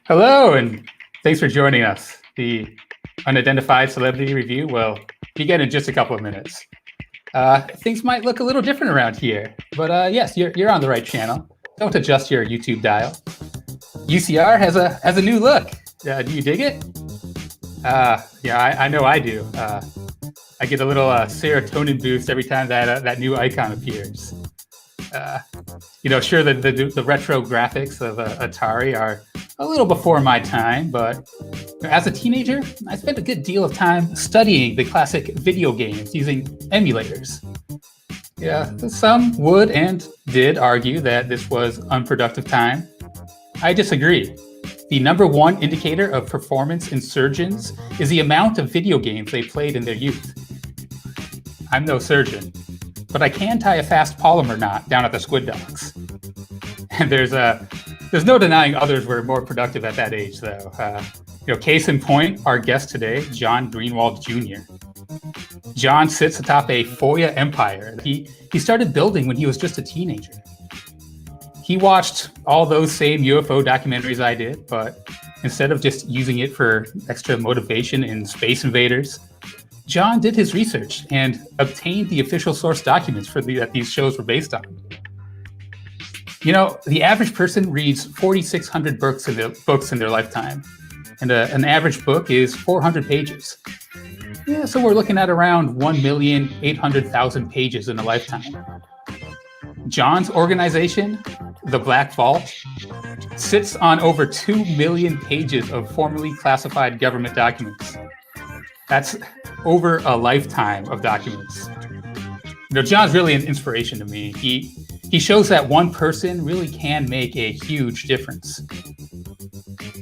Hello, and thanks for joining us. The Unidentified Celebrity Review will begin in just a couple of minutes. Things might look a little different around here, but yes, you're on the right channel. Don't adjust your YouTube dial. UCR has a new look. Do you dig it? Yeah, I know I do. I get a little serotonin boost every time that new icon appears. Sure, the retro graphics of Atari are a little before my time, but as a teenager, I spent a good deal of time studying the classic video games using emulators. Yeah, some would and did argue that this was unproductive time. I disagree. The number one indicator of performance in surgeons is the amount of video games they played in their youth. I'm no surgeon, but I can tie a fast polymer knot down at the Squid Docks. And there's no denying others were more productive at that age, though. Case in point, our guest today, John Greenwald Jr. John sits atop a FOIA empire he started building when he was just a teenager. He watched all those same UFO documentaries I did, but instead of just using it for extra motivation in Space Invaders, John did his research and obtained the official source documents that these shows were based on. The average person reads 4,600 books in their lifetime, and an average book is 400 pages. Yeah, so we're looking at around 1,800,000 pages in a lifetime. John's organization, the Black Vault, sits on over 2 million pages of formally classified government documents. That's over a lifetime of documents. John's really an inspiration to me. He shows that one person really can make a huge difference.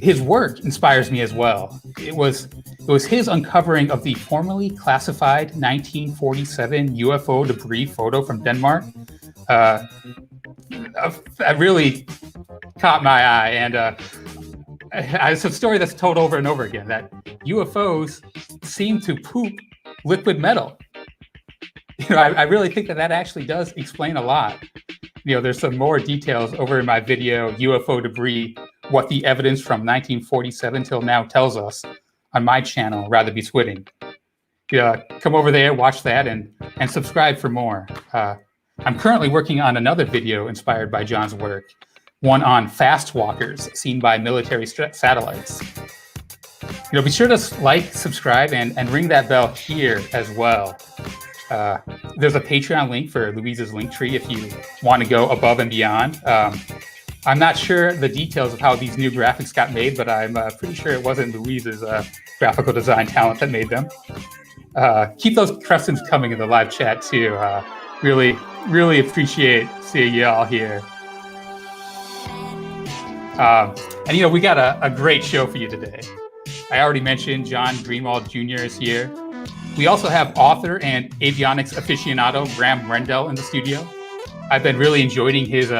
His work inspires me as well. It was his uncovering of the formerly classified 1947 UFO debris photo from Denmark that really caught my eye. And it's a story that's told over and over again, that UFOs seem to poop liquid metal. I really think that actually does explain a lot. There's some more details over in my video, UFO Debris, what the evidence from 1947 till now tells us, on my channel, Rather Be Squidding. Come over there, watch that, and subscribe for more. I'm currently working on another video inspired by John's work, one on fast walkers seen by military satellites. Be sure to like, subscribe, and ring that bell here as well. There's a Patreon link for Louise's Linktree if you want to go above and beyond. I'm not sure the details of how these new graphics got made, but I'm pretty sure it wasn't Louise's graphical design talent that made them. Keep those questions coming in the live chat too. Really, really appreciate seeing you all here. And we got a great show for you today. I already mentioned John Greenwald Jr. is here. We also have author and avionics aficionado Graeme Rendall in the studio. I've been really enjoying his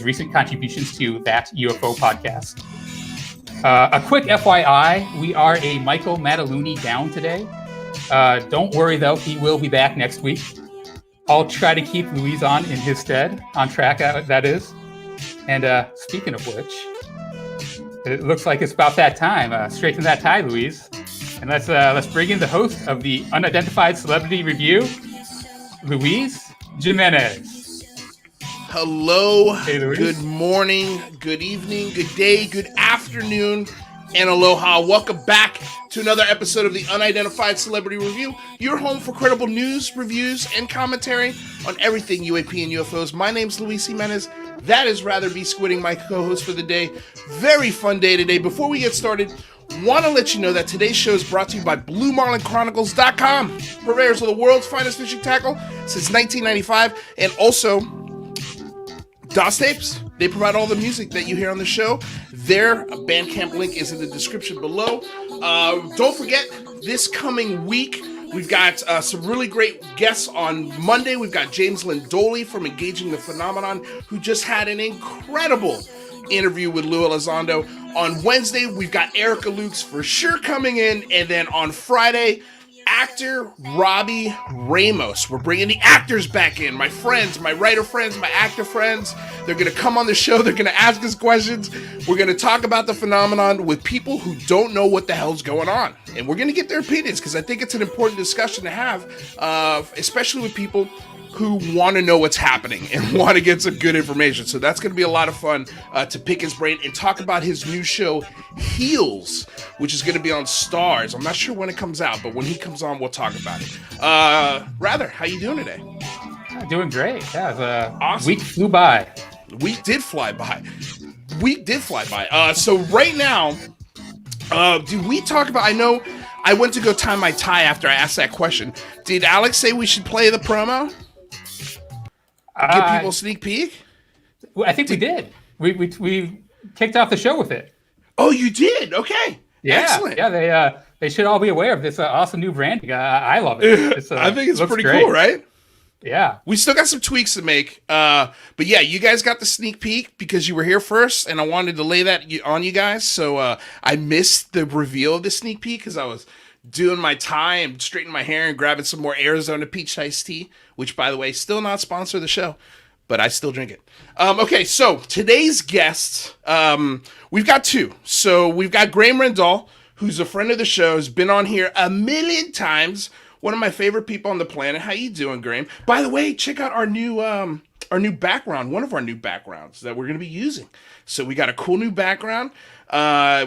recent contributions to that UFO podcast. A quick FYI, we are a Michael Mataluni down today. Don't worry though, he will be back next week. I'll try to keep Louise on in his stead, on track that is. And speaking of which, it looks like it's about that time. Straighten that tie, Louise. And let's bring in the host of the Unidentified Celebrity Review, Louise Jimenez. Hello, hey, good morning, good evening, good day, good afternoon, and aloha. Welcome back to another episode of the Unidentified Celebrity Review, your home for credible news, reviews, and commentary on everything UAP and UFOs. My name's Luis Jimenez. That is Rather Be Squidding, my co-host for the day. Very fun day today. Before we get started, want to let you know that today's show is brought to you by BlueMarlinChronicles.com, purveyors of the world's finest fishing tackle since 1995, and also DOS Tapes. They provide all the music that you hear on the show. Their Bandcamp link is in the description below. Don't forget, this coming week, we've got some really great guests on Monday. We've got James Lindoli from Engaging the Phenomenon, who just had an incredible interview with Lou Elizondo. On Wednesday, we've got Erica Lukes for sure coming in. And then on Friday, actor Robbie Ramos. We're bringing the actors back in. My friends, my writer friends, my actor friends. They're going to come on the show. They're going to ask us questions. We're going to talk about the phenomenon with people who don't know what the hell's going on. And we're going to get their opinions because I think it's an important discussion to have, especially with people who want to know what's happening and want to get some good information. So that's going to be a lot of fun to pick his brain and talk about his new show, Heels, which is going to be on Stars. I'm not sure when it comes out, but when he comes on, we'll talk about it. Rather, how you doing today? Doing great. Yeah, awesome. Week flew by. Week did fly by. So right now, do we talk about, I know I went to go tie my tie after I asked that question. Did Alex say we should play the promo? Give people a sneak peek? I think we did. We kicked off the show with it. Oh, you did? Okay. Yeah. Excellent. Yeah, they should all be aware of this awesome new branding. I love it. I think it's pretty great. Cool, right? Yeah. We still got some tweaks to make. But yeah, you guys got the sneak peek because you were here first, and I wanted to lay that on you guys. So I missed the reveal of the sneak peek because I was doing my tie and straightening my hair and grabbing some more Arizona peach iced tea, which, by the way, still not sponsor of the show, but I still drink it. Okay, so today's guests, we've got two. So we've got Graeme Rendall, who's a friend of the show, has been on here a million times. One of my favorite people on the planet. How you doing, Graeme? By the way, check out our new background, one of our new backgrounds that we're going to be using. So we got a cool new background,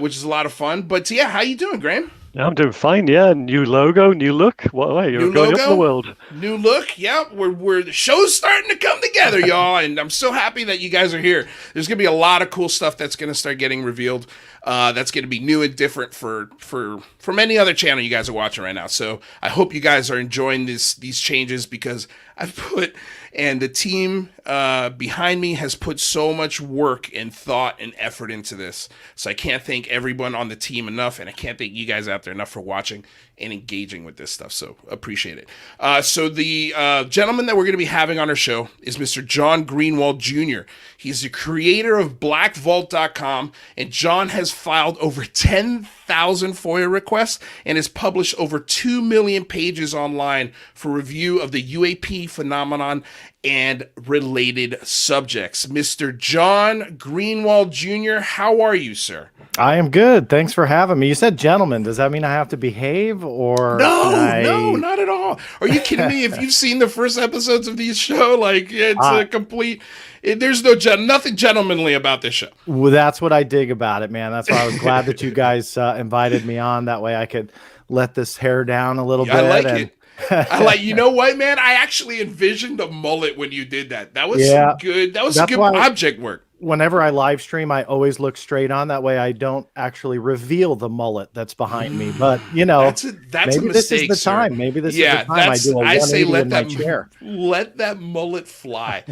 which is a lot of fun. But yeah, how you doing, Graeme? I'm doing fine, yeah. New logo, new look. What, you're going up in the world. New look, yeah. The show's starting to come together, y'all, and I'm so happy that you guys are here. There's gonna be a lot of cool stuff that's gonna start getting revealed. That's gonna be new and different from any other channel you guys are watching right now. So I hope you guys are enjoying these changes because I've put and the team behind me has put so much work and thought and effort into this. So I can't thank everyone on the team enough, and I can't thank you guys out there enough for watching and engaging with this stuff. So appreciate it. So the gentleman that we're going to be having on our show is Mr. John Greenwald Jr. He's the creator of BlackVault.com, and John has filed over 10,000 FOIA requests and has published over 2 million pages online for review of the UAP phenomenon and related subjects. Mr. John Greenwald Jr., how are you, sir? I am good. Thanks for having me. You said gentleman. Does that mean I have to behave or No, not at all. Are you kidding me? If you've seen the first episodes of this show, like it's a complete there's nothing gentlemanly about this show. Well, that's what I dig about it, man. That's why I was glad that you guys invited me on. That way I could let this hair down a little bit. I like it. I like, you know what, man? I actually envisioned a mullet when you did that. That was good. That was some good object work. Whenever I live stream, I always look straight on. That way I don't actually reveal the mullet that's behind me. But, you know, that's a maybe mistake, this is the sir. time. Maybe this is the time I do a 180 in my chair. Let that mullet fly.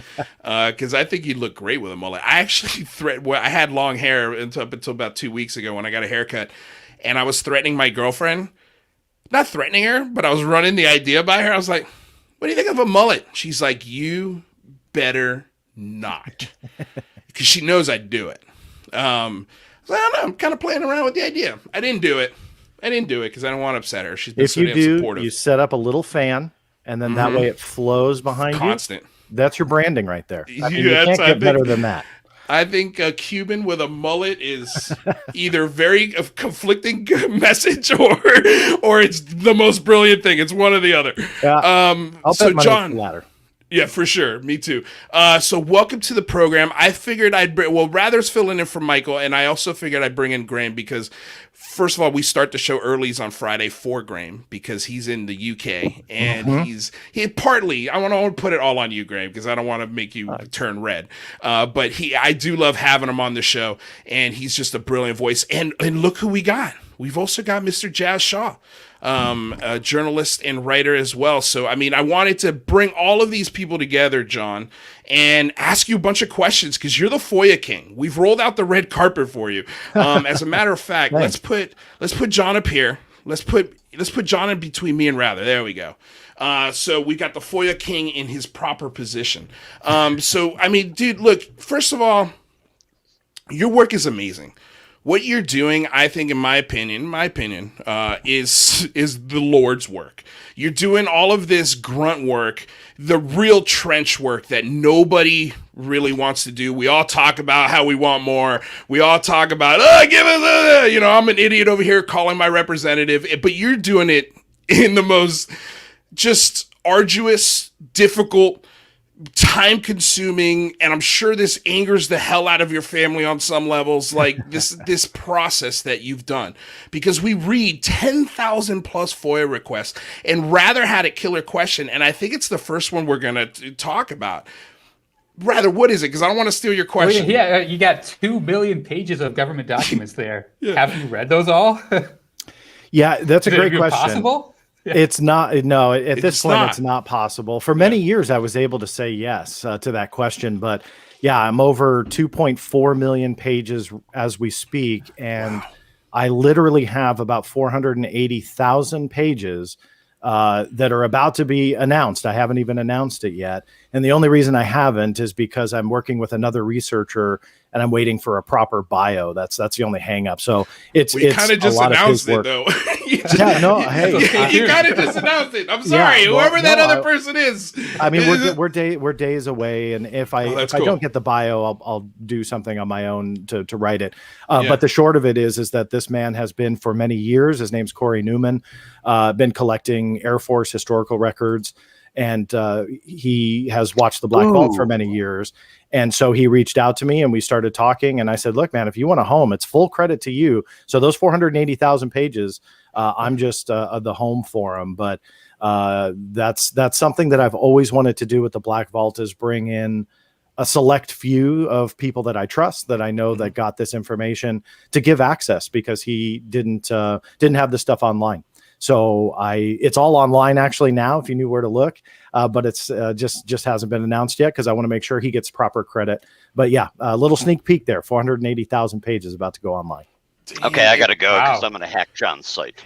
Because I think you'd look great with a mullet. I actually I had long hair up until about 2 weeks ago when I got a haircut. And I was threatening my girlfriend. Not threatening her, but I was running the idea by her. I was like, what do you think of a mullet? She's like, you better not. Because she knows I'd do it. I don't know. I'm kind of playing around with the idea. I didn't do it because I don't want to upset her. She's been so damn supportive. You set up a little fan, and then that way it flows behind you. Constant. That's your branding right there. I mean, you I can't get better than that. I think a Cuban with a mullet is either very conflicting message or it's the most brilliant thing. It's one or the other. Yeah. So John, ladder. Yeah, for sure. Me too. So welcome to the program. I figured Rather's filling in for Michael, and I also figured I'd bring in Graeme because, first of all, we start the show early on Friday for Graeme because he's in the UK, and he partly, I want to put it all on you, Graeme, because I don't want to make you turn red. But I do love having him on the show, and he's just a brilliant voice. And look who we got. We've also got Mr. Jazz Shaw, a journalist and writer as well. So, I mean, I wanted to bring all of these people together, John, and ask you a bunch of questions because you're the FOIA king. We've rolled out the red carpet for you. As a matter of fact, let's put John up here. Let's put John in between me and Rather. There we go. So we got the FOIA king in his proper position. So, I mean, dude, look, first of all, your work is amazing. what you're doing, I think, in my opinion, is the Lord's work. You're doing all of this grunt work, the real trench work that nobody really wants to do. We all talk about how we want more. We all talk about, give us, I'm an idiot over here calling my representative, but you're doing it in the most just arduous, difficult, time-consuming, and I'm sure this angers the hell out of your family on some levels, like this process that you've done, because we read 10,000 plus FOIA requests, and Rather had a killer question, and I think it's the first one we're gonna talk about. Rather, what is it? Because I don't want to steal your question. Yeah, you got 2 billion pages of government documents there. Have you read those all? Yeah, that's a great question. Possible? It's not. No, at this point, it's not possible. For many years, I was able to say yes to that question, but yeah, I'm over 2.4 million pages as we speak, and I literally have about 480,000 pages that are about to be announced. I haven't even announced it yet, and the only reason I haven't is because I'm working with another researcher, and I'm waiting for a proper bio. That's the only hang up. So it's kind of just announced it though. You kind of just announced it. I'm sorry, whoever that other person is. I mean, we're days away, and if I don't get the bio, I'll do something on my own to write it. But the short of it is that this man has been for many years. His name's Corey Newman. Been collecting Air Force historical records, and he has watched the Black Vault for many years. And so he reached out to me, and we started talking. And I said, "Look, man, if you want a home, it's full credit to you. So those 480,000 pages." I'm just the home for them, but that's something that I've always wanted to do with the Black Vault, is bring in a select few of people that I trust, that I know that got this information, to give access, because he didn't have this stuff online. So it's all online actually now, if you knew where to look, but it's just hasn't been announced yet, because I want to make sure he gets proper credit. But yeah, a little sneak peek there. 480,000 pages about to go online. Okay, I got to go because I'm going to hack John's site.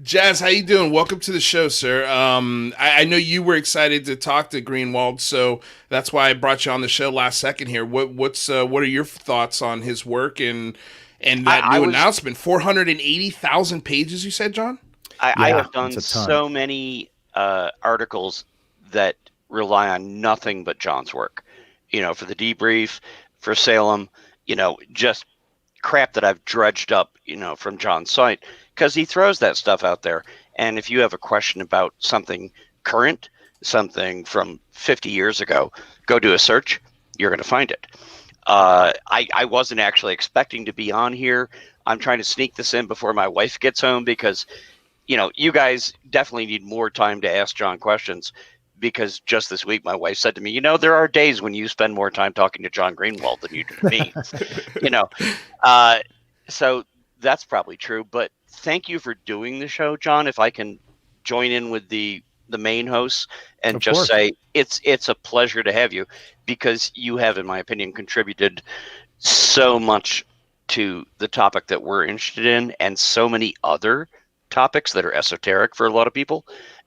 Jazz, how you doing? Welcome to the show, sir. I know you were excited to talk to Greenwald, so that's why I brought you on the show last second here. What are your thoughts on his work and that new announcement? 480,000 pages, you said, John? I have done so many articles that rely on nothing but John's work. For the Debrief, for Salem. Just crap that I've dredged up, from John's site, because he throws that stuff out there. And if you have a question about something current, something from 50 years ago, go do a search, you're going to find it. I wasn't actually expecting to be on here. I'm trying to sneak this in before my wife gets home, because, you guys definitely need more time to ask John questions. Because just this week, my wife said to me, there are days when you spend more time talking to John Greenwald than you do to me, so that's probably true. But thank you for doing the show, John. If I can join in with the main hosts and just say it's a pleasure to have you, because you have, in my opinion, contributed so much to the topic that we're interested in, and so many other topics that are esoteric for a lot of people.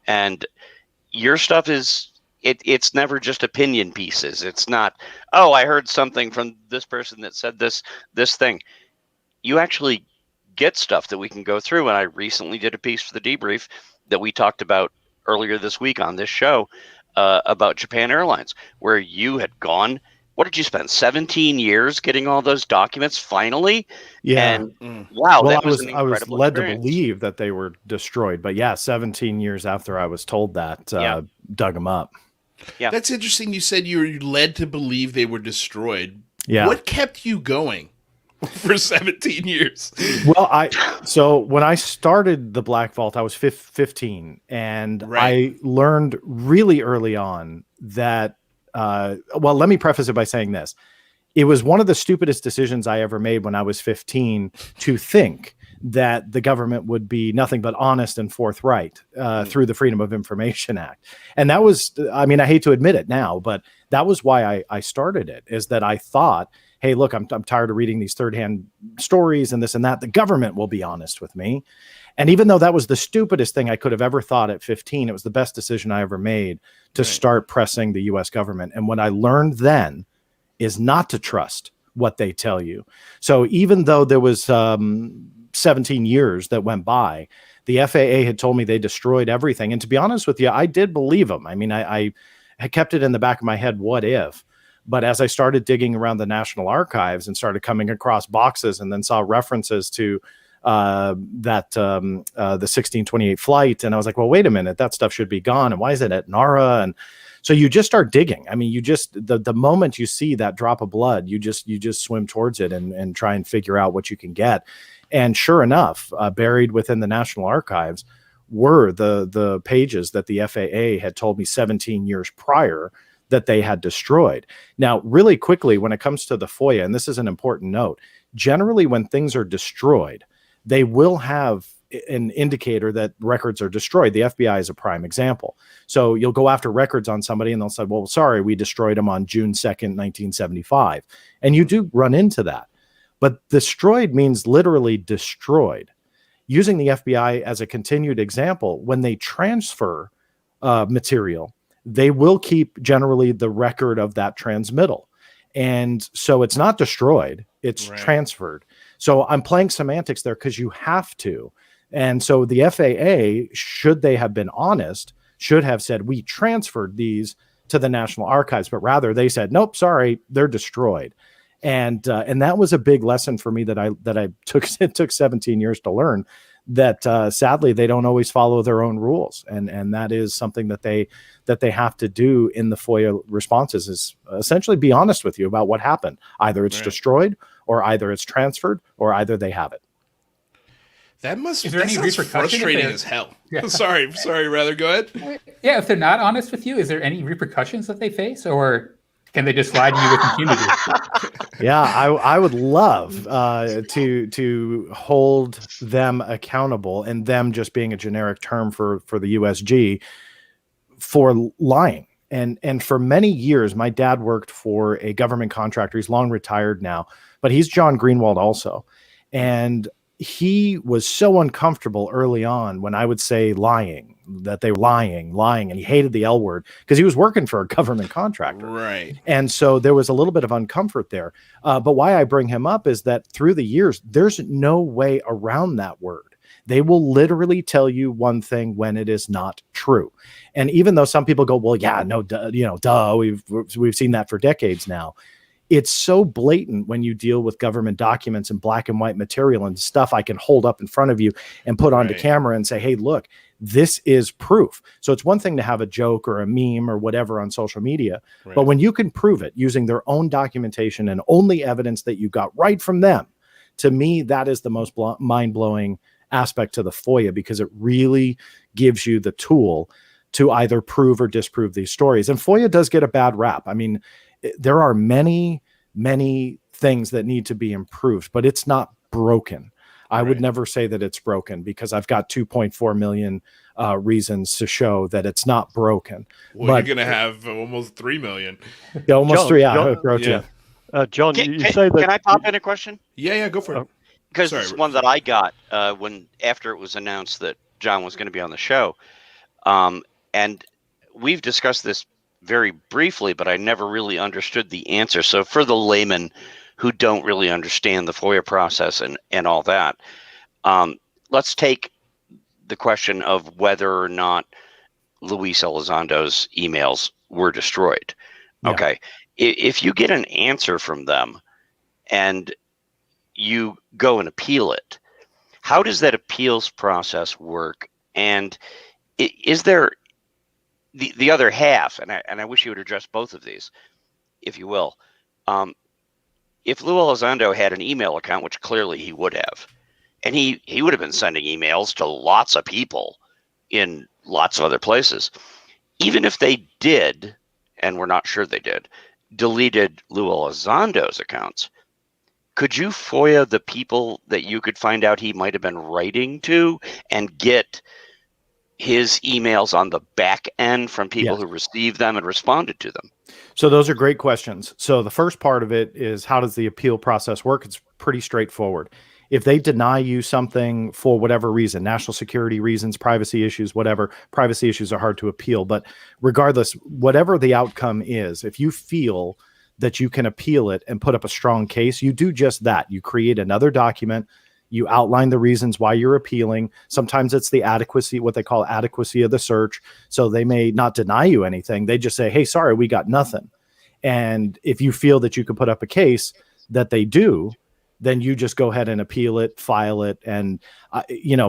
And your stuff it's never just opinion pieces. It's not, I heard something from this person that said this thing. You actually get stuff that we can go through. And I recently did a piece for the Debrief that we talked about earlier this week on this show about Japan Airlines, where you had gone. What did you spend 17 years getting all those documents finally? Yeah. And wow, well, that was an incredible I was led experience. to believe that they were destroyed, but yeah, 17 years after I was told that, dug them up. Yeah. That's interesting. You said you were led to believe they were destroyed. Yeah. What kept you going for 17 years? Well, so when I started the Black Vault, I was 15, and I learned really early on that, well, let me preface it by saying this. It was one of the stupidest decisions I ever made when I was 15 to think that the government would be nothing but honest and forthright through the Freedom of Information Act. And that was, I hate to admit it now, but that was why I started it, is that I thought, hey, look, I'm tired of reading these third-hand stories and this and that. The government will be honest with me. And even though that was the stupidest thing I could have ever thought at 15, it was the best decision I ever made to start pressing the U.S. government. And what I learned then is not to trust what they tell you. So even though there was 17 years that went by, the FAA had told me they destroyed everything. And to be honest with you, I did believe them. I mean, I kept it in the back of my head, what if? But as I started digging around the National Archives and started coming across boxes and then saw references to the 1628 flight, and I was like, well, wait a minute, that stuff should be gone. And why is it at NARA? And so you just start digging. I mean, you just, the moment you see that drop of blood, you just swim towards it and try and figure out what you can get. And sure enough, buried within the National Archives were the pages that the FAA had told me 17 years prior that they had destroyed. Now, really quickly, when it comes to the FOIA, and this is an important note, generally when things are destroyed, they will have an indicator that records are destroyed. The FBI is a prime example. So you'll go after records on somebody and they'll say, well, sorry, we destroyed them on June 2nd, 1975. And you do run into that. But destroyed means literally destroyed. Using the FBI as a continued example, when they transfer material, they will keep generally the record of that transmittal. And so it's not destroyed, it's transferred. So I'm playing semantics there because you have to. And so the FAA, should they have been honest, should have said, we transferred these to the National Archives, but rather they said, nope, sorry, they're destroyed. And that was a big lesson for me that I took. It took 17 years to learn that sadly they don't always follow their own rules, and that is something that they have to do in the FOIA responses, is essentially be honest with you about what happened. Either it's destroyed, or either it's transferred, or either they have it. That must. Is there any repercussion? Frustrating as hell. Yeah. Sorry. Rather, go ahead. Yeah, if they're not honest with you, is there any repercussions that they face, or can they just slide you with impunity? Yeah, I would love to hold them accountable, and them just being a generic term for the USG, for lying. And for many years, my dad worked for a government contractor. He's long retired now, but he's John Greenwald also. And he was so uncomfortable early on when I would say lying, that they were lying, and he hated the L word because he was working for a government contractor. Right. And so there was a little bit of uncomfort there. But why I bring him up is that through the years, there's no way around that word. They will literally tell you one thing when it is not true. And even though some people go, well, yeah, no, duh, we've seen that for decades now. It's so blatant when you deal with government documents and black and white material and stuff I can hold up in front of you and put onto camera and say, hey, look, this is proof. So it's one thing to have a joke or a meme or whatever on social media, but when you can prove it using their own documentation and only evidence that you got right from them, to me, that is the most mind-blowing aspect to the FOIA, because it really gives you the tool to either prove or disprove these stories. And FOIA does get a bad rap. I mean, there are many things that need to be improved, but it's not broken. I would never say that it's broken, because I've got 2.4 million reasons to show that it's not broken. Well, but you're going to have almost 3 million. Yeah, almost John, 3. John, Can, you say that. Can I pop in a question? Yeah, go for it. Because it's one that I got after it was announced that John was going to be on the show. And we've discussed this very briefly, but I never really understood the answer. So for the layman who don't really understand the FOIA process and all that, let's take the question of whether or not Luis Elizondo's emails were destroyed. Yeah. Okay. If you get an answer from them and you go and appeal it, how does that appeals process work? And is there the other half, and I wish you would address both of these, if you will. If Lou Elizondo had an email account, which clearly he would have, and he would have been sending emails to lots of people in lots of other places, even if they did, and we're not sure they did, deleted Lou Elizondo's accounts, could you FOIA the people that you could find out he might have been writing to and get his emails on the back end from people who received them and responded to them? So those are great questions. So the first part of it is, how does the appeal process work? It's pretty straightforward. If they deny you something for whatever reason, national security reasons, privacy issues, whatever, privacy issues are hard to appeal. But regardless, whatever the outcome is, if you feel that you can appeal it and put up a strong case, you do just that. You create another document. You outline the reasons why you're appealing. Sometimes it's the adequacy, what they call adequacy of the search. So they may not deny you anything. They just say, hey, sorry, we got nothing. And if you feel that you can put up a case that they do, then you just go ahead and appeal it, file it. And,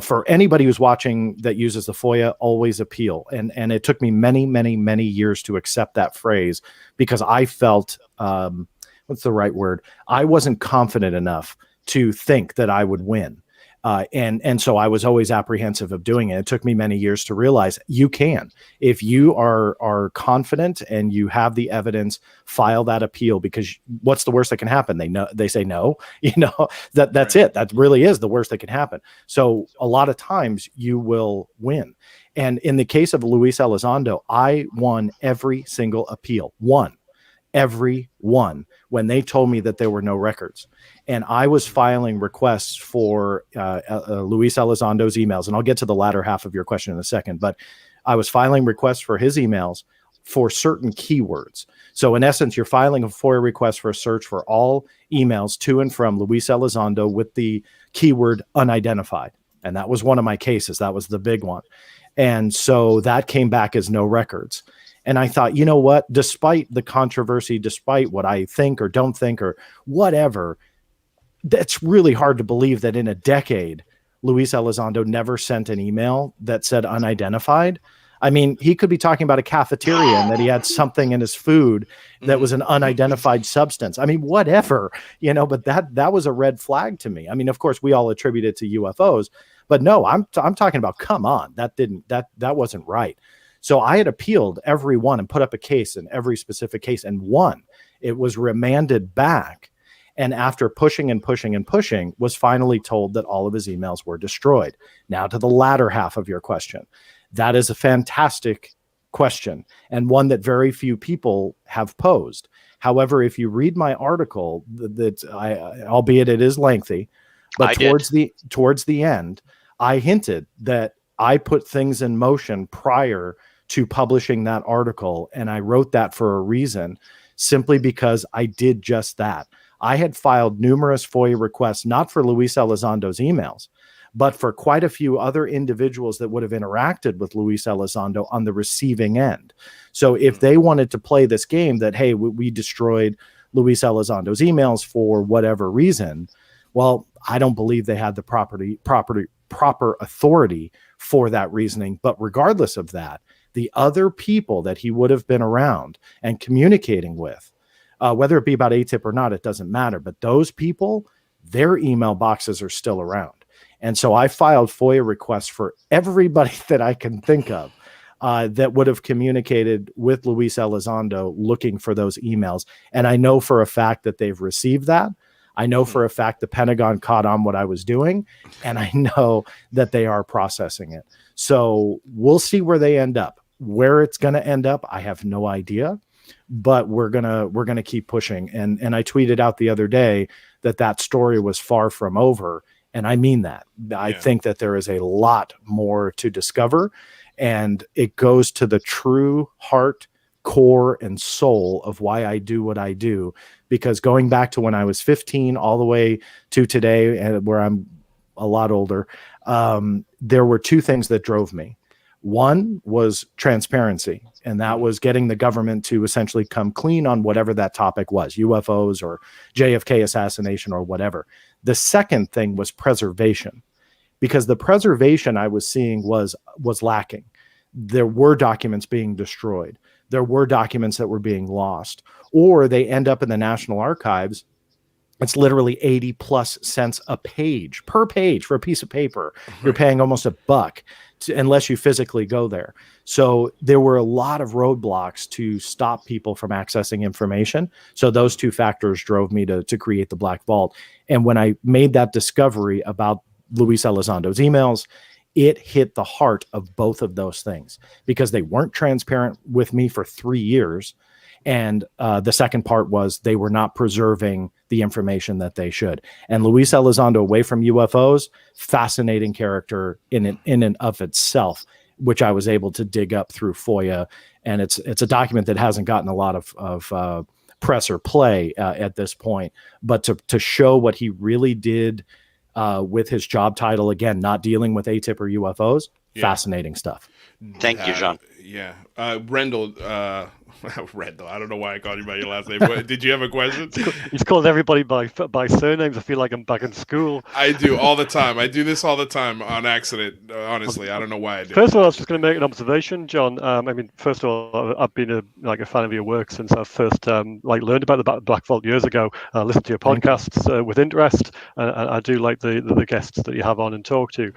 for anybody who's watching that uses the FOIA, always appeal. And it took me many, many, many years to accept that phrase because I felt, what's the right word? I wasn't confident enough to think that I would win. And so I was always apprehensive of doing it. It took me many years to realize you can. If you are confident and you have the evidence, file that appeal, because what's the worst that can happen? They say no, that's it. That really is the worst that can happen. So a lot of times you will win. And in the case of Luis Elizondo, I won every single appeal. Every one, when they told me that there were no records. And I was filing requests for Luis Elizondo's emails. And I'll get to the latter half of your question in a second, but I was filing requests for his emails for certain keywords. So in essence, you're filing a FOIA request for a search for all emails to and from Luis Elizondo with the keyword unidentified. And that was one of my cases. That was the big one. And so that came back as no records. And I thought, you know what, despite the controversy, despite what I think or don't think or whatever, that's really hard to believe that in a decade, Luis Elizondo never sent an email that said unidentified. I mean, he could be talking about a cafeteria and that he had something in his food that was an unidentified substance. I mean, whatever, but that was a red flag to me. I mean, of course, we all attribute it to UFOs, but no, I'm talking about, come on, that wasn't right. So I had appealed every one and put up a case in every specific case and won. It was remanded back. And after pushing and pushing and pushing, was finally told that all of his emails were destroyed. Now to the latter half of your question. That is a fantastic question and one that very few people have posed. However, if you read my article, albeit it is lengthy, but towards the end, I hinted that I put things in motion prior to publishing that article. And I wrote that for a reason, simply because I did just that. I had filed numerous FOIA requests, not for Luis Elizondo's emails, but for quite a few other individuals that would have interacted with Luis Elizondo on the receiving end. So if they wanted to play this game that, hey, we destroyed Luis Elizondo's emails for whatever reason, well, I don't believe they had the proper authority for that reasoning. But regardless of that, the other people that he would have been around and communicating with, whether it be about ATIP or not, it doesn't matter. But those people, their email boxes are still around. And so I filed FOIA requests for everybody that I can think of that would have communicated with Luis Elizondo looking for those emails. And I know for a fact that they've received that. I know for a fact the Pentagon caught on what I was doing, and I know that they are processing it. So we'll see where they end up. Where it's going to end up, I have no idea, but we're gonna keep pushing. And I tweeted out the other day that story was far from over, and I mean that. I think that there is a lot more to discover, and it goes to the true heart, core, and soul of why I do what I do. Because going back to when I was 15 all the way to today, and where I'm a lot older, there were two things that drove me. One was transparency, and that was getting the government to essentially come clean on whatever that topic was, UFOs or JFK assassination or whatever. The second thing was preservation, because the preservation I was seeing was lacking. There were documents being destroyed. There were documents that were being lost, or they end up in the National Archives. It's literally 80 plus cents a page per page for a piece of paper. You're paying almost $1 unless you physically go there. So there were a lot of roadblocks to stop people from accessing information. So those two factors drove me to create the Black Vault. And when I made that discovery about Luis Elizondo's emails, it hit the heart of both of those things, because they weren't transparent with me for 3 years. And the second part was they were not preserving the information that they should. And Luis Elizondo, away from UFOs, fascinating character in and of itself, which I was able to dig up through FOIA. And it's a document that hasn't gotten a lot of press or play at this point. But to show what he really did with his job title, again, not dealing with ATIP or UFOs, fascinating stuff. Thank you, John. Yeah. Rendall, Rendall, I don't know why I called you by your last name. Did you have a question? He's called everybody by surnames. I feel like I'm back in school. I do all the time. I do this all the time on accident. Honestly, I don't know why I do. First of all, I was just going to make an observation, John. I mean, first of all, I've been a fan of your work since I first learned about the Black Vault years ago. I listened to your podcasts with interest, and I do like the guests that you have on and talk to.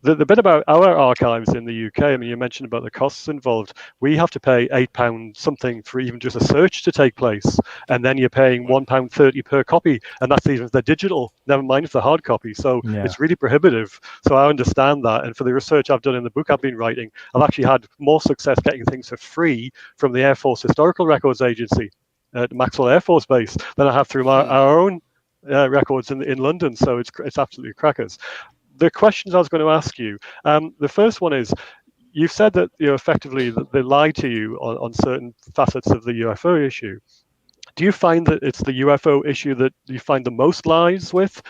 The bit about our archives in the UK, I mean, you mentioned about the costs involved. We have to pay £8 something for even just a search to take place, and then you're paying £1.30 per copy, and that's even if they're digital, never mind if they're hard copy. So it's really prohibitive. So I understand that, and for the research I've done in the book I've been writing, I've actually had more success getting things for free from the Air Force Historical Records Agency at Maxwell Air Force Base than I have through our own records in London. So it's absolutely crackers. The questions I was going to ask you, the first one is, you've said that effectively that they lied to you on certain facets of the UFO issue. Do you find that it's the UFO issue that you find the most lies with?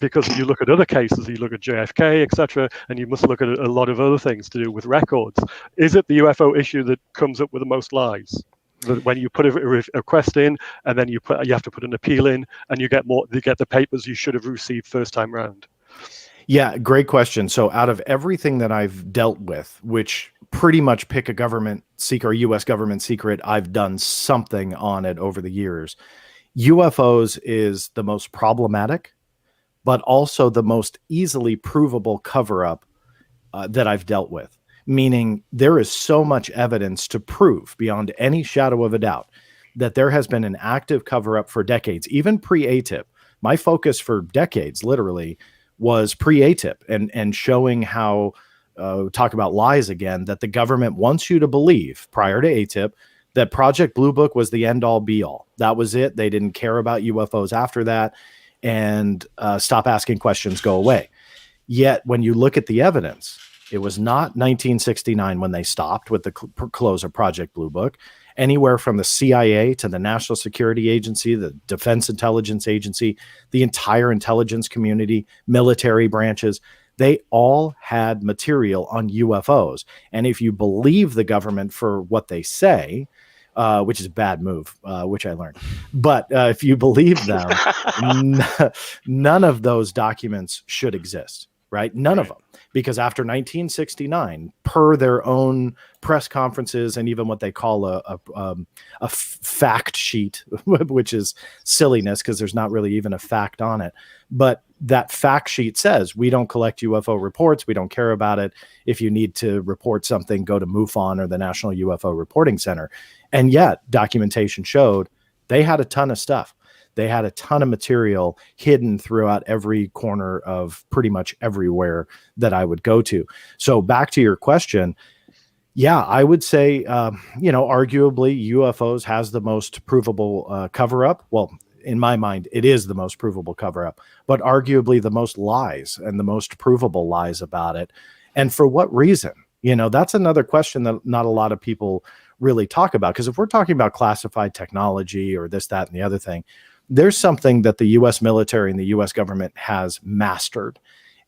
Because you look at other cases, you look at JFK, etc., and you must look at a lot of other things to do with records. Is it the UFO issue that comes up with the most lies? That when you put a request in, and then you have to put an appeal in, and you get the papers you should have received first time round? Yeah, great question. So out of everything that I've dealt with, which pretty much pick a government secret or U.S. government secret, I've done something on it over the years. UFOs is the most problematic, but also the most easily provable cover-up that I've dealt with. Meaning there is so much evidence to prove beyond any shadow of a doubt that there has been an active cover-up for decades, even pre-ATIP. My focus for decades, literally, was pre-ATIP and showing how, talk about lies again, that the government wants you to believe prior to ATIP that Project Blue Book was the end-all be-all. That was it. They didn't care about UFOs after that, and stop asking questions, go away. Yet when you look at the evidence, it was not 1969 when they stopped with the close of Project Blue Book. Anywhere from the CIA to the National Security Agency, the Defense Intelligence Agency, the entire intelligence community, military branches, they all had material on UFOs. And if you believe the government for what they say, which is a bad move, which I learned, but if you believe them, none of those documents should exist, right? None of them. Because after 1969, per their own press conferences and even what they call a fact sheet, which is silliness because there's not really even a fact on it. But that fact sheet says, we don't collect UFO reports. We don't care about it. If you need to report something, go to MUFON or the National UFO Reporting Center. And yet documentation showed they had a ton of stuff. They had a ton of material hidden throughout every corner of pretty much everywhere that I would go to. So back to your question. Yeah, I would say, arguably UFOs has the most provable cover up. Well, in my mind, it is the most provable cover up, but arguably the most lies and the most provable lies about it. And for what reason? That's another question that not a lot of people really talk about. Because if we're talking about classified technology or this, that, and the other thing, there's something that the U.S. military and the U.S. government has mastered.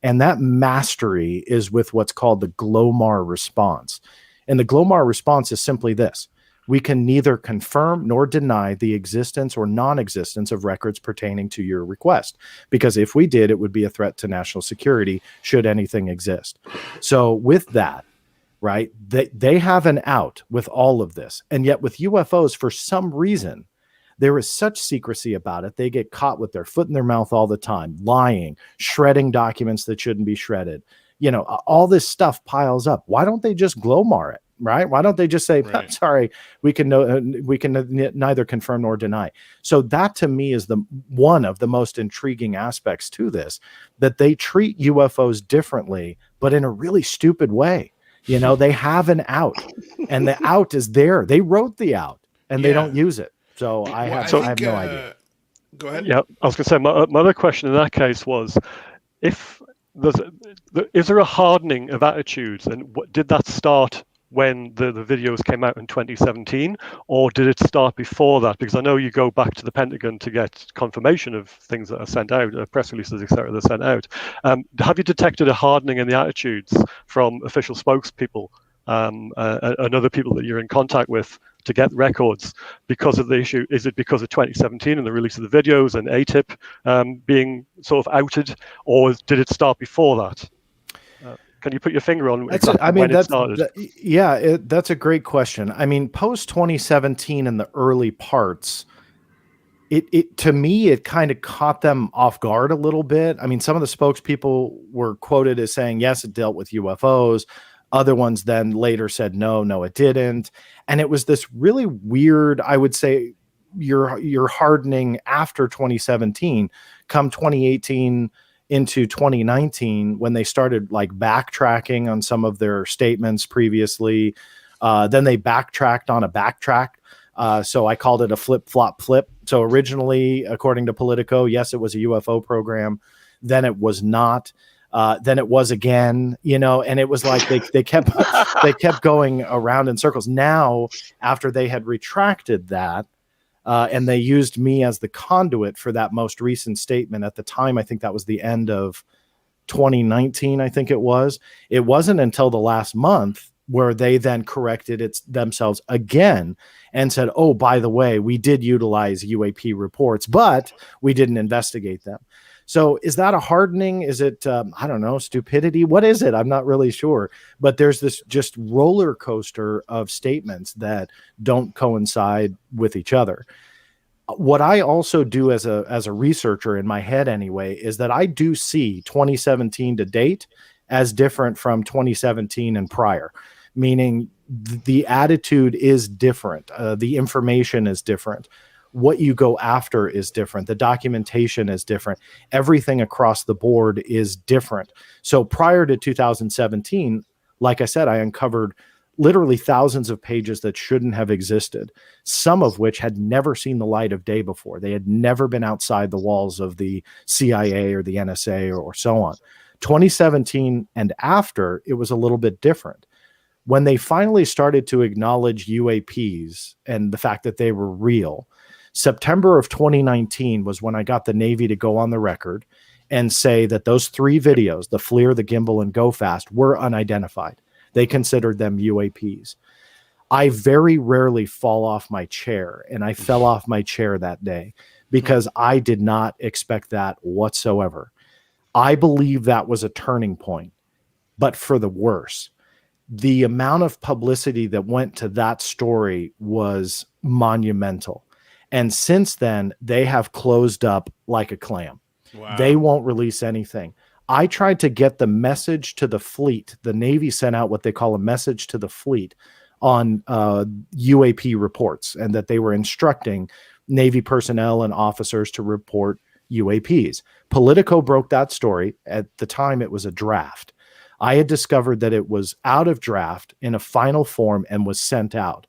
And that mastery is with what's called the GLOMAR response. And the GLOMAR response is simply this. We can neither confirm nor deny the existence or non-existence of records pertaining to your request. Because if we did, it would be a threat to national security should anything exist. So with that, right, they have an out with all of this. And yet with UFOs, for some reason, there is such secrecy about it. They get caught with their foot in their mouth all the time, lying, shredding documents that shouldn't be shredded. All this stuff piles up. Why don't they just GLOMAR it, right? Why don't they just say, right. Sorry, we can neither confirm nor deny. So that to me is one of the most intriguing aspects to this, that they treat UFOs differently, but in a really stupid way. They have an out, and the out is there. They wrote the out, and they don't use it. So I have no idea. Go ahead. Yeah, I was going to say my other question in that case was, is there a hardening of attitudes, and did that start when the videos came out in 2017, or did it start before that? Because I know you go back to the Pentagon to get confirmation of things that are sent out, press releases, etc., that are sent out. Have you detected a hardening in the attitudes from official spokespeople and other people that you're in contact with to get records because of the issue? Is it because of 2017 and the release of the videos and ATIP being sort of outed, or did it start before that? Can you put your finger on exactly when it started? That's a great question. I mean, post 2017 in the early parts, it to me, it kind of caught them off guard a little bit. I mean, some of the spokespeople were quoted as saying, yes, it dealt with UFOs. Other ones then later said, no, it didn't. And it was this really weird, I would say, you're hardening after 2017, come 2018 into 2019, when they started like backtracking on some of their statements previously. Then they backtracked on a backtrack. So I called it a flip-flop-flip. So originally, according to Politico, yes, it was a UFO program. Then it was not. Then it was again, and it was like they kept they kept going around in circles. Now, after they had retracted that, and they used me as the conduit for that most recent statement at the time, I think that was the end of 2019, I think it was. It wasn't until the last month where they then corrected themselves again and said, oh, by the way, we did utilize UAP reports, but we didn't investigate them. So is that a hardening? Is it, I don't know, stupidity? What is it? I'm not really sure. But there's this just roller coaster of statements that don't coincide with each other. What I also do as a researcher in my head anyway, is that I do see 2017 to date as different from 2017 and prior, meaning the attitude is different. The information is different. What you go after is different. The documentation is different. Everything across the board is different. So prior to 2017, like I said, I uncovered literally thousands of pages that shouldn't have existed, some of which had never seen the light of day before. They had never been outside the walls of the CIA or the NSA or so on. 2017 and after, it was a little bit different. When they finally started to acknowledge UAPs and the fact that they were real, September of 2019 was when I got the Navy to go on the record and say that those 3 videos, the FLIR, the gimbal, and Go Fast, were unidentified. They considered them UAPs. I very rarely fall off my chair, and I fell off my chair that day because I did not expect that whatsoever. I believe that was a turning point, but for the worse. The amount of publicity that went to that story was monumental. And since then, they have closed up like a clam. Wow. They won't release anything. I tried to get the message to the fleet. The Navy sent out what they call a message to the fleet on UAP reports, and that they were instructing Navy personnel and officers to report UAPs. Politico broke that story. At the time, it was a draft. I had discovered that it was out of draft in a final form and was sent out.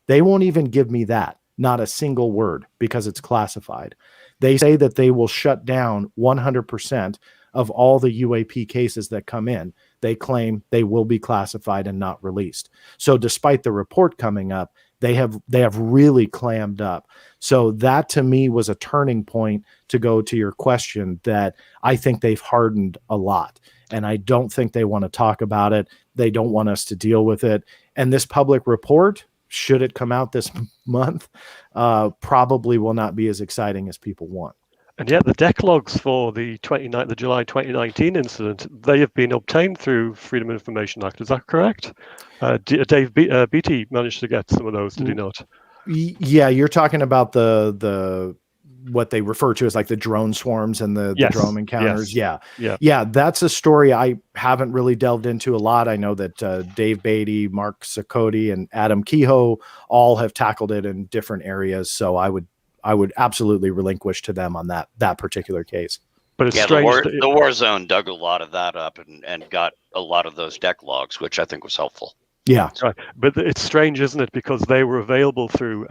They won't even give me that. Not a single word, because it's classified. They say that they will shut down 100% of all the UAP cases that come in. They claim they will be classified and not released. So despite the report coming up, they have really clammed up. So that to me was a turning point, to go to your question, that I think they've hardened a lot. And I don't think they want to talk about it. They don't want us to deal with it. And this public report, should it come out this month, probably will not be as exciting as people want. And yet the deck logs for the July 2019 incident, they have been obtained through Freedom of Information Act. Is that correct? Dave Beatty managed to get some of those, did he not? Yeah, you're talking about the what they refer to as like the drone swarms and the drone encounters. Yes. Yeah. That's a story I haven't really delved into a lot. I know that Dave Beatty, Mark Saccoti, and Adam Kehoe all have tackled it in different areas. So I would absolutely relinquish to them on that particular case. But it's strange. The war zone dug a lot of that up and got a lot of those deck logs, which I think was helpful. Yeah, right. But it's strange, isn't it? Because they were available through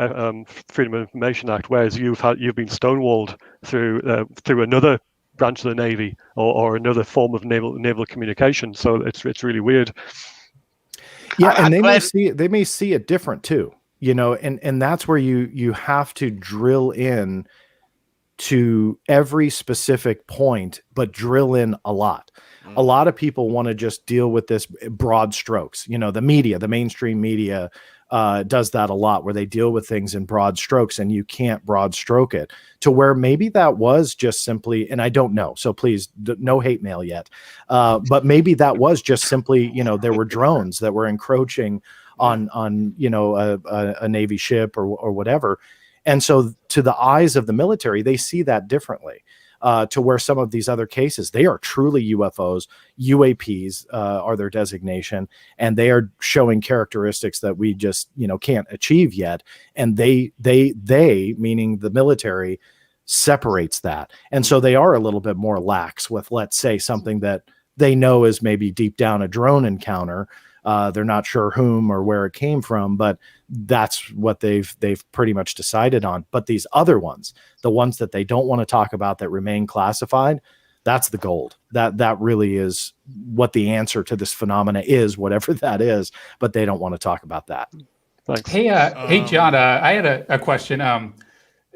Freedom of Information Act, whereas you've been stonewalled through another branch of the Navy or another form of naval communication. So it's really weird. Yeah, and they may see it different too, you know, and that's where you have to drill in to every specific point, but drill in a lot. A lot of people want to just deal with this broad strokes. You know, the mainstream media does that a lot, where they deal with things in broad strokes, and you can't broad stroke it to where maybe that was just simply, and I don't know, so please no hate mail yet, but maybe that was just simply, you know, there were drones that were encroaching on you know, a Navy ship or whatever. And so to the eyes of the military, they see that differently. To where some of these other cases, they are truly UFOs. UAPs are their designation, and they are showing characteristics that we just, you know, can't achieve yet. And they meaning the military, separates that. And so they are a little bit more lax with, let's say, something that they know is maybe deep down a drone encounter. They're not sure whom or where it came from, but that's what they've pretty much decided on. But these other ones, the ones that they don't want to talk about that remain classified, that's the gold. That really is what the answer to this phenomena is, whatever that is. But they don't want to talk about that. Thanks. Hey, John. I had a question.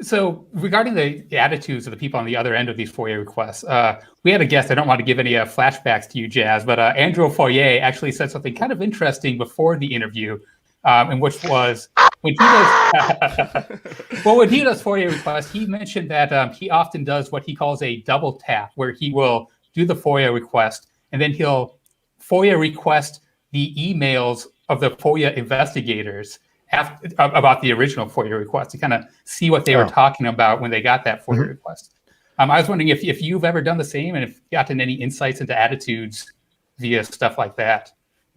So regarding the attitudes of the people on the other end of these FOIA requests, we had a guest. I don't want to give any flashbacks to you, Jazz, but Andrew Fourier actually said something kind of interesting before the interview, and which was when he does when he does FOIA requests, he mentioned that he often does what he calls a double tap, where he will do the FOIA request and then he'll FOIA request the emails of the FOIA investigators about the original FOIA request to kind of see what they were talking about when they got that FOIA request. I was wondering if you've ever done the same and if you've gotten any insights into attitudes via stuff like that.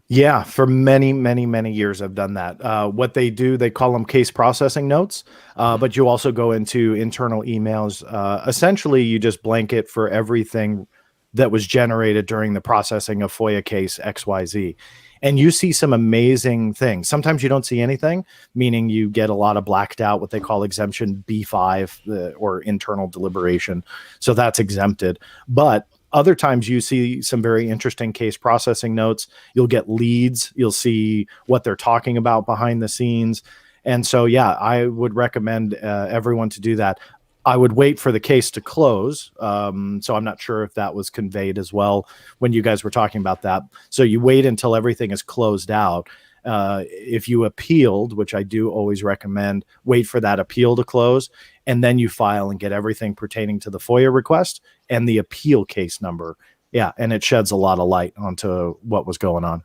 Yeah, for many, many, many years I've done that. What they do, they call them case processing notes, but you also go into internal emails. Essentially, you just blanket for everything that was generated during the processing of FOIA case XYZ. And you see some amazing things. Sometimes you don't see anything, meaning you get a lot of blacked out, what they call exemption B5 or internal deliberation. So that's exempted. But other times you see some very interesting case processing notes. You'll get leads. You'll see what they're talking about behind the scenes. And so, yeah, I would recommend everyone to do that. I would wait for the case to close. So I'm not sure if that was conveyed as well when you guys were talking about that. So you wait until everything is closed out. If you appealed, which I do always recommend, wait for that appeal to close, and then you file and get everything pertaining to the FOIA request and the appeal case number. Yeah, and it sheds a lot of light onto what was going on.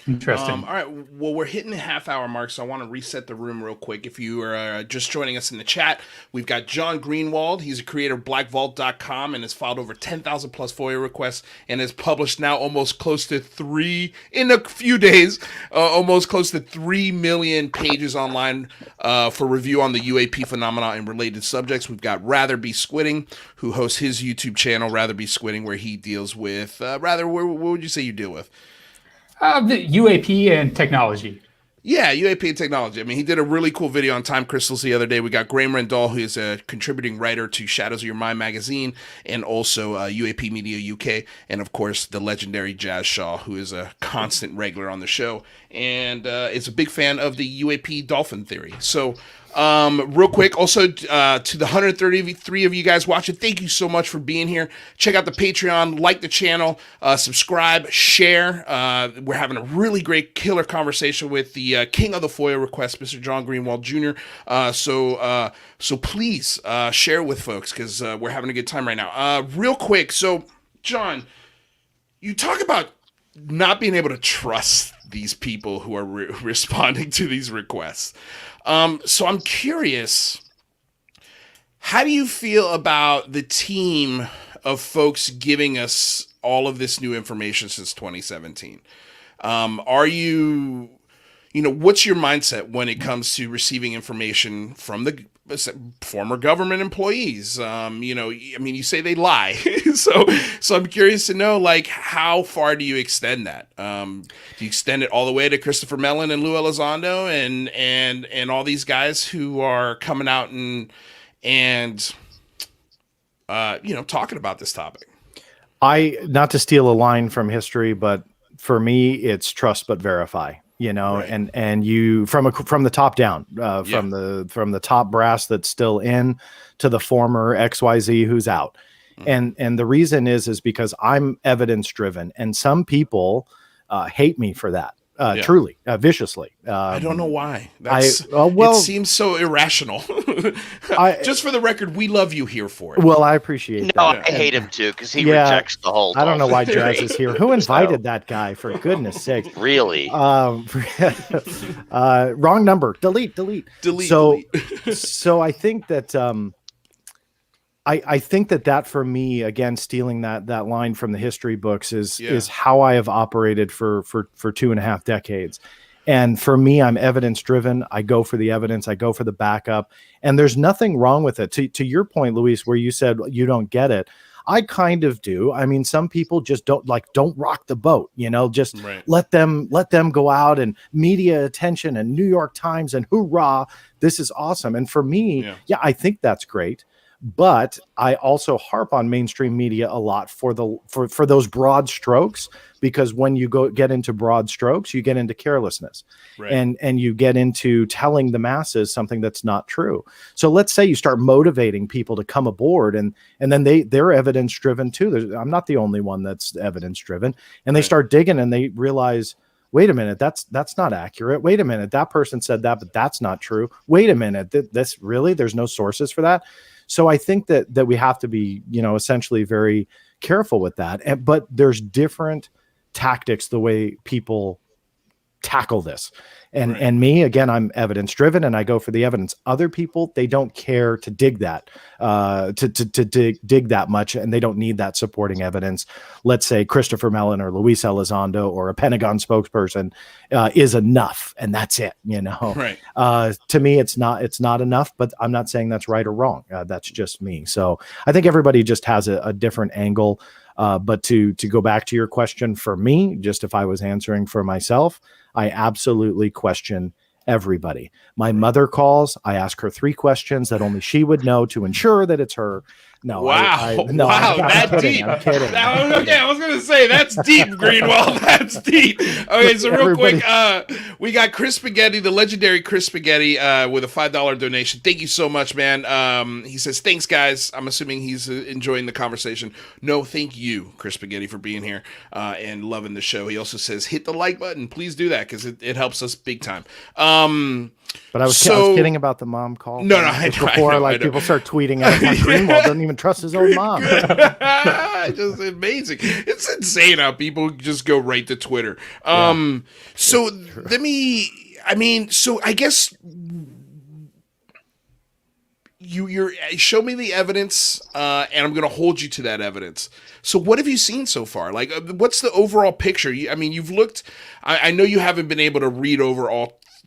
Interesting. All right. Well, we're hitting the half-hour mark, so I want to reset the room real quick. If you are just joining us in the chat, we've got John Greenwald. He's a creator of blackvault.com and has filed over 10,000 plus FOIA requests and has published now almost close to 3 million pages online for review on the UAP phenomena and related subjects. We've got Rather Be Squidding, who hosts his YouTube channel, Rather Be Squidding, where he deals with, what would you say you deal with? The UAP and technology. Yeah, UAP and technology. I mean, he did a really cool video on time crystals the other day. We got Graeme Rendall, who is a contributing writer to Shadows of Your Mind magazine and also UAP Media UK. And, of course, the legendary Jazz Shaw, who is a constant regular on the show and is a big fan of the UAP dolphin theory. So, real quick, also to the 133 of you guys watching, thank you so much for being here. Check out the Patreon, like the channel, subscribe, share. We're having a really great killer conversation with the king of the FOIA requests, Mr. John Greenwald Jr. So please share with folks because we're having a good time right now. Real quick, so John, you talk about not being able to trust these people who are responding to these requests. So I'm curious, how do you feel about the team of folks giving us all of this new information since 2017? Are you, what's your mindset when it comes to receiving information from the former government employees? You say they lie. so I'm curious to know, how far do you extend that? Do you extend it all the way to Christopher Mellon and Lou Elizondo and all these guys who are coming out and talking about this topic? Not to steal a line from history, but for me, it's trust but verify. Right. And you from the top down, from the top brass that's still in to the former XYZ who's out. And the reason is because I'm evidence driven, and some people hate me for that. Truly, viciously. I don't know why. It seems so irrational. Just for the record, we love you here for it. Well, I appreciate that. No, I hate him too, because he rejects the whole. I don't know why Jazz is here. Who invited that guy? For goodness sake! Really? Wrong number. Delete. So I think that. I think that for me, again, stealing that line from the history books is how I have operated for 2.5 decades. And for me, I'm evidence driven. I go for the evidence. I go for the backup. And there's nothing wrong with it. To your point, Luis, where you said you don't get it, I kind of do. I mean, some people just don't rock the boat, just let them go out and media attention and New York Times and hoorah, this is awesome. And for me, I think that's great. But I also harp on mainstream media a lot for those broad strokes, because when you get into broad strokes, you get into carelessness, and you get into telling the masses something that's not true. So let's say you start motivating people to come aboard, and then they're evidence driven too. I'm not the only one that's evidence driven, and they start digging and they realize, wait a minute, that's not accurate. Wait a minute, that person said that, but that's not true. Wait a minute, this really, there's no sources for that. So I think that we have to be, essentially very careful with that. But there's different tactics the way people tackle this. And me, again, I'm evidence driven and I go for the evidence. Other people, they don't care to dig that, to dig that much, and they don't need that supporting evidence. Let's say Christopher Mellon or Luis Elizondo or a Pentagon spokesperson is enough, and that's it. Right. To me, it's not enough, but I'm not saying that's right or wrong. That's just me. So I think everybody just has a different angle. But to go back to your question, for me, just if I was answering for myself, I absolutely question everybody. My mother calls. I ask her 3 questions that only she would know to ensure that it's her. No. Wow. No, wow. I'm That deep. I'm kidding. Okay. I was going to say that's deep, Greenwald. That's deep. Okay. So real quick, we got Chris Spaghetti, the legendary Chris Spaghetti, with a $5 donation. Thank you so much, man. He says, thanks guys. I'm assuming he's enjoying the conversation. No, thank you, Chris Spaghetti, for being here, and loving the show. He also says, hit the like button. Please do that, because it helps us big time. But I was kidding about the mom call. No, I know. People start tweeting out, Greenwald doesn't even trust his own mom. Just amazing. It's insane how people just go right to Twitter. So I guess you're show me the evidence, and I'm going to hold you to that evidence. So what have you seen so far? Like, what's the overall picture? You've looked. I know you haven't been able to read over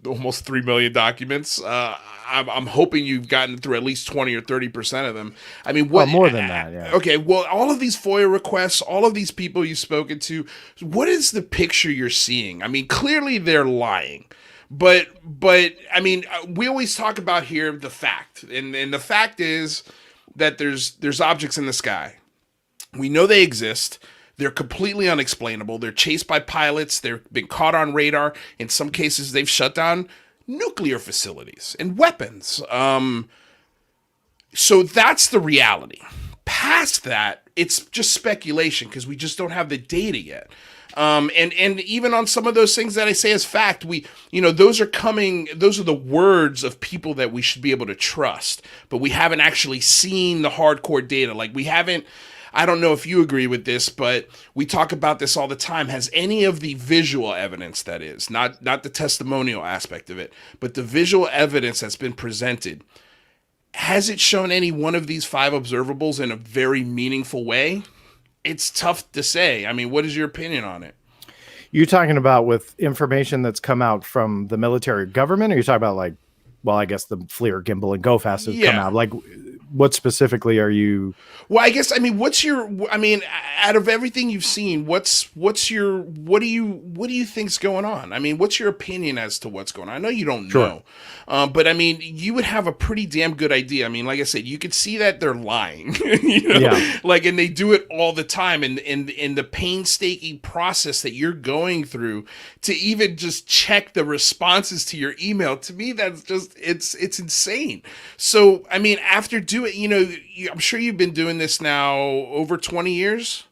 almost 3 million documents. I'm hoping you've gotten through at least 20 or 30% of them. What more than that? Yeah. Okay. Well, all of these FOIA requests, all of these people you've spoken to, what is the picture you're seeing? Clearly they're lying, but we always talk about here the fact, and the fact is that there's objects in the sky. We know they exist. They're completely unexplainable. They're chased by pilots. They've been caught on radar. In some cases, they've shut down nuclear facilities and weapons. So that's the reality. Past that, it's just speculation because we just don't have the data yet. And even on some of those things that I say as fact, those are the words of people that we should be able to trust, but we haven't actually seen the hardcore data. Like I don't know if you agree with this, but we talk about this all the time. Has any of the visual evidence, that is, not the testimonial aspect of it, but the visual evidence that's been presented, has it shown any one of these 5 observables in a very meaningful way? It's tough to say. What is your opinion on it? You talking about with information that's come out from the military government, or you talking about I guess the FLIR gimbal and GoFast has come out? what specifically are you? Well, I guess, I mean, out of everything you've seen, what do you think's going on? I mean, what's your opinion as to what's going on? I know you don't know, but I mean, you would have a pretty damn good idea. I mean, like I said, you could see that they're lying, like, and they do it all the time. And the painstaking process that you're going through to even just check the responses to your email, to me, that's just, it's insane. So, I mean, after doing, I'm sure you've been doing this now over 20 years.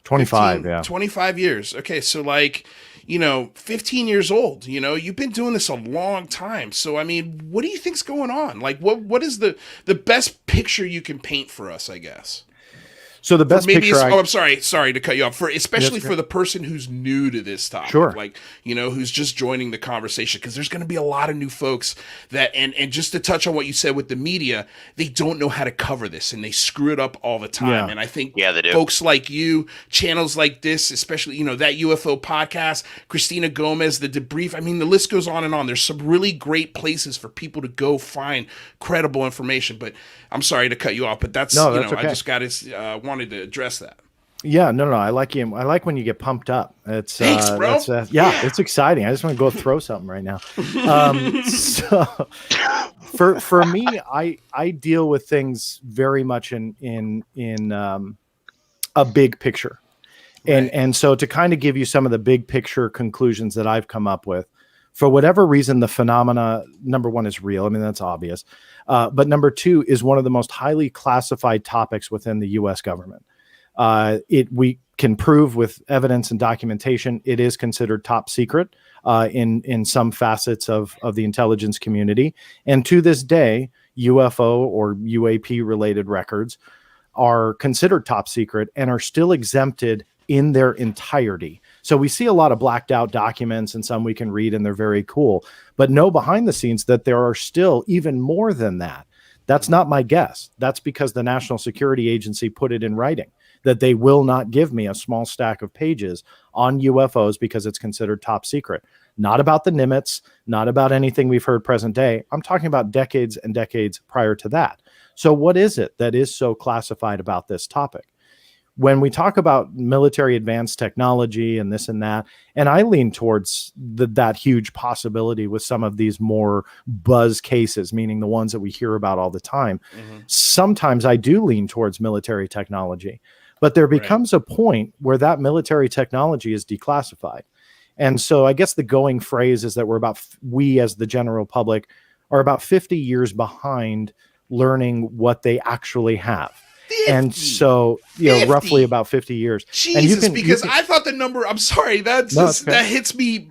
25, 15, 25 years. Okay, so 15 years old, you've been doing this a long time. So, I mean, what do you think's going on? Like, what is the best picture you can paint for us, I guess? So the best picture. I'm sorry to cut you off. Especially for the person who's new to this topic, who's just joining the conversation, because there's going to be a lot of new folks that, and just to touch on what you said with the media, they don't know how to cover this and they screw it up all the time. Yeah. And I think they do. Folks like you, channels like this, especially that UFO podcast, Cristina Gomez, the Debrief. I mean, the list goes on and on. There's some really great places for people to go find credible information. But I'm sorry to cut you off, but that's okay. I just got to wanted to address that. Yeah, no. I like you. I like when you get pumped up. It's thanks, bro. It's exciting. I just want to go throw something right now. So for me, I deal with things very much in a big picture, and so to kind of give you some of the big picture conclusions that I've come up with. For whatever reason, the phenomena, number one, is real. I mean, that's obvious. But number two is one of the most highly classified topics within the U.S. government. We can prove with evidence and documentation it is considered top secret in some facets of the intelligence community. And to this day, UFO or UAP related records are considered top secret and are still exempted in their entirety. So we see a lot of blacked out documents and some we can read and they're very cool, but know behind the scenes that there are still even more than that. That's not my guess. That's because the National Security Agency put it in writing that they will not give me a small stack of pages on UFOs because it's considered top secret. Not about the Nimitz, not about anything we've heard present day. I'm talking about decades and decades prior to that. So what is it that is so classified about this topic? When we talk about military advanced technology and this and that, and I lean towards that huge possibility with some of these more buzz cases, meaning the ones that we hear about all the time. Mm-hmm. Sometimes I do lean towards military technology, but there becomes a point where that military technology is declassified. And so I guess the going phrase is that we as the general public are about 50 years behind learning what they actually have. 50. And so, roughly about 50 years. Jesus, because I thought the number, I'm sorry, that hits me.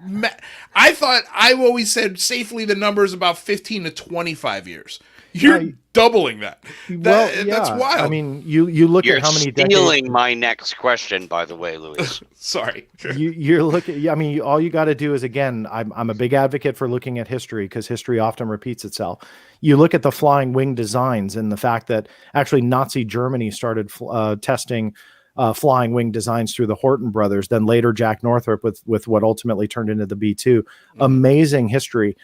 I've always said safely the number is about 15 to 25 years. You're doubling that. That's wild. I mean, you look at how many decades. You're stealing my next question, by the way, Luis. Sorry. You're looking. I mean, all you got to do is, again, I'm a big advocate for looking at history because history often repeats itself. You look at the flying wing designs and the fact that actually Nazi Germany started testing flying wing designs through the Horton brothers, then later Jack Northrop with what ultimately turned into the B-2. Mm-hmm. Amazing history,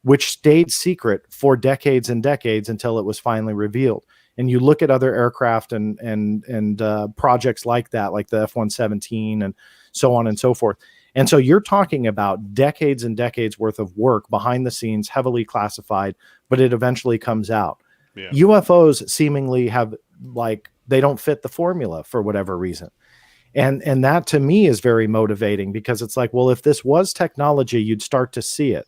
which stayed secret for decades and decades until it was finally revealed. And you look at other aircraft and projects like that, like the F-117 and so on and so forth. And so you're talking about decades and decades worth of work behind the scenes, heavily classified, but it eventually comes out. Yeah. UFOs seemingly have, they don't fit the formula for whatever reason. And that to me is very motivating because it's like, well, if this was technology, you'd start to see it.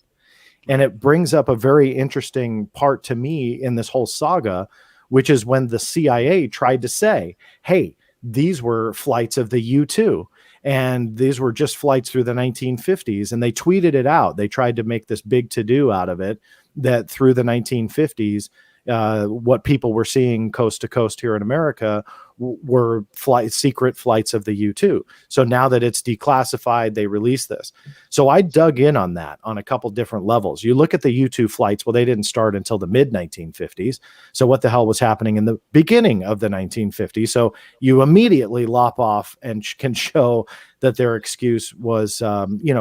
And it brings up a very interesting part to me in this whole saga, which is when the CIA tried to say, hey, these were flights of the U-2 and these were just flights through the 1950s. And they tweeted it out. They tried to make this big to-do out of it, that through the 1950s, what people were seeing coast to coast here in America were secret flights of the U-2. So now that it's declassified, they release this. So I dug in on that on a couple different levels. You look at the U-2 flights, well, they didn't start until the mid-1950s. So what the hell was happening in the beginning of the 1950s? So you immediately lop off and can show that their excuse was,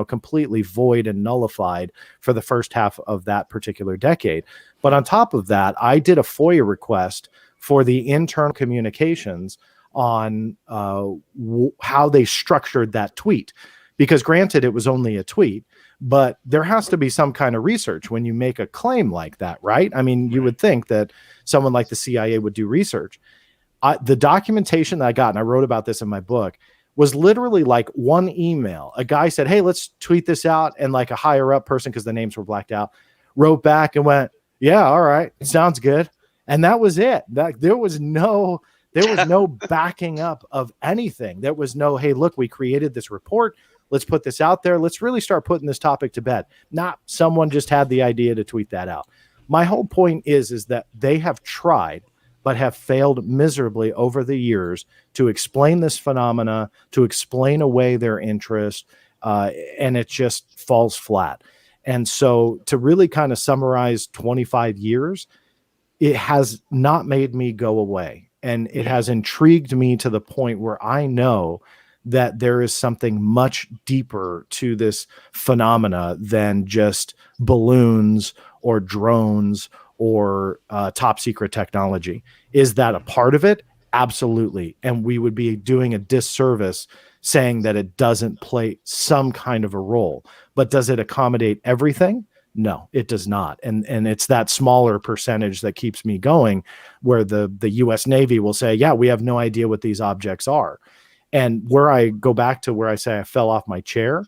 completely void and nullified for the first half of that particular decade. But on top of that, I did a FOIA request for the internal communications on how they structured that tweet. Because granted, it was only a tweet, but there has to be some kind of research when you make a claim like that, right? I mean, you would think that someone like the CIA would do research. The documentation that I got, and I wrote about this in my book, was literally like one email. A guy said, hey, let's tweet this out. And like a higher up person, because the names were blacked out, wrote back and went, yeah, all right, sounds good. And that was it. There was no backing up of anything. There was no, hey, look, we created this report. Let's put this out there. Let's really start putting this topic to bed. Not someone just had the idea to tweet that out. My whole point is that they have tried, but have failed miserably over the years to explain this phenomena, to explain away their interest, and it just falls flat. And so to really kind of summarize 25 years, it has not made me go away. And it has intrigued me to the point where I know that there is something much deeper to this phenomena than just balloons or drones or top secret technology. Is that a part of it? Absolutely. And we would be doing a disservice saying that it doesn't play some kind of a role. But does it accommodate everything? No, it does not. And it's that smaller percentage that keeps me going, where the US Navy will say, yeah, we have no idea what these objects are. And where I go back to where I say I fell off my chair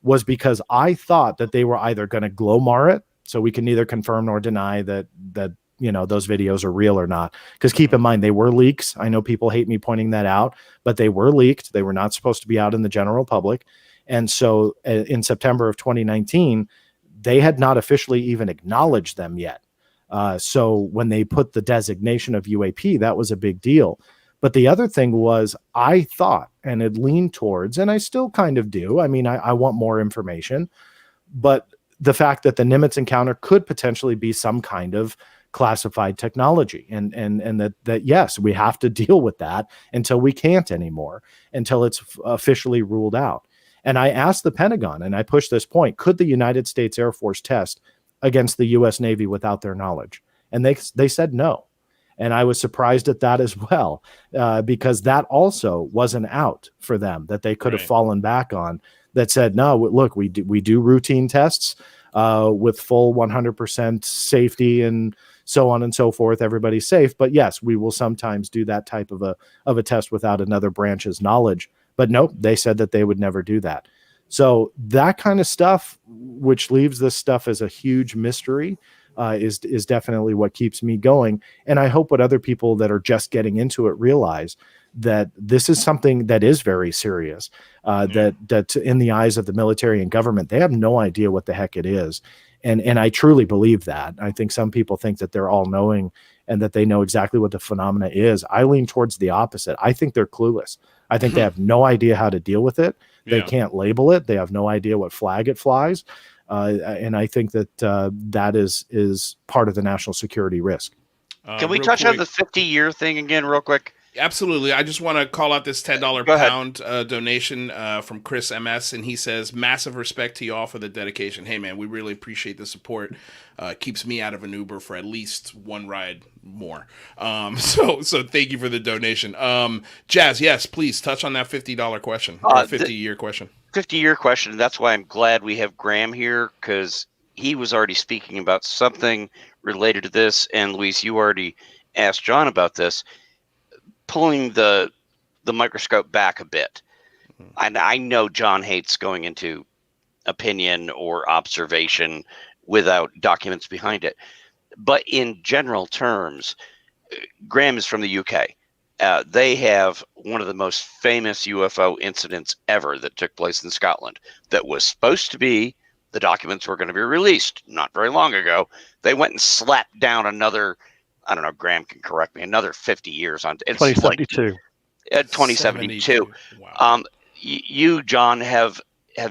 was because I thought that they were either going to Glomar it, so we can neither confirm nor deny that those videos are real or not. Because keep in mind, they were leaks. I know people hate me pointing that out, but they were leaked. They were not supposed to be out in the general public. And so in September of 2019, they had not officially even acknowledged them yet. So when they put the designation of UAP, that was a big deal. But the other thing was, I thought, and it leaned towards, and I still kind of do, I mean, I want more information, but the fact that the Nimitz encounter could potentially be some kind of classified technology, and that yes, we have to deal with that until we can't anymore, until it's officially ruled out. And I asked the Pentagon, and I pushed this point, could the United States Air Force test against the US Navy without their knowledge? And they said no. And I was surprised at that as well, because that also was an out for them that they could have fallen back on, that said, no, look, we do routine tests with full 100% safety and so on and so forth. Everybody's safe. But yes, we will sometimes do that type of a test without another branch's knowledge. But nope, they said that they would never do that. So that kind of stuff, which leaves this stuff as a huge mystery, is definitely what keeps me going. And I hope what other people that are just getting into it realize that this is something that is very serious, that in the eyes of the military and government, they have no idea what the heck it is. And I truly believe that. I think some people think that they're all knowing and that they know exactly what the phenomena is. I lean towards the opposite. I think they're clueless. I think they have no idea how to deal with it. They can't label it. They have no idea what flag it flies. And I think that that is part of the national security risk. Can we touch on the 50-year thing again real quick? Absolutely. I just want to call out this $10 pound donation from Chris MS, and he says, massive respect to y'all for the dedication. Hey, man, we really appreciate the support. Keeps me out of an Uber for at least one ride more. So thank you for the donation. Jazz, yes, please touch on that $50 question, or 50-year question. 50-year question. That's why I'm glad we have Graeme here, because he was already speaking about something related to this. And Luis, you already asked John about this. Pulling the microscope back a bit. And I know John hates going into opinion or observation without documents behind it. But in general terms, Graeme is from the UK. They have one of the most famous UFO incidents ever that took place in Scotland that was supposed to be, the documents were going to be released not very long ago. They went and slapped down another, I don't know, Graeme can correct me, another 50 years on it's 2072. Like, 2072. Wow. You, John, have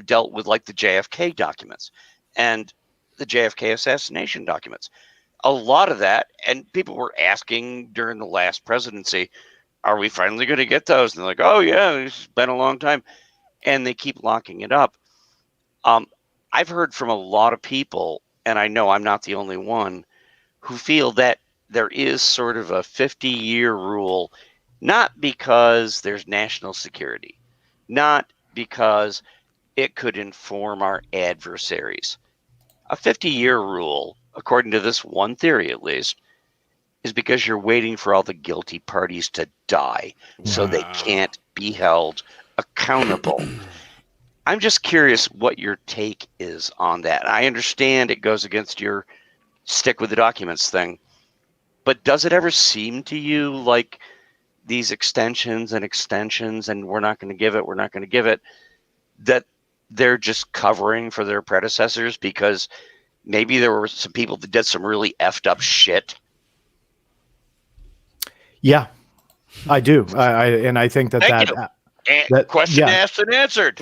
dealt with like the JFK documents and the JFK assassination documents. A lot of that, and people were asking during the last presidency, are we finally going to get those? And they're like, oh yeah, it's been a long time. And they keep locking it up. I've heard from a lot of people, and I know I'm not the only one, who feel that there is sort of a 50-year rule, not because there's national security, not because it could inform our adversaries. A 50-year rule, according to this one theory at least, is because you're waiting for all the guilty parties to die so they can't be held accountable. I'm just curious what your take is on that. I understand it goes against your stick with the documents thing, but does it ever seem to you like these extensions and we're not going to give it, that they're just covering for their predecessors because maybe there were some people that did some really effed up shit? Yeah, I do. I think that question asked and answered.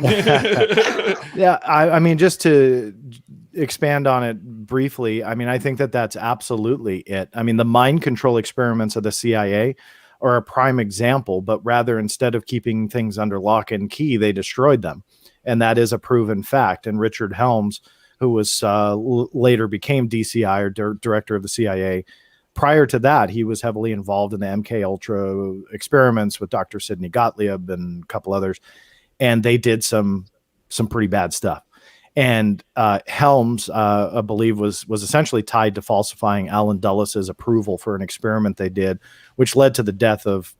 Yeah, I mean, just to expand on it briefly, I mean, I think that that's absolutely it. I mean, the mind control experiments of the CIA are a prime example, but rather instead of keeping things under lock and key, they destroyed them. And that is a proven fact. And Richard Helms, who was later became DCI or director of the CIA, prior to that, he was heavily involved in the MK Ultra experiments with Dr. Sidney Gottlieb and a couple others. And they did some pretty bad stuff. And Helms, I believe, was essentially tied to falsifying Alan Dulles' approval for an experiment they did, which led to the death of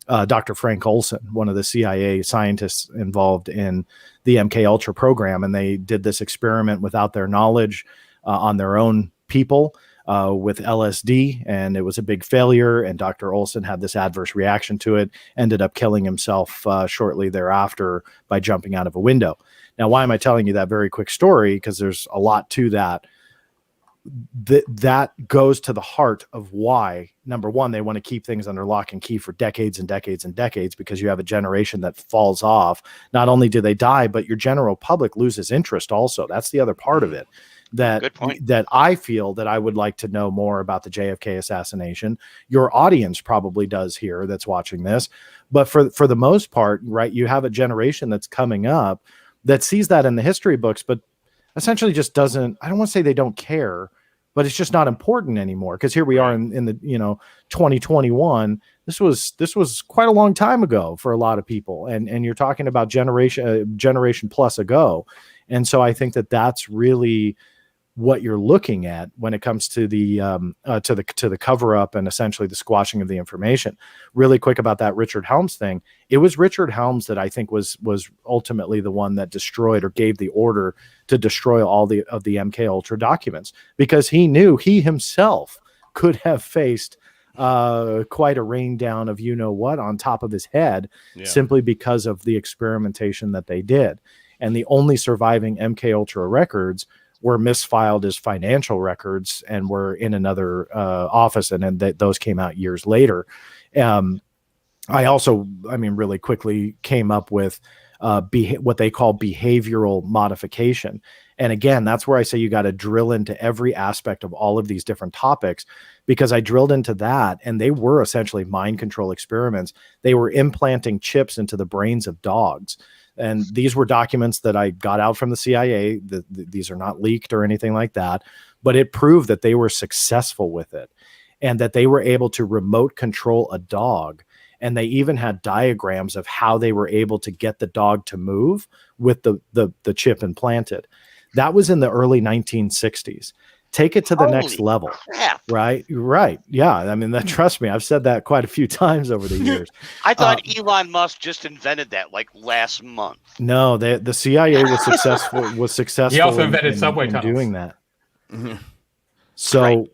Dr. Frank Olson, one of the CIA scientists involved in the MK Ultra program. And they did this experiment without their knowledge on their own people with LSD, and it was a big failure. And Dr. Olson had this adverse reaction to it, ended up killing himself shortly thereafter by jumping out of a window. Now, why am I telling you that very quick story? Because there's a lot to that. That goes to the heart of why, number one, they want to keep things under lock and key for decades and decades and decades, because you have a generation that falls off. Not only do they die, but your general public loses interest also. That's the other part of it. That I feel that I would like to know more about the JFK assassination. Your audience probably does here that's watching this. But for the most part, right, you have a generation that's coming up that sees that in the history books, but essentially just doesn't, I don't want to say they don't care, but it's just not important anymore. Because here we are in the 2021. This was quite a long time ago for a lot of people, and you're talking about generation plus ago. And so I think that that's really what you're looking at when it comes to the cover up and essentially the squashing of the information. Really quick about that Richard Helms thing. It was Richard Helms that I think was ultimately the one that destroyed or gave the order to destroy all of the MK Ultra documents, because he knew he himself could have faced quite a rain down of what on top of his head, simply because of the experimentation that they did. And the only surviving MK Ultra records were misfiled as financial records and were in another office, and then those came out years later. I also, really quickly came up with what they call behavioral modification. And again, that's where I say you got to drill into every aspect of all of these different topics, because I drilled into that, and they were essentially mind control experiments. They were implanting chips into the brains of dogs. And these were documents that I got out from the CIA. These are not leaked or anything like that, but it proved that they were successful with it, and that they were able to remote control a dog. And they even had diagrams of how they were able to get the dog to move with the chip implanted. That was in the early 1960s. Take it to the next level. Crap. Right. Yeah. Trust me, I've said that quite a few times over the years. I thought Elon Musk just invented that like last month. No, the CIA was successful. He also invented subway tunnels. Doing that. Mm-hmm. So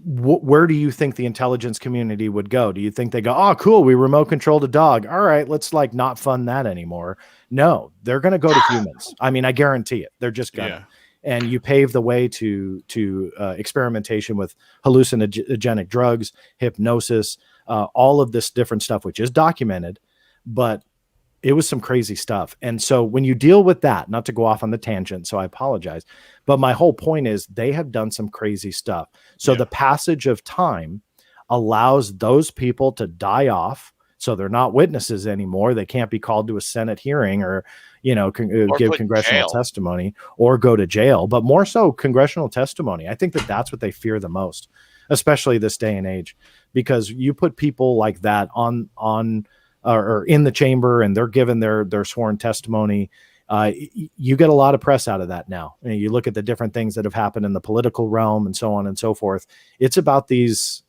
where do you think the intelligence community would go? Do you think they go, oh, cool, we remote controlled a dog. All right, let's not fund that anymore. No, they're going to go to humans. I guarantee it. They're just going to. And you pave the way to experimentation with hallucinogenic drugs, hypnosis, all of this different stuff, which is documented, but it was some crazy stuff. And so when you deal with that, not to go off on the tangent, so I apologize, but my whole point is they have done some crazy stuff. So the passage of time allows those people to die off. So they're not witnesses anymore. They can't be called to a Senate hearing or give congressional testimony or go to jail, but more so congressional testimony. I think that that's what they fear the most, especially this day and age, because you put people like that on or in the chamber and they're given their sworn testimony. You get a lot of press out of that now. You look at the different things that have happened in the political realm and so on and so forth. It's about these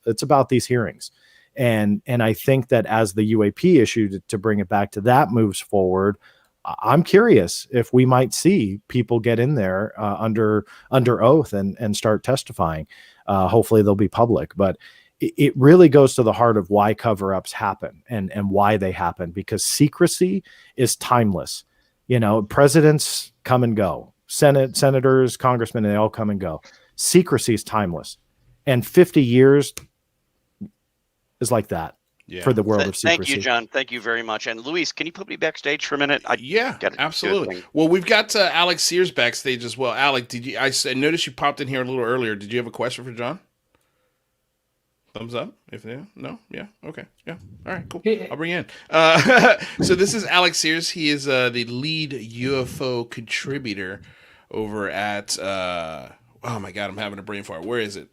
hearings. And I think that as the UAP issue, to bring it back to that, moves forward, I'm curious if we might see people get in there under oath and start testifying. Hopefully they'll be public, but it really goes to the heart of why cover-ups happen and why they happen, because secrecy is timeless. Presidents come and go, senators, congressmen, they all come and go. Secrecy is timeless. And 50 years is like that for the world of secrecy. Thank you, John. Thank you very much. And Luis, can you put me backstage for a minute? Absolutely. Well, we've got Alex Sears backstage as well. Alec, I noticed you popped in here a little earlier. Did you have a question for John? Thumbs up. If no, yeah, okay, yeah, all right, cool. I'll bring you in. So this is Alex Sears. He is the lead UFO contributor over at. Oh my God, I'm having a brain fart. Where is it?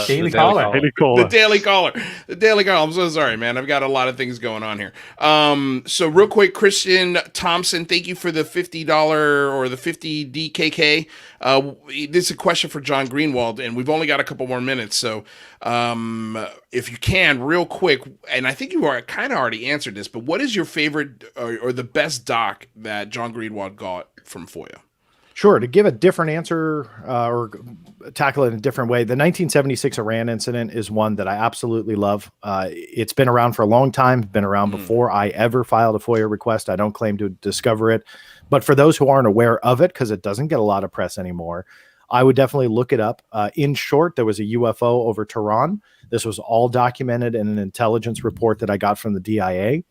Daily Caller. The Daily Caller. The Daily Caller. I'm so sorry, man. I've got a lot of things going on here. So real quick, Christian Thompson, thank you for the $50 or the 50 DKK. This is a question for John Greenwald, and we've only got a couple more minutes. So if you can, real quick, and I think you are kind of already answered this, but what is your favorite or the best doc that John Greenwald got from FOIA? Sure. To give a different answer or tackle it in a different way, the 1976 Iran incident is one that I absolutely love. It's been around for a long time, been around before I ever filed a FOIA request. I don't claim to discover it. But for those who aren't aware of it, because it doesn't get a lot of press anymore, I would definitely look it up. In short, there was a UFO over Tehran. This was all documented in an intelligence report that I got from the DIA.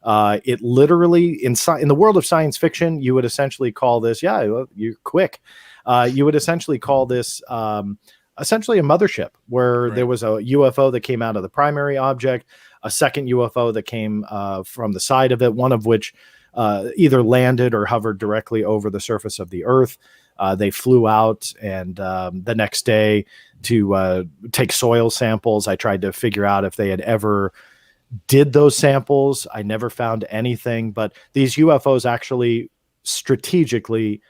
It literally, in the world of science fiction, you would essentially call this, you're quick. You would essentially call this essentially a mothership where there was a UFO that came out of the primary object, a second UFO that came from the side of it, one of which either landed or hovered directly over the surface of the Earth. They flew out, and the next day to take soil samples. I tried to figure out if they had ever did those samples. I never found anything, but these UFOs actually strategically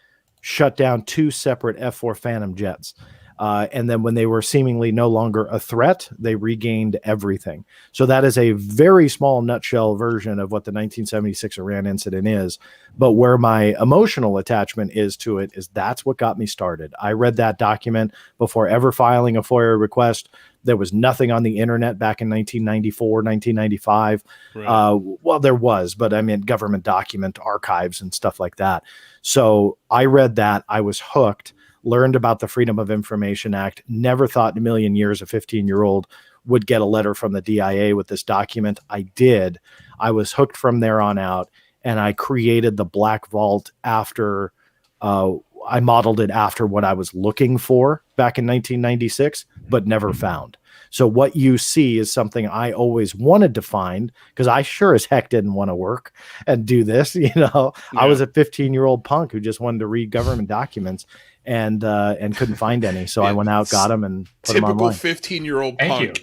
shut down 2 separate F-4 Phantom jets. And then when they were seemingly no longer a threat, they regained everything. So that is a very small nutshell version of what the 1976 Iran incident is. But where my emotional attachment is to it is that's what got me started. I read that document before ever filing a FOIA request. There was nothing on the internet back in 1994, 1995. Right. Well, there was, but I mean, government document archives and stuff like that. So I read that. I was hooked, learned about the Freedom of Information Act, never thought in a million years a 15-year-old would get a letter from the DIA with this document. I did. I was hooked from there on out, and I created the Black Vault after I modeled it after what I was looking for back in 1996, but never found. So what you see is something I always wanted to find, because I sure as heck didn't want to work and do this. I was a 15-year-old punk who just wanted to read government documents and couldn't find any. So I went out, got them, and put them online. Typical 15-year-old punk.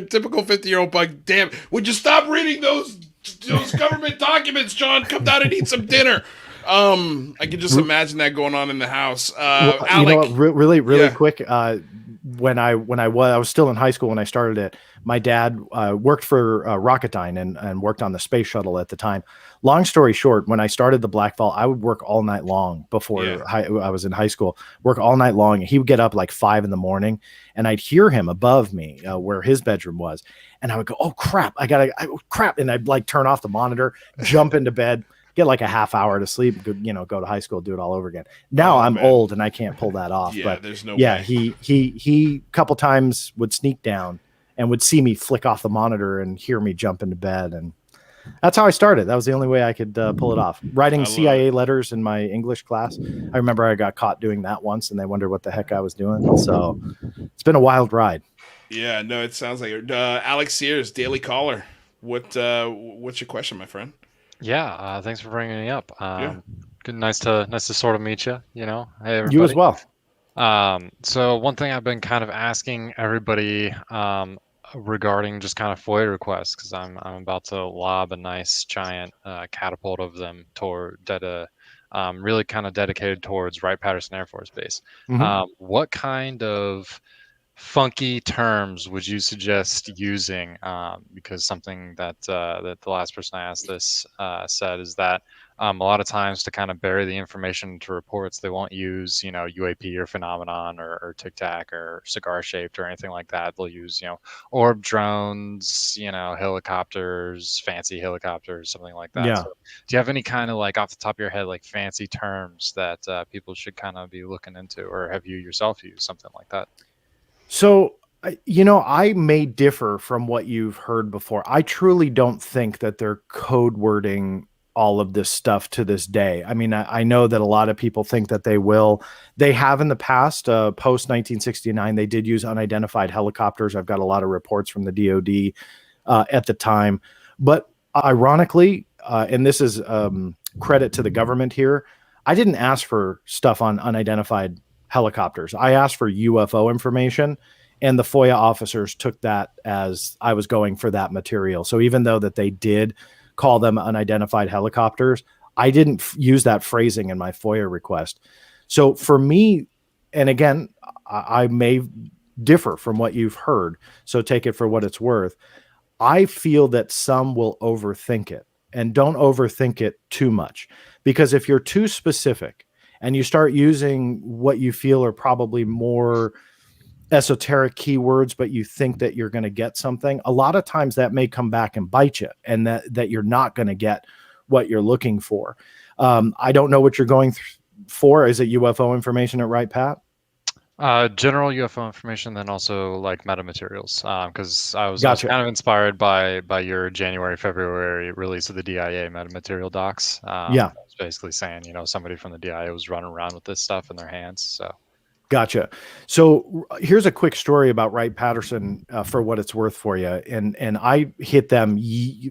Typical 15-year-old punk. Damn, would you stop reading those government documents, John? Come down and eat some dinner. I can just imagine that going on in the house. Alec, you know what, really quick. When I was still in high school when I started it, my dad worked for Rocketdyne and worked on the space shuttle at the time. Long story short, when I started the Black Vault, I would work all night long before I was in high school, work all night long. He would get up like 5 a.m, and I'd hear him above me where his bedroom was. And I would go, oh, crap, crap. And I'd like turn off the monitor, jump into bed, get like a half hour to sleep, go to high school, do it all over again. Now I'm old and I can't pull that off. But there's no way. He couple times would sneak down and would see me flick off the monitor and hear me jump into bed. And that's how I started. That was the only way I could pull it off. Writing CIA letters in my English class. I remember I got caught doing that once and they wondered what the heck I was doing. So it's been a wild ride. Yeah, no, it sounds like it. Alex Sears, Daily Caller. What's your question, my friend? Yeah, thanks for bringing me up. Good, nice to sort of meet you. Hey, everybody. You as well. So one thing I've been kind of asking everybody regarding just kind of FOIA requests, because I'm about to lob a nice giant catapult of them toward really kind of dedicated towards Wright-Patterson Air Force Base. What kind of funky terms would you suggest using? Because something that the last person I asked this said is that a lot of times to kind of bury the information into reports, they won't use, UAP or phenomenon or tic tac or cigar shaped or anything like that. They'll use, orb drones, helicopters, fancy helicopters, something like that. Yeah. So do you have any kind of like off the top of your head, like fancy terms that people should kind of be looking into, or have you yourself used something like that? So, I may differ from what you've heard before. I truly don't think that they're code wording all of this stuff to this day. I mean, I know that a lot of people think that they will. They have in the past, post 1969, they did use unidentified helicopters. I've got a lot of reports from the DoD at the time. But ironically, and this is credit to the government here, I didn't ask for stuff on unidentified helicopters. I asked for UFO information, and the FOIA officers took that as I was going for that material. So even though that they did call them unidentified helicopters, I didn't use that phrasing in my FOIA request. So for me, and again, I may differ from what you've heard, so take it for what it's worth. I feel that some will overthink it, and don't overthink it too much, because if you're too specific and you start using what you feel are probably more esoteric keywords, but you think that you're going to get something, a lot of times that may come back and bite you, and that you're not going to get what you're looking for. I don't know what you're going for. Is it UFO information at Wright Pat? General UFO information, then also like metamaterials, because I was Gotcha. kind of inspired by your February release of the DIA metamaterial docs. Yeah, it's basically saying, somebody from the DIA was running around with this stuff in their hands. So, gotcha. So here's a quick story about Wright-Patterson for what it's worth for you. And I hit them.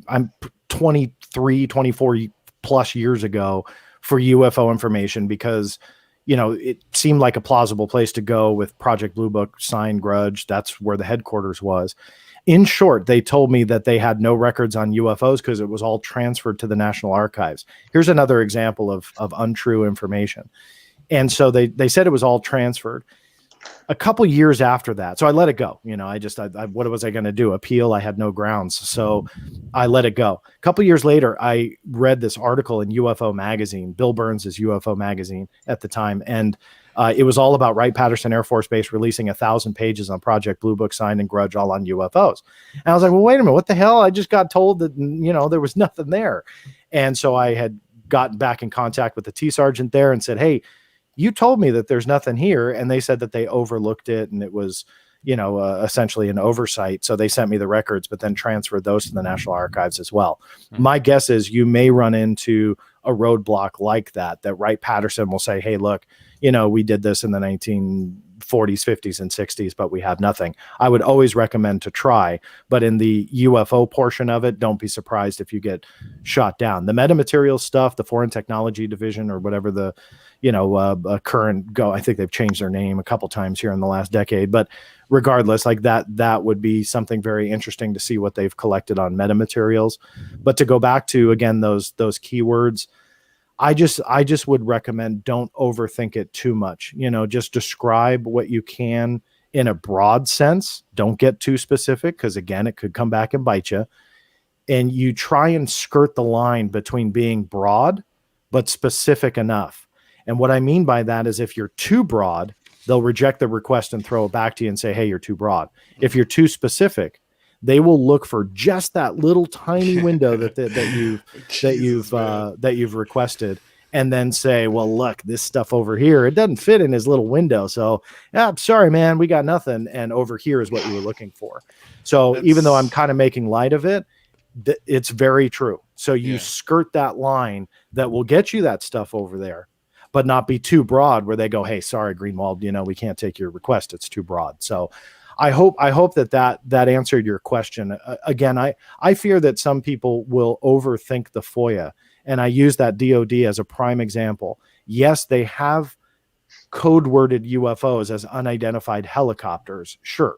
I'm 23, 24 plus years ago for UFO information because it seemed like a plausible place to go with Project Blue Book, signed Grudge. That's where the headquarters was. In short, they told me that they had no records on UFOs because it was all transferred to the National Archives. Here's another example of untrue information. And so they said it was all transferred. A couple years after that, so I let it go. What was I going to do? Appeal? I had no grounds. So I let it go. A couple years later, I read this article in UFO Magazine, Bill Burns' UFO Magazine at the time. And it was all about Wright-Patterson Air Force Base releasing 1,000 pages on Project Blue Book, signed and Grudge, all on UFOs. And I was like, well, wait a minute, what the hell? I just got told that, there was nothing there. And so I had gotten back in contact with the T Sergeant there and said, hey, you told me that there's nothing here. And they said that they overlooked it and it was, essentially an oversight. So they sent me the records, but then transferred those to the National Archives as well. Mm-hmm. My guess is you may run into a roadblock like that Wright-Patterson will say, hey, look, we did this in the 1940s, 50s, and 60s, but we have nothing. I would always recommend to try, but in the UFO portion of it, don't be surprised if you get shot down. The metamaterial stuff, the Foreign Technology Division or whatever the, current go, I think they've changed their name a couple times here in the last decade, but regardless, like that would be something very interesting to see what they've collected on metamaterials. But to go back to, again, those keywords, I just would recommend don't overthink it too much. Just describe what you can in a broad sense. Don't get too specific because, again, it could come back and bite you. And you try and skirt the line between being broad but specific enough. And what I mean by that is if you're too broad, they'll reject the request and throw it back to you and say, hey, you're too broad. If you're too specific, they will look for just that little tiny window that you've requested, and then say, well, look, this stuff over here, it doesn't fit in his little window. So I'm sorry, man, we got nothing. And over here is what you were looking for. So even though I'm kind of making light of it, it's very true. So you skirt that line that will get you that stuff over there, but not be too broad where they go, hey, sorry, Greenwald, we can't take your request. It's too broad. So I hope that answered your question. Again, I fear that some people will overthink the FOIA, and I use that DoD as a prime example. Yes, they have code worded UFOs as unidentified helicopters, sure.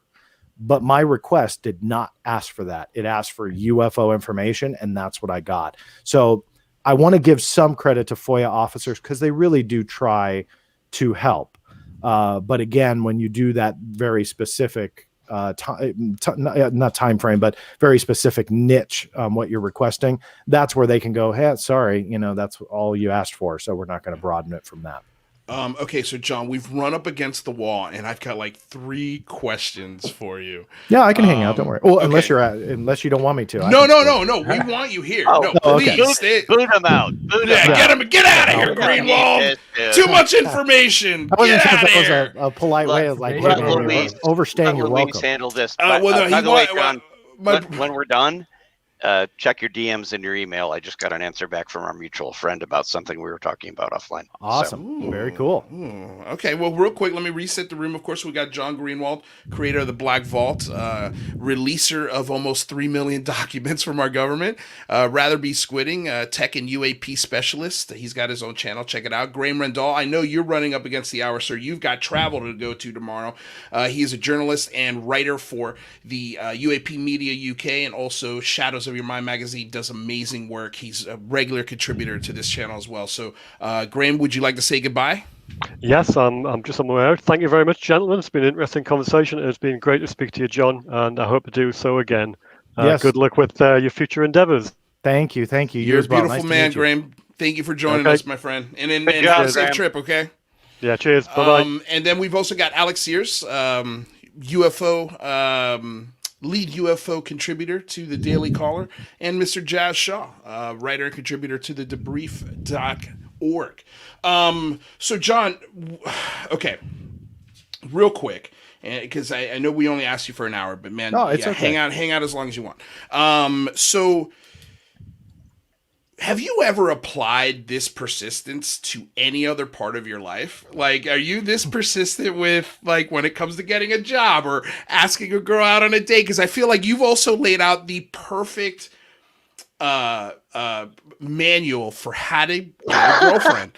But my request did not ask for that. It asked for UFO information, and that's what I got. So I want to give some credit to FOIA officers because they really do try to help. But again, when you do that very specific not time frame, but very specific niche, what you're requesting, that's where they can go, hey, sorry, that's all you asked for. So we're not going to broaden it from that. Okay, so John, we've run up against the wall, and I've got like 3 questions for you. Yeah, I can hang out. Don't worry. Well, okay. unless you don't want me to. No. We want you here. No, please. Okay. Boot him out. Get him. Get out of here, Greenwald. Too much information. I wasn't sure if that was a polite way of like overstaying your welcome. Handle this. By the way, John, when we're done, check your DMs and your email. I just got an answer back from our mutual friend about something we were talking about offline. Awesome. So. Very cool. Okay. Well, real quick, let me reset the room. Of course, we got John Greenwald, creator of the Black Vault, releaser of almost 3 million documents from our government. Rather Be Squidding, tech and UAP specialist. He's got his own channel. Check it out. Graeme Rendall, I know you're running up against the hour, sir. You've got travel to go to tomorrow. He is a journalist and writer for the UAP Media UK and also Shadows of Your Mind magazine. Does amazing work. He's a regular contributor to this channel as well. So, Graeme, would you like to say goodbye? Yes, I'm just on my way out. Thank you very much, gentlemen. It's been an interesting conversation. It's been great to speak to you, John, and I hope to do so again. Yes. Good luck with your future endeavors. Thank you. You're a beautiful man, Graeme. Thank you for joining us, my friend. And safe trip, okay? Yeah, cheers. Bye-bye. And then we've also got Alex Sears, UFO lead UFO contributor to the Daily Caller, and Mr. Jazz Shaw, writer and contributor to the Debrief.org. So, John, okay, real quick, because I know we only asked you for an hour, but man, okay. hang out as long as you want. So, have you ever applied this persistence to any other part of your life? Like, are you this persistent with, like, when it comes to getting a job or asking a girl out on a date? Because I feel like you've also laid out the perfect manual for how to get a girlfriend.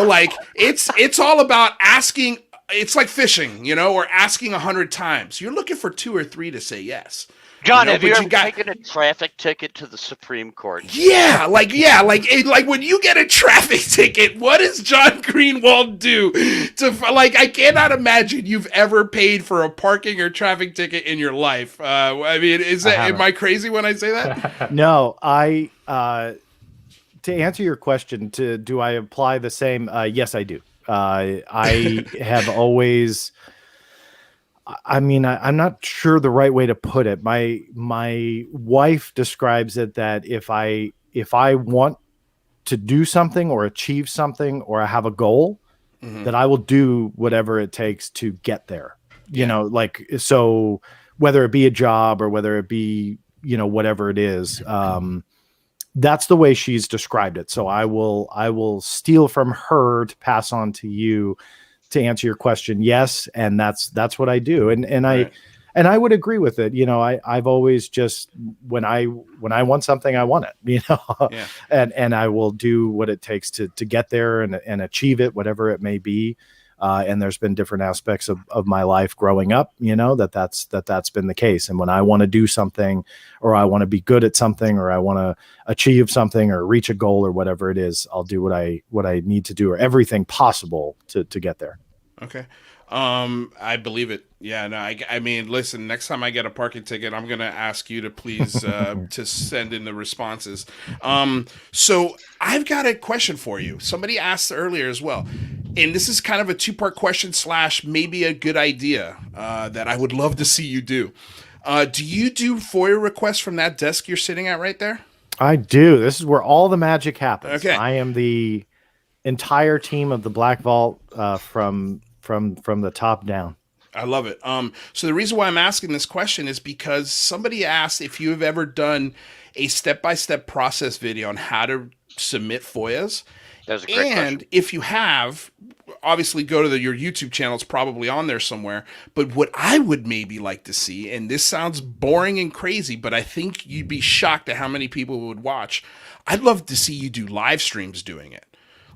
Like, it's all about asking. It's like fishing, or asking 100 times. You're looking for 2 or 3 to say yes. John, have you ever taken a traffic ticket to the Supreme Court? Yeah, like when you get a traffic ticket, what does John Greenwald do? I cannot imagine you've ever paid for a parking or traffic ticket in your life. I mean, am I crazy when I say that? No, to answer your question, do I apply the same? Yes, I do. I have always. I mean, I'm not sure the right way to put it. My wife describes it that if I want to do something or achieve something or I have a goal, that I will do whatever it takes to get there. So whether it be a job or whether it be, whatever it is, that's the way she's described it. So I will steal from her to pass on to you to answer your question. Yes. And that's what I do. And right. I would agree with it. I've always just, when I want something, I want it, yeah. and I will do what it takes to get there and achieve it, whatever it may be. And there's been different aspects of my life growing up, that's been the case. And when I want to do something, or I want to be good at something, or I want to achieve something or reach a goal or whatever it is, I'll do what I need to do, or everything possible to get there. Okay. I believe it. Yeah, no, I mean, listen, next time I get a parking ticket, I'm going to ask you to please, to send in the responses. So I've got a question for you. Somebody asked earlier as well, and this is kind of a 2-part question / maybe a good idea, that I would love to see you do. Do you do FOIA requests from that desk you're sitting at right there? I do. This is where all the magic happens. Okay. I am the entire team of the Black Vault, from the top down. I love it. So the reason why I'm asking this question is because somebody asked if you have ever done a step-by-step process video on how to submit FOIAs. That's a great question. If you have, obviously go to your YouTube channel. It's probably on there somewhere. But what I would maybe like to see, and this sounds boring and crazy, but I think you'd be shocked at how many people would watch. I'd love to see you do live streams doing it.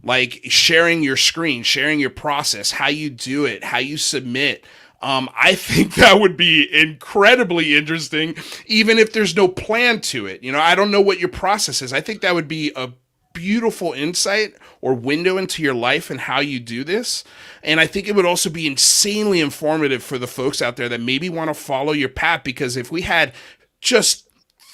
like sharing your screen, sharing your process, how you do it, how you submit. I think that would be incredibly interesting, even if there's no plan to it. You know, I don't know what your process is. I think that would be a beautiful insight or window into your life and how you do this. And I think it would also be insanely informative for the folks out there that maybe want to follow your path, because if we had just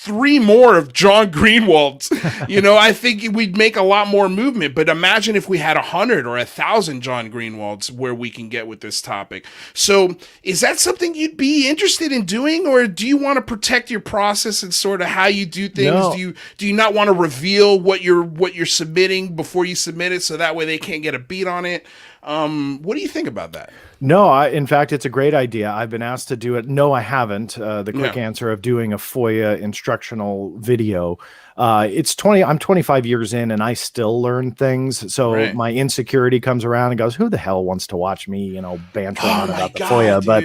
3 more of John Greenwalds, you know, I think we'd make a lot more movement. But imagine if we had 100 or 1,000 John Greenwalds, where we can get with this topic. So is that something you'd be interested in doing, or do you want to protect your process and sort of how you do things? No. Do you not want to reveal what you're submitting before you submit it, so that way they can't get a beat on it? What do you think about that? No, in fact, it's a great idea. I've been asked to do it. No, I haven't. The quick answer of doing a FOIA instructional video. I'm 25 years in and I still learn things. So my insecurity comes around and goes, who the hell wants to watch me, you know, banter on about the FOIA? Dude. But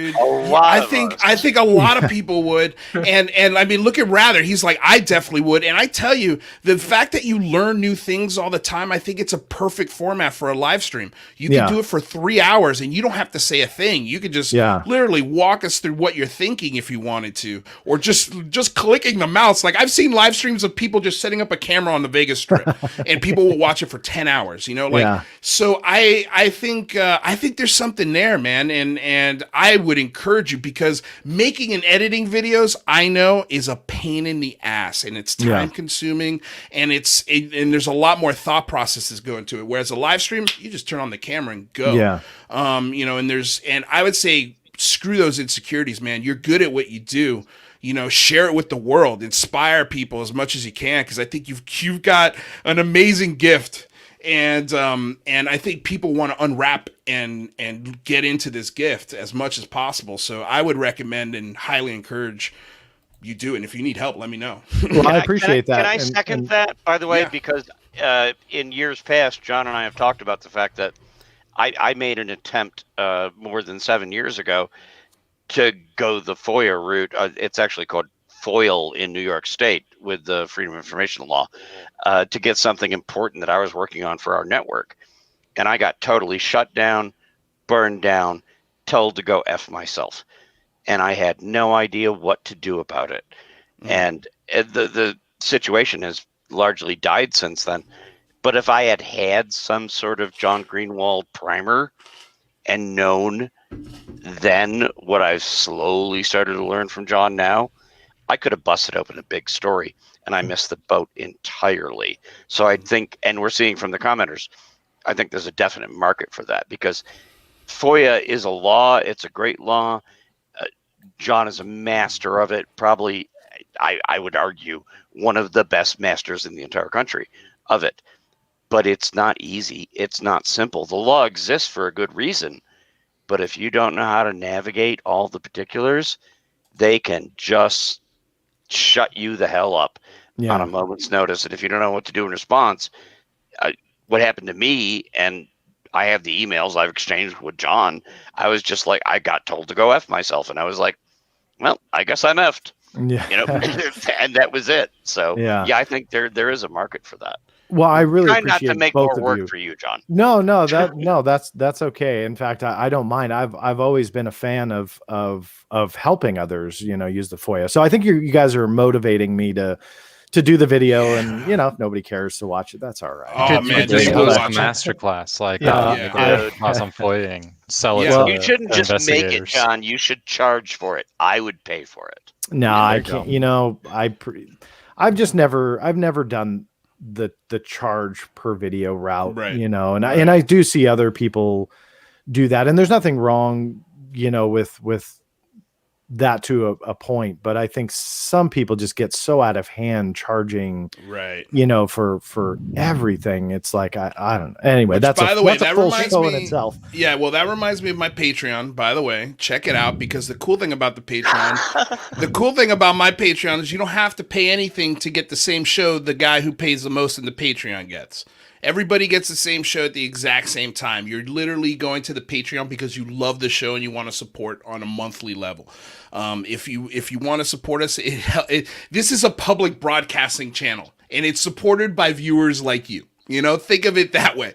I think a lot of people would. And I mean, look at Rather. He's like, I definitely would. And I tell you, the fact that you learn new things all the time, I think it's a perfect format for a live stream. You can do it for 3 hours and you don't have to say a thing. You could just literally walk us through what you're thinking if you wanted to, or just clicking the mouse. Like, I've seen live streams of people just setting up a camera on the Vegas Strip and people will watch it for 10 hours, you know, like, so I think there's something there, man. And I would encourage you, because making and editing videos, I know, is a pain in the ass, and it's time consuming, and and there's a lot more thought processes go into it. Whereas a live stream, you just turn on the camera and go. You know, and I would say, screw those insecurities, man. You're good at what you do. You know, share it with the world, inspire people as much as you can, because I think you've got an amazing gift, and I think people want to unwrap and get into this gift as much as possible. So I would recommend and highly encourage you do it. And if you need help, let me know. Well, I appreciate that. Can I second that, by the way, because in years past, John and I have talked about the fact that I made an attempt more than 7 years ago to go the FOIA route. It's actually called FOIL in New York State with the Freedom of Information Law, to get something important that I was working on for our network. And I got totally shut down, burned down, told to go F myself. And I had no idea what to do about it. And the situation has largely died since then. But if I had some sort of John Greenwald primer and known then what I've slowly started to learn from John now, I could have busted open a big story, and I missed the boat entirely. So I think, and we're seeing from the commenters, I think there's a definite market for that, because FOIA is a law. It's a great law. John is a master of it. Probably, I would argue, one of the best masters in the entire country of it. But it's not easy. It's not simple. The law exists for a good reason. But if you don't know how to navigate all the particulars, they can just shut you the hell up on a moment's notice. And if you don't know what to do in response, what happened to me, and I have the emails I've exchanged with John, I was just like, I got told to go F myself. And I was like, well, I guess I'm F'd. You know, and that was it. So I think there is a market for that. Well, I really appreciate not to make both more of work you. for you, John. No, that's okay. In fact, I don't mind. I've always been a fan of helping others, you know, use the FOIA. So I think you guys are motivating me to do the video, and you know, if nobody cares to watch it, that's all right. Oh man, just just do watch a it. masterclass, like class on FOIAing, sell it. Yeah. To You shouldn't just make it, investigators. John. You should charge for it. I would pay for it. No, I can't. You know, I've never done the charge per video route, Right. You know, and I do see other people do that, and there's nothing wrong, you know, with that to a point, but I think some people just get so out of hand charging, you know, for everything. It's like I don't know. Anyway, that's a full show in itself. Yeah, well, that reminds me of my Patreon, by the way. Check it out, because the cool thing about the Patreon, the cool thing about my Patreon is you don't have to pay anything to get the same show the guy who pays the most in the Patreon gets. Everybody gets the same show at the exact same time. You're literally going to the Patreon because you love the show and you want to support on a monthly level. If you want to support us, this is a public broadcasting channel, and it's supported by viewers like you. You know, think of it that way.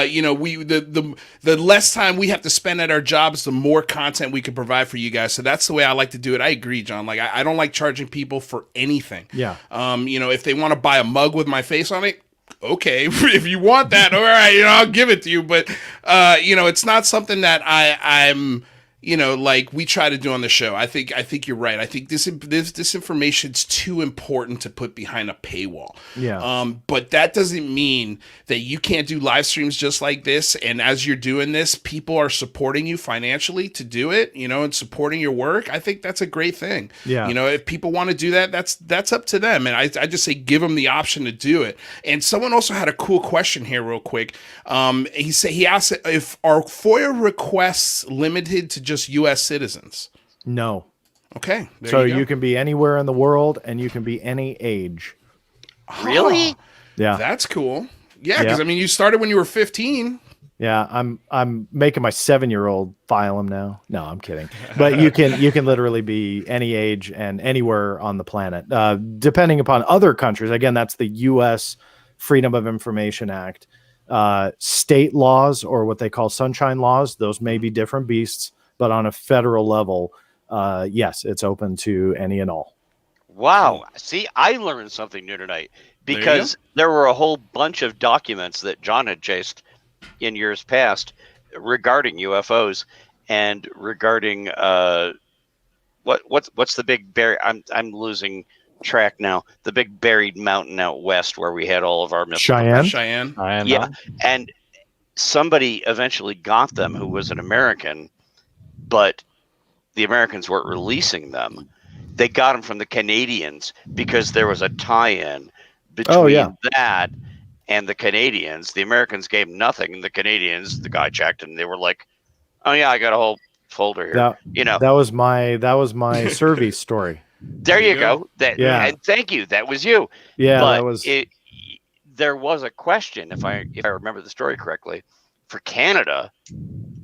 You know, the less time we have to spend at our jobs, the more content we can provide for you guys. So that's the way I like to do it. I agree, John. Like, I don't like charging people for anything. Yeah. You know, if they want to buy a mug with my face on it, okay. If you want that, all right, you know, I'll give it to you. But, you know, it's not something that I'm, you know, like we try to do on the show. I think you're right. I think this information's too important to put behind a paywall. Yeah. But that doesn't mean that you can't do live streams just like this. And as you're doing this, people are supporting you financially to do it, you know, and supporting your work. I think that's a great thing. Yeah. You know, if people want to do that, that's up to them. And I just say, give them the option to do it. And someone also had a cool question here real quick. He asked if are FOIA requests limited to just U.S. citizens? No. Okay. So you can be anywhere in the world and you can be any age. Really? Yeah. That's cool. Yeah, because I mean, you started when you were 15. Yeah, I'm making my 7-year-old file them now. No, I'm kidding. But you can literally be any age and anywhere on the planet, depending upon other countries. Again, that's the U.S. Freedom of Information Act. State laws, or what they call sunshine laws, those may be different beasts. But on a federal level, yes, it's open to any and all. Wow. See, I learned something new tonight because there were a whole bunch of documents that John had chased in years past regarding UFOs and regarding what's the big I'm losing track now. The big buried mountain out west where we had all of our missiles. Cheyenne. Yeah. And somebody eventually got them who was an American, but the Americans weren't releasing them. They got them from the Canadians because there was a tie-in between that and the Canadians. The Americans gave nothing, and the Canadians, the guy checked, and they were like, "Oh yeah, I got a whole folder here." That was my service story. There you go. And thank you. That was you. Yeah, but that was. There was a question, if I remember the story correctly, for Canada,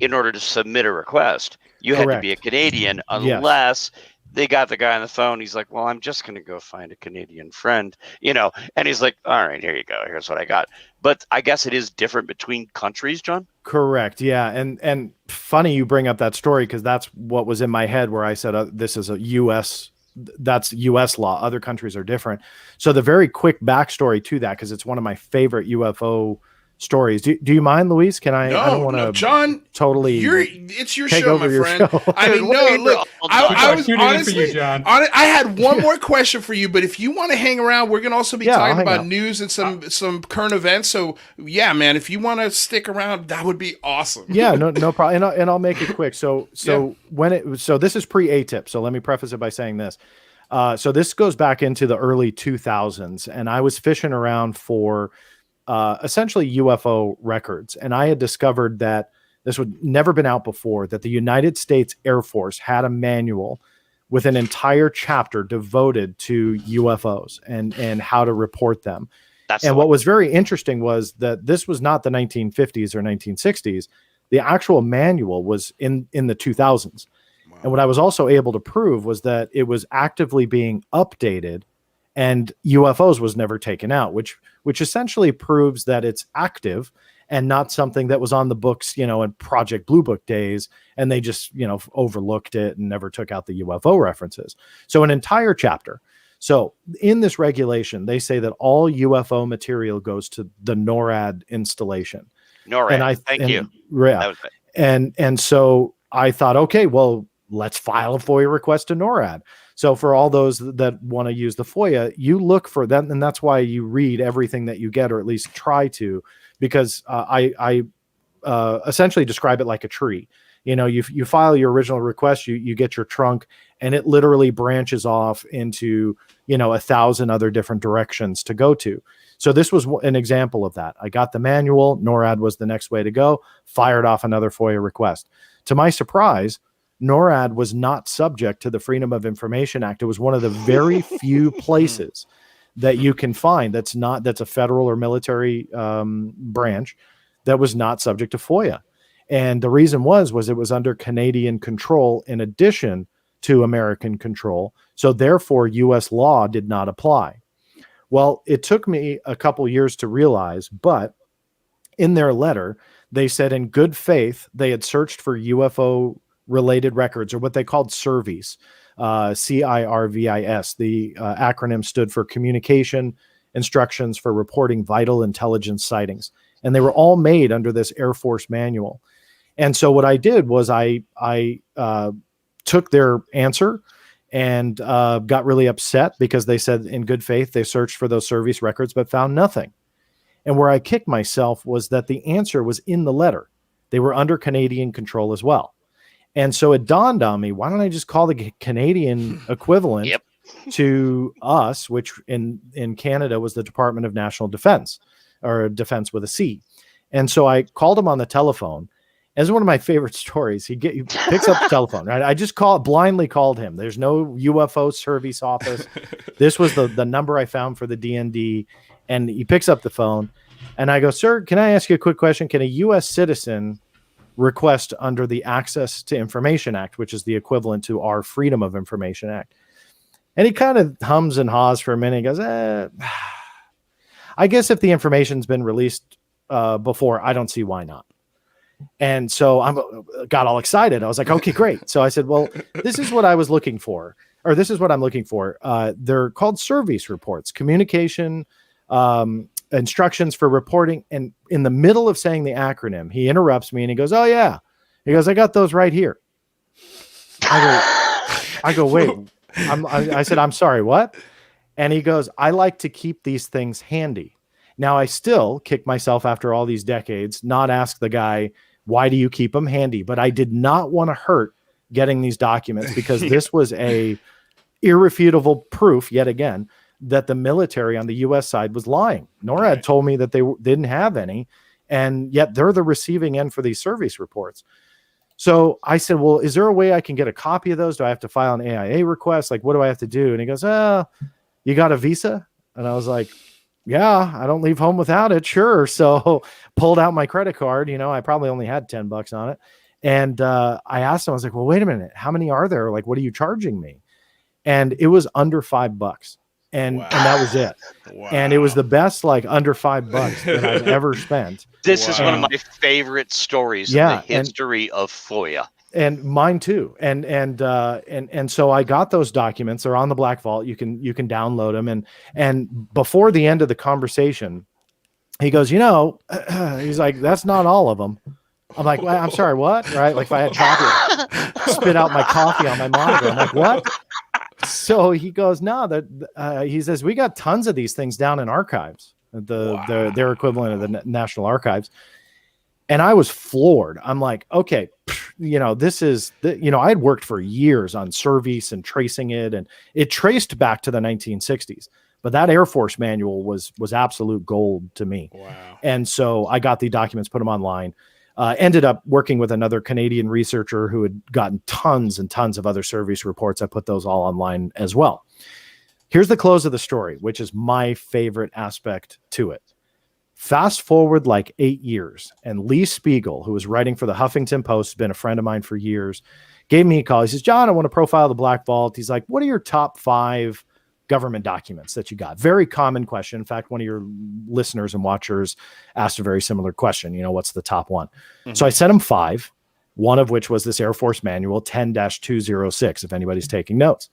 in order to submit a request, you had to be a Canadian, unless they got the guy on the phone. He's like, "Well, I'm just going to go find a Canadian friend," you know, and he's like, "All right, here you go. Here's what I got." But I guess it is different between countries, John. Correct. Yeah. And funny you bring up that story, because that's what was in my head where I said, this is that's U.S. law. Other countries are different. So the very quick backstory to that, because it's one of my favorite UFO stories. Do you mind, Luis? Can I? No, I don't want to. John, totally. It's your take show, over my your friend. Show. I mean, no, look. I was honestly, for you, John. I had one more question for you, but if you want to hang around, we're gonna also be talking about out. news and some current events. So yeah, man, if you want to stick around, that would be awesome. Yeah, no problem. And I'll make it quick. So this is pre-ATIP. So let me preface it by saying this. So this goes back into the early 2000s, and I was fishing around for essentially UFO records. And I had discovered that this would never been out before, that the United States Air Force had a manual with an entire chapter devoted to UFOs and how to report them. What was very interesting was that this was not the 1950s or 1960s. The actual manual was in the 2000s. Wow. And what I was also able to prove was that it was actively being updated, and UFOs was never taken out, which essentially proves that it's active and not something that was on the books, you know, in Project Blue Book days, and they just, you know, overlooked it and never took out the UFO references. So an entire chapter. So in this regulation, they say that all UFO material goes to the NORAD installation. NORAD, thank you. Yeah. And so I thought, okay, well, let's file a FOIA request to NORAD. So for all those that want to use the FOIA, you look for that, and that's why you read everything that you get, or at least try to, because I essentially describe it like a tree. You know, you file your original request, you get your trunk, and it literally branches off into, you know, 1,000 other different directions to go to. So this was an example of that. I got the manual, NORAD was the next way to go, fired off another FOIA request. To my surprise, NORAD was not subject to the Freedom of Information Act. It was one of the very few places that you can find that's a federal or military branch that was not subject to FOIA. And the reason was it was under Canadian control in addition to American control. So therefore, U.S. law did not apply. Well, it took me a couple years to realize, but in their letter, they said in good faith, they had searched for UFO related records, or what they called CIRVIS, CIRVIS. The acronym stood for Communication Instructions for Reporting Vital Intelligence Sightings. And they were all made under this Air Force manual. And so what I did was I took their answer and got really upset because they said in good faith, they searched for those service records, but found nothing. And where I kicked myself was that the answer was in the letter. They were under Canadian control as well. And so it dawned on me, why don't I just call the Canadian equivalent to us, which in Canada was the Department of National Defense, or Defense with a C. And so I called him on the telephone. As one of my favorite stories, he picks up the telephone, right? I just blindly called him. There's no UFO service office. This was the number I found for the DND. And he picks up the phone and I go, sir, can I ask you a quick question? Can a U.S. citizen request under the Access to Information Act, which is the equivalent to our Freedom of Information Act? And he kind of hums and haws for a minute. He goes, I guess if the information's been released before, I don't see why not. And so I got all excited. I was like, okay, great. So I said, well, this is what I was looking for, or this is what I'm looking for. They're called service reports, communication instructions for reporting. And in the middle of saying the acronym, he interrupts me and he goes, oh yeah. He goes, I got those right here. I go, wait, I said, I'm sorry, what? And he goes, I like to keep these things handy. Now, I still kick myself after all these decades, not ask the guy, why do you keep them handy? But I did not want to hurt getting these documents because this was a irrefutable proof, yet again, that the military on the U.S. side was lying. NORAD told me that they didn't have any, and yet they're the receiving end for these service reports. So I said, well, is there a way I can get a copy of those? Do I have to file an AIA request? Like, what do I have to do? And he goes, you got a visa? And I was like, yeah, I don't leave home without it. Sure. So pulled out my credit card. You know, I probably only had $10 on it. And I asked him, I was like, well, wait a minute. How many are there? Like, what are you charging me? And it was under $5. And that was it. Wow. And it was the best, like, under $5 that I've ever spent. This is one of my favorite stories in the history of FOIA. And mine too. And so I got those documents. They're on the Black Vault. You can download them. And before the end of the conversation, he goes, he's like, that's not all of them. I'm like, well, I'm sorry, what? Right? Like if I had coffee, spit out my coffee on my monitor. I'm like, what? So he goes, no, he says, we got tons of these things down in archives, their equivalent of the National Archives. And I was floored. I'm like, okay, this is, I had worked for years on service and tracing it, and it traced back to the 1960s. But that Air Force manual was absolute gold to me. Wow. And so I got the documents, put them online, ended up working with another Canadian researcher who had gotten tons and tons of other service reports. I put those all online as well. Here's the close of the story, which is my favorite aspect to it. Fast forward like 8 years, and Lee Spiegel, who was writing for the Huffington Post, has been a friend of mine for years, gave me a call. He says, John, I want to profile the Black Vault. He's like, what are your top 5 government documents that you got? Very common question. In fact, one of your listeners and watchers asked a very similar question. What's the top one? Mm-hmm. So I sent him 5, one of which was this Air Force manual 10-206, if anybody's taking notes.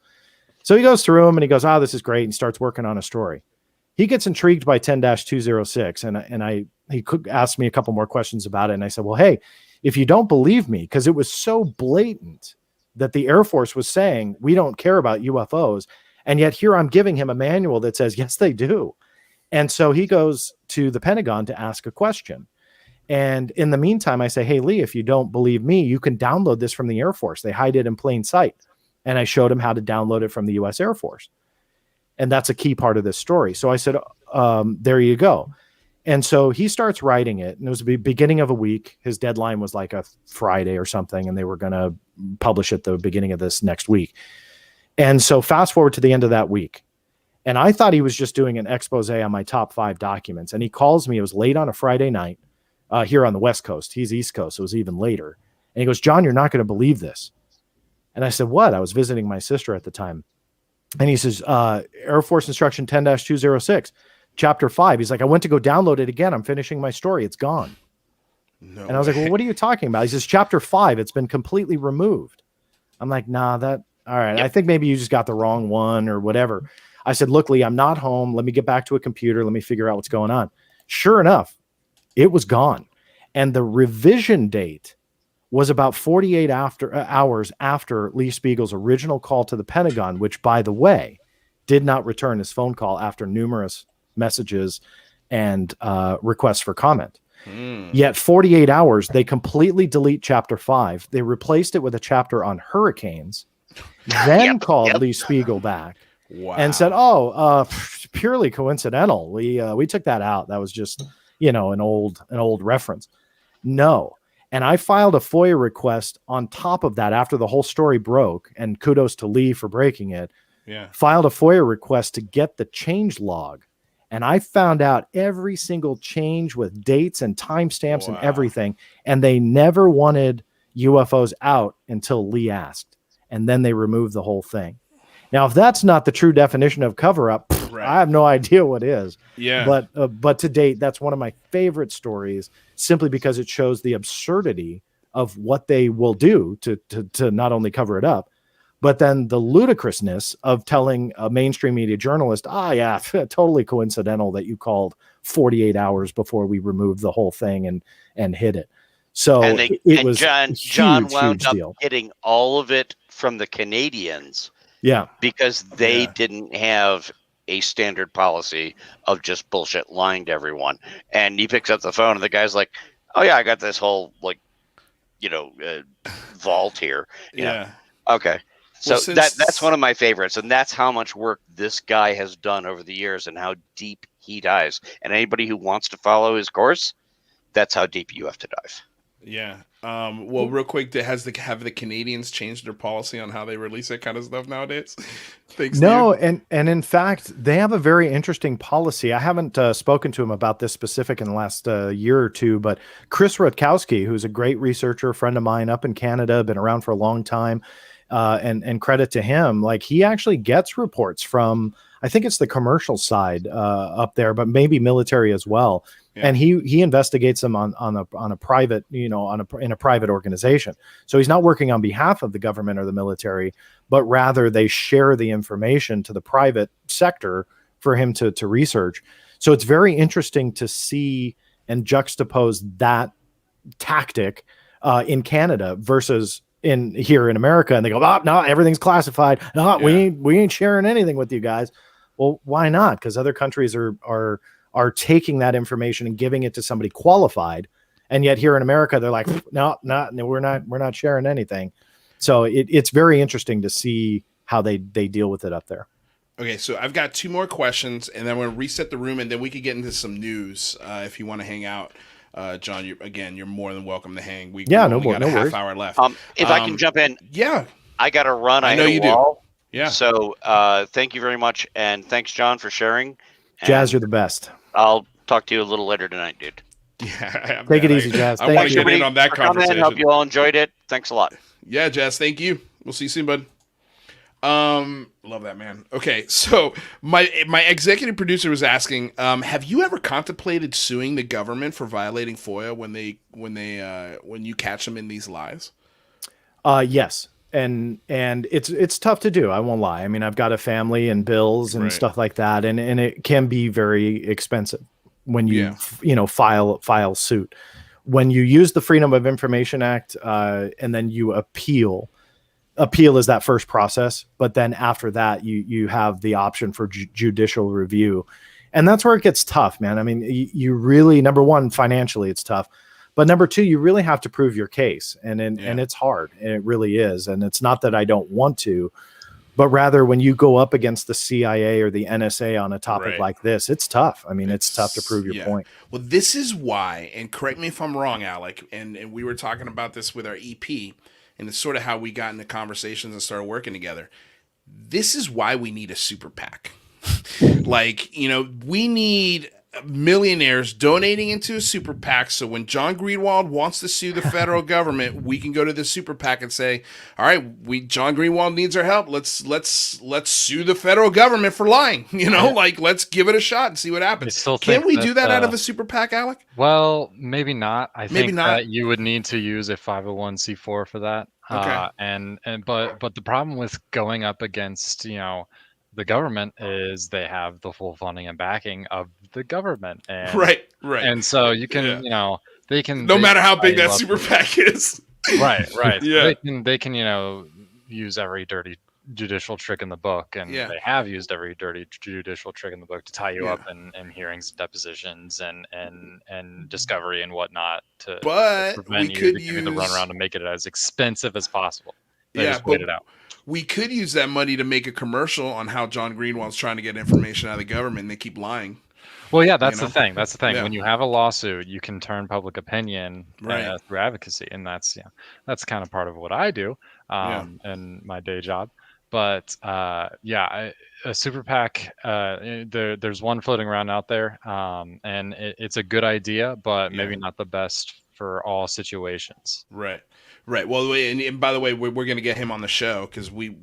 So he goes through them and he goes, this is great, and starts working on a story. He gets intrigued by 10-206, and he could ask me a couple more questions about it. And I said, well, hey, if you don't believe me, because it was so blatant that the Air Force was saying, we don't care about UFOs. And yet here I'm giving him a manual that says, yes, they do. And so he goes to the Pentagon to ask a question. And in the meantime, I say, hey, Lee, if you don't believe me, you can download this from the Air Force. They hide it in plain sight. And I showed him how to download it from the U.S. Air Force. And that's a key part of this story. So I said, there you go. And so he starts writing it. And it was the beginning of a week. His deadline was like a Friday or something. And they were going to publish it the beginning of this next week. And so fast forward to the end of that week. And I thought he was just doing an expose on my top 5 documents. And he calls me. It was late on a Friday night here on the West Coast. He's East Coast. So it was even later. And he goes, John, you're not going to believe this. And I said, what? I was visiting my sister at the time. And he says, Air Force Instruction 10-206, Chapter 5. He's like, I went to go download it again. I'm finishing my story. It's gone. No and I was like, well, what are you talking about? He says, Chapter 5. It's been completely removed. I'm like, nah, all right. Yep. I think maybe you just got the wrong one or whatever. I said, look, Lee, I'm not home. Let me get back to a computer. Let me figure out what's going on. Sure enough, it was gone. And the revision date was about 48 hours after Lee Spiegel's original call to the Pentagon, which, by the way, did not return his phone call after numerous messages and requests for comment. Yet 48 hours, they completely delete Chapter 5. They replaced it with a chapter on hurricanes, then called Lee Spiegel back and said, purely coincidental. We took that out. That was just, an old reference. No. And I filed a FOIA request on top of that after the whole story broke, and kudos to Lee for breaking it. Yeah. Filed a FOIA request to get the change log. And I found out every single change with dates and timestamps and everything. And they never wanted UFOs out until Lee asked. And then they removed the whole thing. Now, if that's not the true definition of cover-up, I have no idea what is. Yeah. But to date, that's one of my favorite stories, simply because it shows the absurdity of what they will do to not only cover it up, but then the ludicrousness of telling a mainstream media journalist, totally coincidental that you called 48 hours before we removed the whole thing and hid it. So it was John wound up getting all of it from the Canadians. Yeah. Because they didn't have a standard policy of just bullshit lying to everyone. And he picks up the phone and the guy's like, oh yeah, I got this whole vault here. You know? Okay. So that's one of my favorites, and that's how much work this guy has done over the years and how deep he dives. And anybody who wants to follow his course, that's how deep you have to dive. Yeah. Well, real quick, have the Canadians changed their policy on how they release that kind of stuff nowadays? No, and in fact, they have a very interesting policy. I haven't spoken to him about this specific in the last year or two, but Chris Rutkowski, who's a great researcher, friend of mine up in Canada, been around for a long time. And credit to him, like he actually gets reports from, I think it's the commercial side up there, but maybe military as well. Yeah. And he investigates them on a private, in a private organization. So he's not working on behalf of the government or the military, but rather they share the information to the private sector for him to research. So it's very interesting to see and juxtapose that tactic in Canada versus here in America, and they go, no, everything's classified. No, we ain't sharing anything with you guys. Well, why not? Because other countries are taking that information and giving it to somebody qualified, and yet here in America, they're like, no, we're not sharing anything. So it's very interesting to see how they deal with it up there. Okay, so I've got two more questions, and then I'm going to reset the room, and then we could get into some news if you want to hang out. John, you're more than welcome to hang. We only got a half hour left. If I can jump in, I got to run. I know you do. Yeah. So thank you very much, and thanks, John, for sharing. Jazz, you're the best. I'll talk to you a little later tonight, dude. Yeah, take it easy, Jazz. I want to get in on that conversation. Hope you all enjoyed it. Thanks a lot. Yeah, Jazz. Thank you. We'll see you soon, bud. Love that, man. Okay, so my executive producer was asking, have you ever contemplated suing the government for violating FOIA when you catch them in these lies? Yes. And it's tough to do. I won't lie. I mean, I've got a family and bills and stuff like that. And it can be very expensive when you, file suit. When you use the Freedom of Information Act, and then you appeal is that first process. But then after that, you have the option for judicial review. And that's where it gets tough, man. I mean, you really, number one, financially, it's tough. But number two, you really have to prove your case, and it's hard, and it really is. And it's not that I don't want to, but rather when you go up against the CIA or the NSA on a topic like this, it's tough. I mean, it's tough to prove your point. Well, this is why, and correct me if I'm wrong, Alec, and we were talking about this with our EP, and it's sort of how we got into conversations and started working together. This is why we need a super PAC. We need millionaires donating into a super PAC. So when John Greenwald wants to sue the federal government, we can go to the super PAC and say, all right, John Greenwald needs our help. Let's sue the federal government for lying. Let's give it a shot and see what happens. Can we do that out of a super PAC, Alec? Well, maybe not. I think not. that you would need to use a 501c4 for that. Okay. But the problem with going up against, the government is they have the full funding and backing of the government. And, right. And so you can, they can. No matter how big that super PAC is. Right. Yeah. They can, use every dirty judicial trick in the book, and they have used every dirty judicial trick in the book to tie you up in hearings, depositions, and discovery and whatnot to prevent you to run around and make it as expensive as possible. They just wait it out. We could use that money to make a commercial on how John Greenwald's trying to get information out of the government, and they keep lying. Well, yeah, that's the thing. That's the thing. Yeah. When you have a lawsuit, you can turn public opinion through advocacy, and that's kind of part of what I do in my day job. But a super PAC, there's one floating around out there, and it's a good idea, but maybe not the best for all situations. Right. Well, and by the way, we're going to get him on the show because we've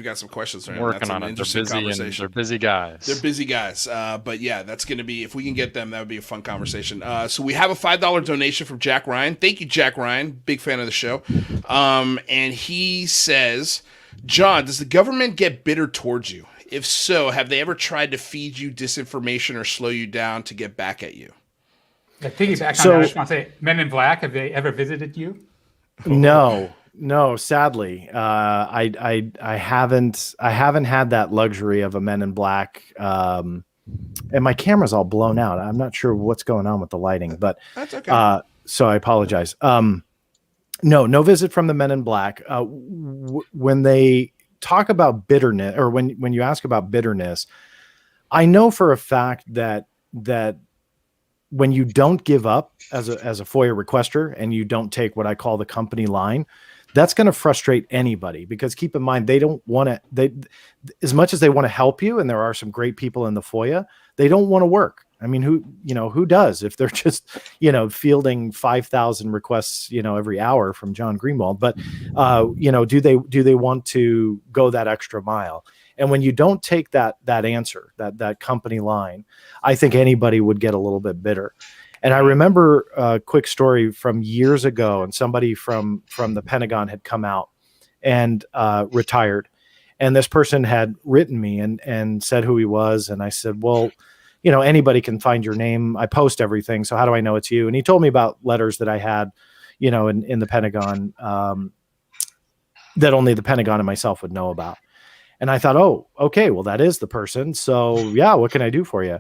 got some questions for him. Working on it. They're busy guys. But yeah, that's going to be, if we can get them, that would be a fun conversation. So we have a $5 donation from Jack Ryan. Thank you, Jack Ryan. Big fan of the show. And he says, John, does the government get bitter towards you? If so, have they ever tried to feed you disinformation or slow you down to get back at you? I think he's back on that. I just want to say, Men in Black, have they ever visited you? No, sadly, I haven't had that luxury of a Men in Black, and my camera's all blown out. I'm not sure what's going on with the lighting, but that's okay. So I apologize. No visit from the Men in Black. When they talk about bitterness, or when you ask about bitterness, I know for a fact that when you don't give up as a FOIA requester and you don't take what I call the company line, that's going to frustrate anybody, because keep in mind, they don't want to, as much as they want to help you, and there are some great people in the FOIA, they don't want to work. I mean, who does, if they're just, fielding 5,000 requests, every hour from John Greenwald, but, do they want to go that extra mile? And when you don't take that answer, that company line, I think anybody would get a little bit bitter. And I remember a quick story from years ago, and somebody from the Pentagon had come out and retired. And this person had written me and said who he was. And I said, well, anybody can find your name. I post everything. So how do I know it's you? And he told me about letters that I had, in the Pentagon, that only the Pentagon and myself would know about. And I thought, oh, okay, well, that is the person. So yeah, what can I do for you?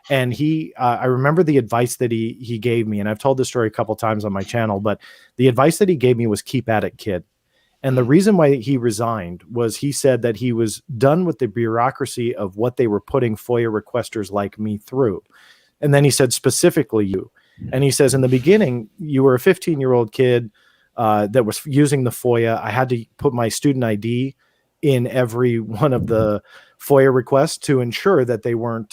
And I remember the advice that he gave me, and I've told this story a couple of times on my channel, but the advice that he gave me was keep at it, kid. And the reason why he resigned was he said that he was done with the bureaucracy of what they were putting FOIA requesters like me through. And then he said, specifically you. And he says, in the beginning, you were a 15-year-old kid that was using the FOIA. I had to put my student ID in every one of the FOIA requests to ensure that they weren't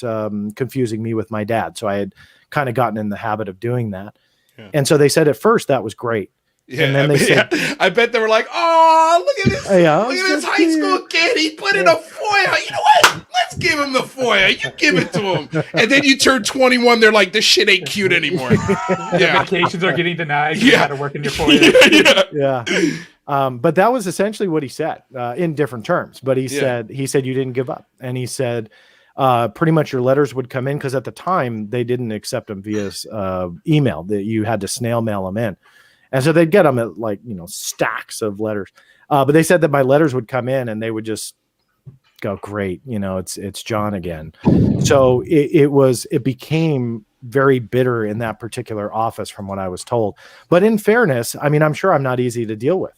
confusing me with my dad. So I had kind of gotten in the habit of doing that. Yeah. And so they said at first that was great. Yeah, and then they said, I bet they were like, "Oh, look at this! Look at this high school kid. He put in a FOIA. You know what? Let's give him the FOIA. You give it to him." And then you turn 21. They're like, "This shit ain't cute anymore." Yeah, vacations are getting denied. You got to work in your FOIA. Yeah. But that was essentially what he said in different terms. But he said you didn't give up, and he said pretty much your letters would come in, because at the time they didn't accept them via email. That you had to snail mail them in. And so they'd get them at stacks of letters. But they said that my letters would come in and they would just go, great. It's John again. So it became very bitter in that particular office from what I was told. But in fairness, I mean, I'm sure I'm not easy to deal with,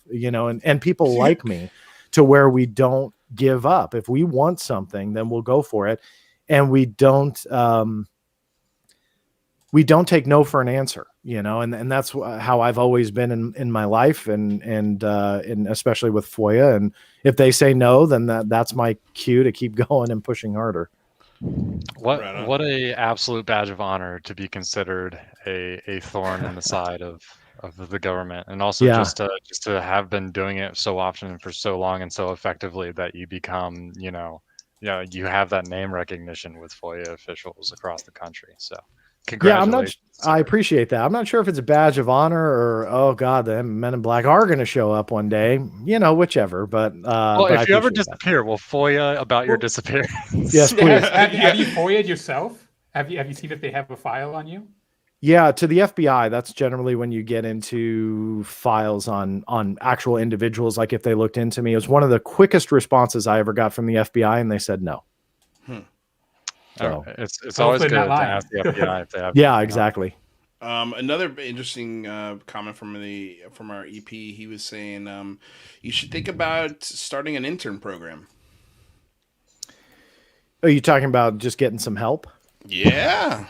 and people like me to where we don't give up. If we want something, then we'll go for it. And we don't take no for an answer, and that's how I've always been in my life, and especially with FOIA. And if they say no, then that's my cue to keep going and pushing harder. What a absolute badge of honor to be considered a thorn in the side of the government, and also just to have been doing it so often and for so long and so effectively that you become, you have that name recognition with FOIA officials across the country. So congratulations. I appreciate that. I'm not sure if it's a badge of honor or, oh God, the Men in Black are going to show up one day, whichever. But if you ever disappear, we'll FOIA about your disappearance. Yes, please. Have you FOIA'd yourself? Have you seen if they have a file on you? Yeah, to the FBI, that's generally when you get into files on actual individuals. Like if they looked into me, it was one of the quickest responses I ever got from the FBI, and they said no. So it's always good to ask the FBI if they have. Yeah, exactly. Another interesting comment from our EP. He was saying you should think about starting an intern program. Are you talking about just getting some help? Yeah.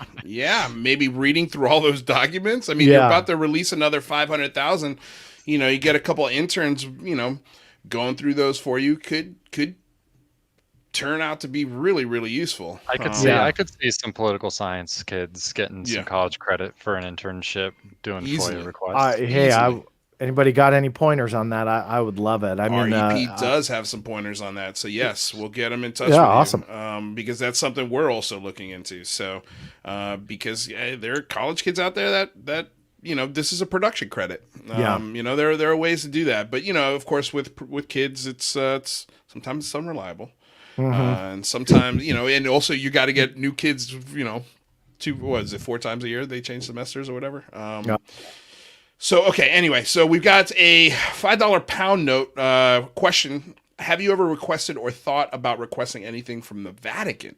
Maybe reading through all those documents. I mean, you're about to release another 500,000. You get a couple of interns. Going through those for you could turn out to be really, really useful. I could see some political science kids getting some college credit for an internship doing FOIA requests. Anybody got any pointers on that? I would love it. Our EP does have some pointers on that. So yes, we'll get them in touch with awesome. Because that's something we're also looking into. So because there are college kids out there that this is a production credit. There are ways to do that. But of course with kids it's sometimes it's unreliable. And sometimes, and also you got to get new kids, 4 times a year they change semesters or whatever. So, okay, anyway, so we've got a $5 pound note question. Have you ever requested or thought about requesting anything from the Vatican?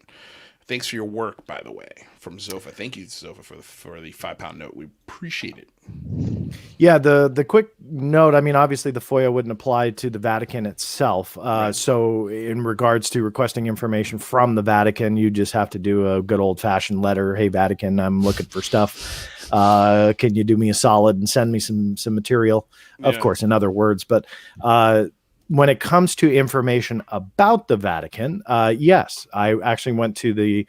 Thanks for your work, by the way, from Zofa. Thank you, Zofa, for the £5 note. We appreciate it. Yeah, the quick note, I mean, obviously the FOIA wouldn't apply to the Vatican itself. So in regards to requesting information from the Vatican, you just have to do a good old-fashioned letter. Hey, Vatican, I'm looking for stuff. Can you do me a solid and send me some material? Of course, in other words. But when it comes to information about the Vatican, yes, I actually went to the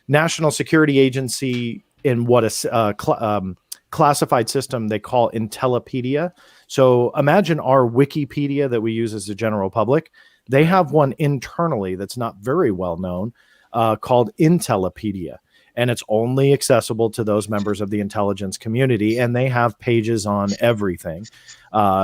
National Security Agency in what is classified system they call Intellipedia. So imagine our Wikipedia that we use as the general public. They have one internally that's not very well known called Intellipedia. And it's only accessible to those members of the intelligence community. And they have pages on everything.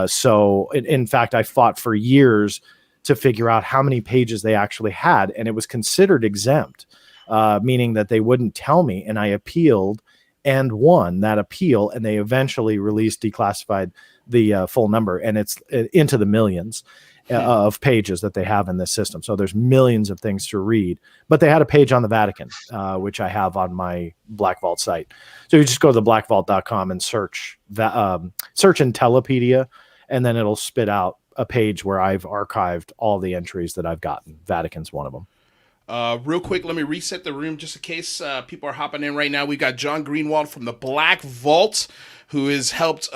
So in fact, I fought for years to figure out how many pages they actually had. And it was considered exempt, meaning that they wouldn't tell me. And I appealed and won that appeal. And they eventually declassified the full number. And it's into the millions of pages that they have in this system. So there's millions of things to read, but they had a page on the Vatican, which I have on my Black Vault site. So you just go to blackvault.com and search Intellipedia, and then it'll spit out a page where I've archived all the entries that I've gotten. Vatican's one of them. Real quick, let me reset the room just in case people are hopping in right now. We've got John Greenwald from the Black Vault, who has helped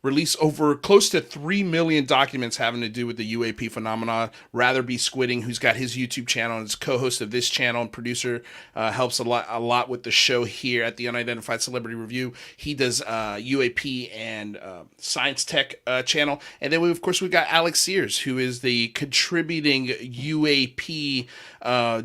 release over close to 3 million documents having to do with the UAP phenomenon. Rather Be Squidding, who's got his YouTube channel and is co-host of this channel and producer, helps a lot with the show here at the Unidentified Celebrity Review. He does UAP and Science Tech channel. And then, we've got Alex Sears, who is the contributing UAP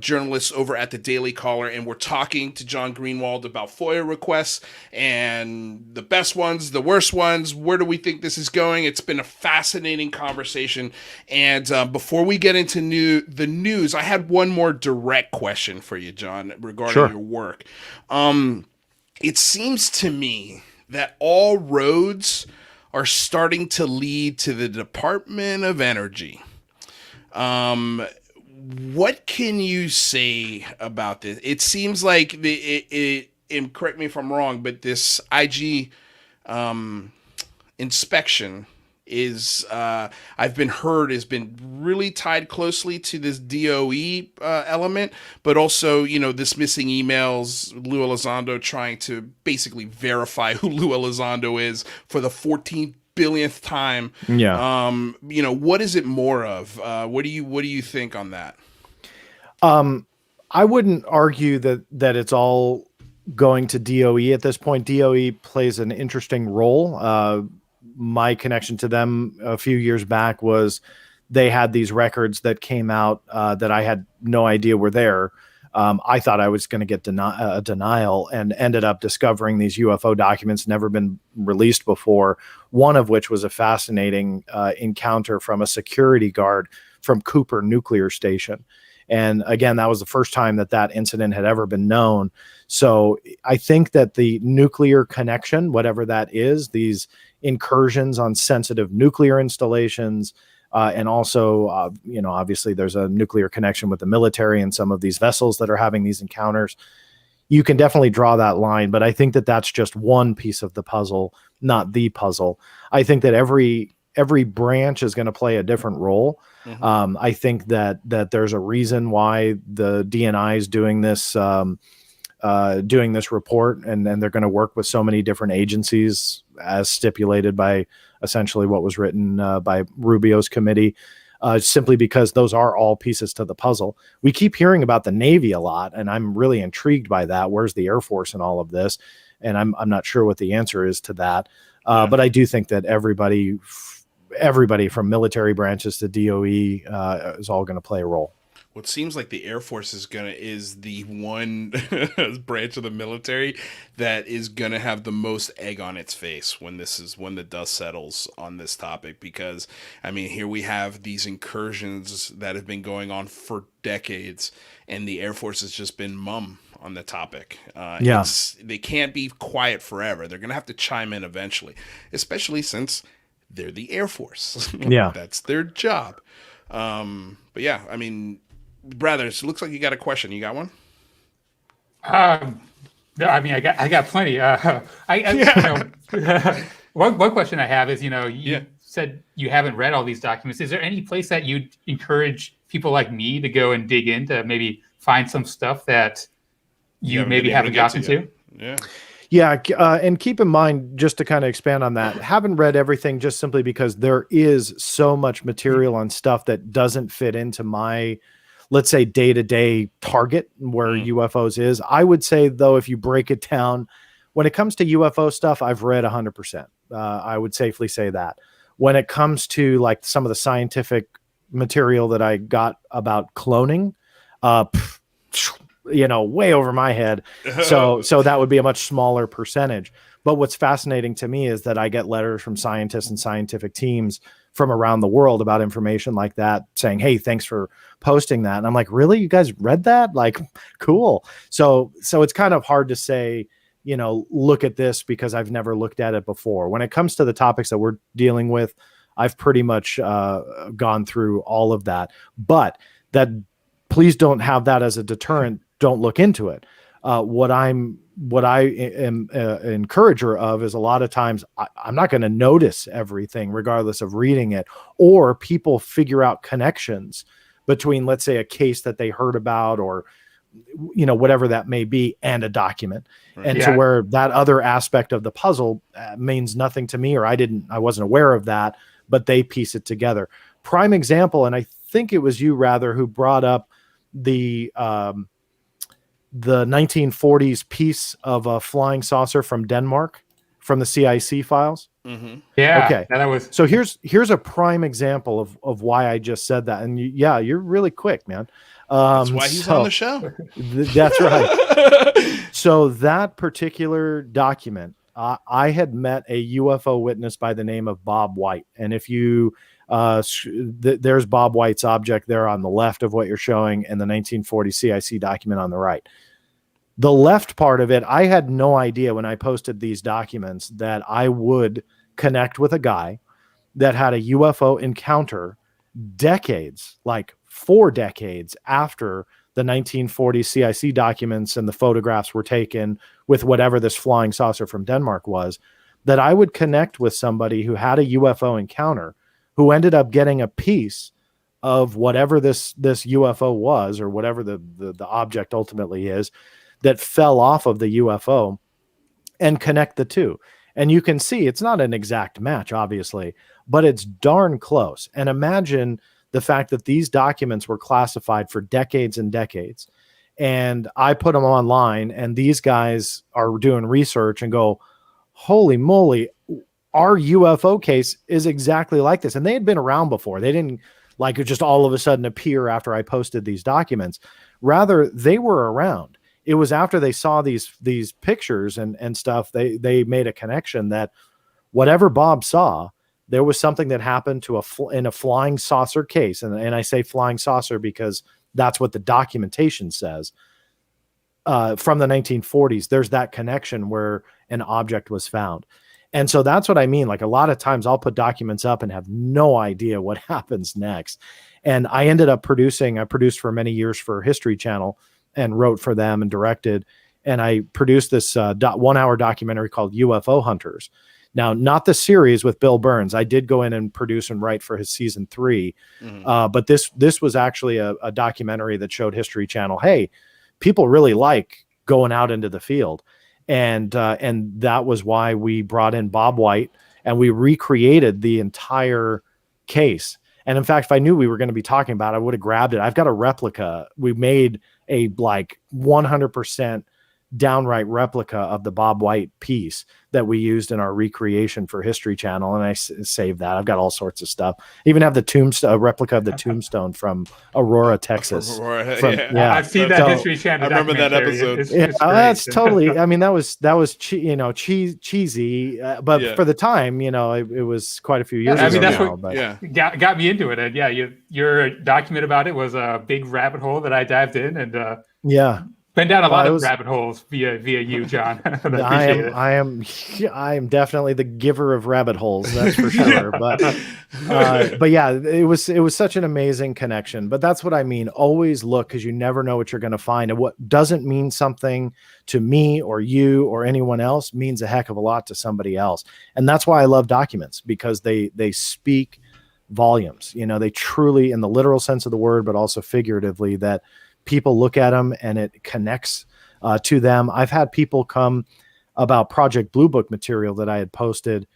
journalist over at the Daily Caller. And we're talking to John Greenwald about FOIA requests and the best ones, the worst ones. Where do we think this is going? It's been a fascinating conversation. And before we get into the news, I had one more direct question for you, John, regarding your work. It seems to me that all roads are starting to lead to the Department of Energy. What can you say about this? It seems like and correct me if I'm wrong, but this IG inspection is I've been heard has been really tied closely to this DOE element, but also this missing emails, Lou Elizondo trying to basically verify who Lou Elizondo is for the 14th billionth time. What is it more of? What do you think on that? I wouldn't argue that it's all going to DOE at this point. DOE plays an interesting role. My connection to them a few years back was they had these records that came out that I had no idea were there. I thought I was going to get a denial, and ended up discovering these UFO documents never been released before, one of which was a fascinating encounter from a security guard from Cooper Nuclear Station. And again, that was the first time that incident had ever been known. So I think that the nuclear connection, whatever that is, these incursions on sensitive nuclear installations, and also, obviously there's a nuclear connection with the military and some of these vessels that are having these encounters. You can definitely draw that line, but I think that that's just one piece of the puzzle, not the puzzle. I think that every branch is going to play a different role. Mm-hmm. I think that there's a reason why the DNI is doing this report, and they're going to work with so many different agencies as stipulated by essentially what was written by Rubio's committee, simply because those are all pieces to the puzzle. We keep hearing about the Navy a lot, and I'm really intrigued by that. Where's the Air Force in all of this? And I'm not sure what the answer is to that. But I do think that everybody from military branches to DOE is all going to play a role. Well, it seems like the Air Force is the one branch of the military that is gonna have the most egg on its face when the dust settles on this topic, because I mean, here we have these incursions that have been going on for decades, and the Air Force has just been mum on the topic. They can't be quiet forever. They're gonna have to chime in eventually, especially since they're the Air Force. Yeah, that's their job. But yeah, I mean, brothers, it looks like you got a question. You got one? No, I mean, I got plenty. One question I have is, you said you haven't read all these documents. Is there any place that you'd encourage people like me to go and dig in to maybe find some stuff that you maybe haven't gotten to? Yeah. Yeah, and keep in mind, just to kind of expand on that, haven't read everything just simply because there is so much material on stuff that doesn't fit into my, let's say, day-to-day target where UFOs is. I would say, though, if you break it down, when it comes to UFO stuff, I've read 100%. I would safely say that. When it comes to like some of the scientific material that I got about cloning, way over my head. So that would be a much smaller percentage. But what's fascinating to me is that I get letters from scientists and scientific teams from around the world about information like that, saying, hey, thanks for posting that. And I'm like, really? You guys read that? Like, cool. So it's kind of hard to say, look at this because I've never looked at it before. When it comes to the topics that we're dealing with, I've pretty much gone through all of that. But that, please don't have that as a deterrent. Don't look into it. What I am encourager of is a lot of times I'm not going to notice everything regardless of reading it, or people figure out connections between, let's say, a case that they heard about or, whatever that may be, and a document. Right. And to where that other aspect of the puzzle means nothing to me, or I wasn't aware of that, but they piece it together. Prime example, and I think it was you rather who brought up the 1940s piece of a flying saucer from Denmark from the CIC files. Mm-hmm. Yeah. Okay. So here's a prime example of why I just said that. And you're really quick, man. That's why he's on the show. That's right. So that particular document, I had met a UFO witness by the name of Bob White. And if you, there's Bob White's object there on the left of what you're showing, and the 1940 CIC document on the right. The left part of it, I had no idea when I posted these documents that I would connect with a guy that had a UFO encounter decades, like 4 decades after the 1940 CIC documents and the photographs were taken with whatever this flying saucer from Denmark was, that I would connect with somebody who had a UFO encounter, who ended up getting a piece of whatever this UFO was, or whatever the object ultimately is, that fell off of the UFO, and connect the two. And you can see it's not an exact match, obviously, but it's darn close. And imagine the fact that these documents were classified for decades and decades. And I put them online, and these guys are doing research and go, holy moly, our UFO case is exactly like this. And they had been around before. They didn't like just all of a sudden appear after I posted these documents. Rather, they were around. It was after they saw these pictures and stuff, they made a connection that whatever Bob saw, there was something that happened to in a flying saucer case. And I say flying saucer because that's what the documentation says. From the 1940s, there's that connection where an object was found. And so that's what I mean. Like a lot of times I'll put documents up and have no idea what happens next. And I ended up I produced for many years for History Channel and wrote for them and directed. And I produced this 1 hour documentary called UFO Hunters. Now, not the series with Bill Burns. I did go in and produce and write for his season 3. But this was actually a documentary that showed History Channel, hey, people really like going out into the field. And that was why we brought in Bob White and we recreated the entire case. And in fact, if I knew we were going to be talking about it, I would have grabbed it. I've got a replica. We made a 100% downright replica of the Bob White piece that we used in our recreation for History Channel. And I saved that. I've got all sorts of stuff. Even have the tombstone, a replica of the tombstone from Aurora, Texas. Yeah. I've seen that History Channel. I remember that episode. That's totally, I mean, that was cheesy, but for the time, it was quite a few years ago. I mean, that's what got me into it. And your document about it was a big rabbit hole that I dived in and been down a lot of rabbit holes via you, John. I am definitely the giver of rabbit holes, that's for sure. But yeah, it was such an amazing connection. But that's what I mean. Always look, because you never know what you're going to find. And what doesn't mean something to me or you or anyone else means a heck of a lot to somebody else. And that's why I love documents, because they speak volumes. They truly, in the literal sense of the word, but also figuratively, that people look at them and it connects to them. I've had people come about Project Blue Book material that I had posted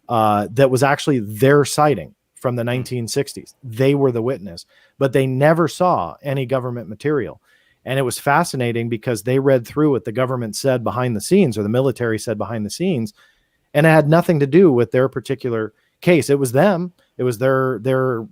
that was actually their sighting from the 1960s. They were the witness, but they never saw any government material. And it was fascinating because they read through what the government said behind the scenes, or the military said behind the scenes, and it had nothing to do with their particular case. It was them. It was their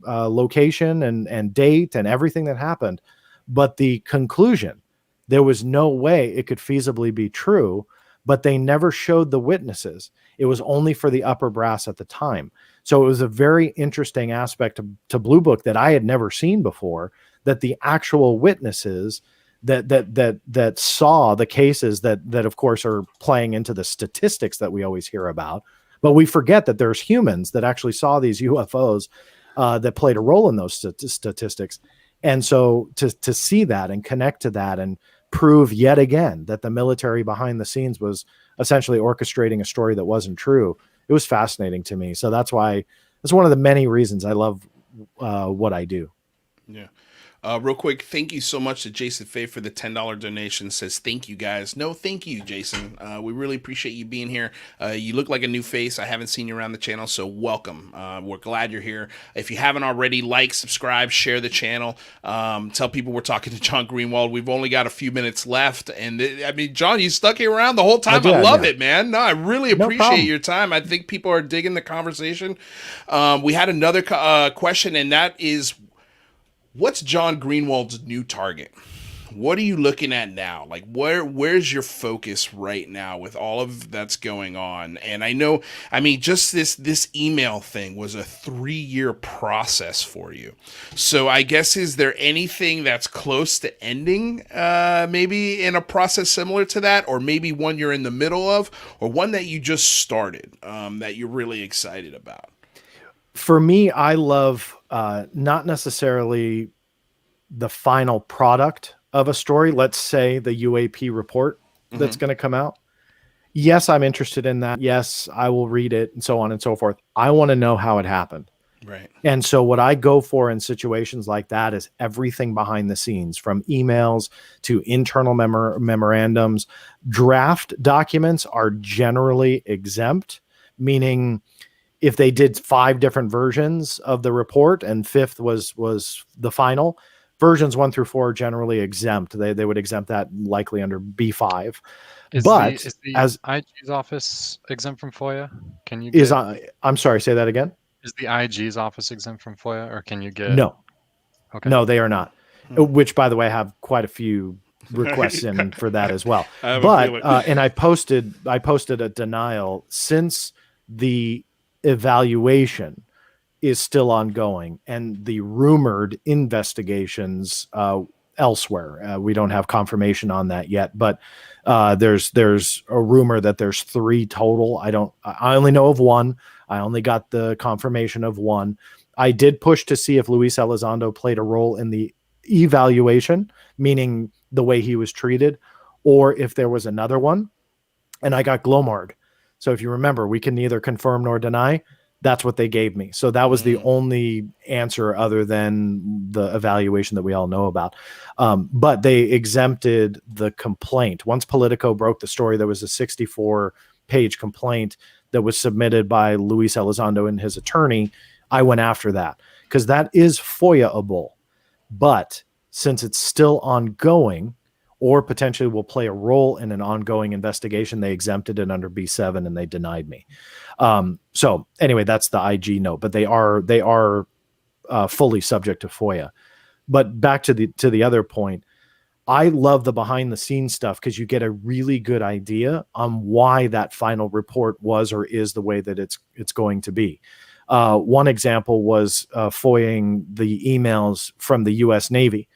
location and date and everything that happened. But the conclusion, there was no way it could feasibly be true, but they never showed the witnesses. It was only for the upper brass at the time. So it was a very interesting aspect to Blue Book that I had never seen before, that the actual witnesses that saw the cases that of course are playing into the statistics that we always hear about. But we forget that there's humans that actually saw these UFOs that played a role in those statistics. And so to see that and connect to that and prove yet again that the military behind the scenes was essentially orchestrating a story that wasn't true, it was fascinating to me. So that's one of the many reasons I love what I do. Yeah. Real quick, thank you so much to Jason Fay for the $10 donation. Says thank you guys. No, thank you, Jason. We really appreciate you being here. You look like a new face. I haven't seen you around the channel, so welcome. We're glad you're here. If you haven't already, like, subscribe, share the channel. Tell people we're talking to John Greenwald. We've only got a few minutes left, and John, you stuck here around the whole time. I love it, man. No, I really appreciate your time. I think people are digging the conversation. We had another question, and that is, what's John Greenwald's new target? What are you looking at now? Like, where's your focus right now with all of that's going on? And just this email thing was a 3-year process for you. So I guess, is there anything that's close to ending, maybe in a process similar to that, or maybe one you're in the middle of, or one that you just started, that you're really excited about? For me, I love not necessarily the final product of a story. Let's say the UAP report that's going to come out. Yes, I'm interested in that. Yes, I will read it and so on and so forth. I want to know how it happened. Right. And so what I go for in situations like that is everything behind the scenes, from emails to internal memorandums. Draft documents are generally exempt, meaning if they did 5 different versions of the report and 5th was the final, versions 1 through 4 are generally exempt. They would exempt that likely under B5. Is the IG's office exempt from FOIA? Can you get? I'm sorry, say that again. Is the IG's office exempt from FOIA, or can you get? No. Okay. No, they are not. Which, by the way, I have quite a few requests in for that as well. But and I posted a denial since the evaluation is still ongoing and the rumored investigations elsewhere. We don't have confirmation on that yet, but there's a rumor that there's 3 total. I only know of 1. I only got the confirmation of 1. I did push to see if Luis Elizondo played a role in the evaluation, meaning the way he was treated, or if there was another one, and I got Glomard. So if you remember, we can neither confirm nor deny. That's what they gave me. So that was the only answer other than the evaluation that we all know about. But they exempted the complaint. Once Politico broke the story, there was a 64-page complaint that was submitted by Luis Elizondo and his attorney. I went after that because that is FOIA-able. But since it's still ongoing or potentially will play a role in an ongoing investigation, they exempted it under B7 and they denied me. So anyway, that's the IG note, but they are fully subject to FOIA. But back to the other point, I love the behind the scenes stuff because you get a really good idea on why that final report was or is the way that it's going to be. One example was FOIAing the emails from the U.S. Navy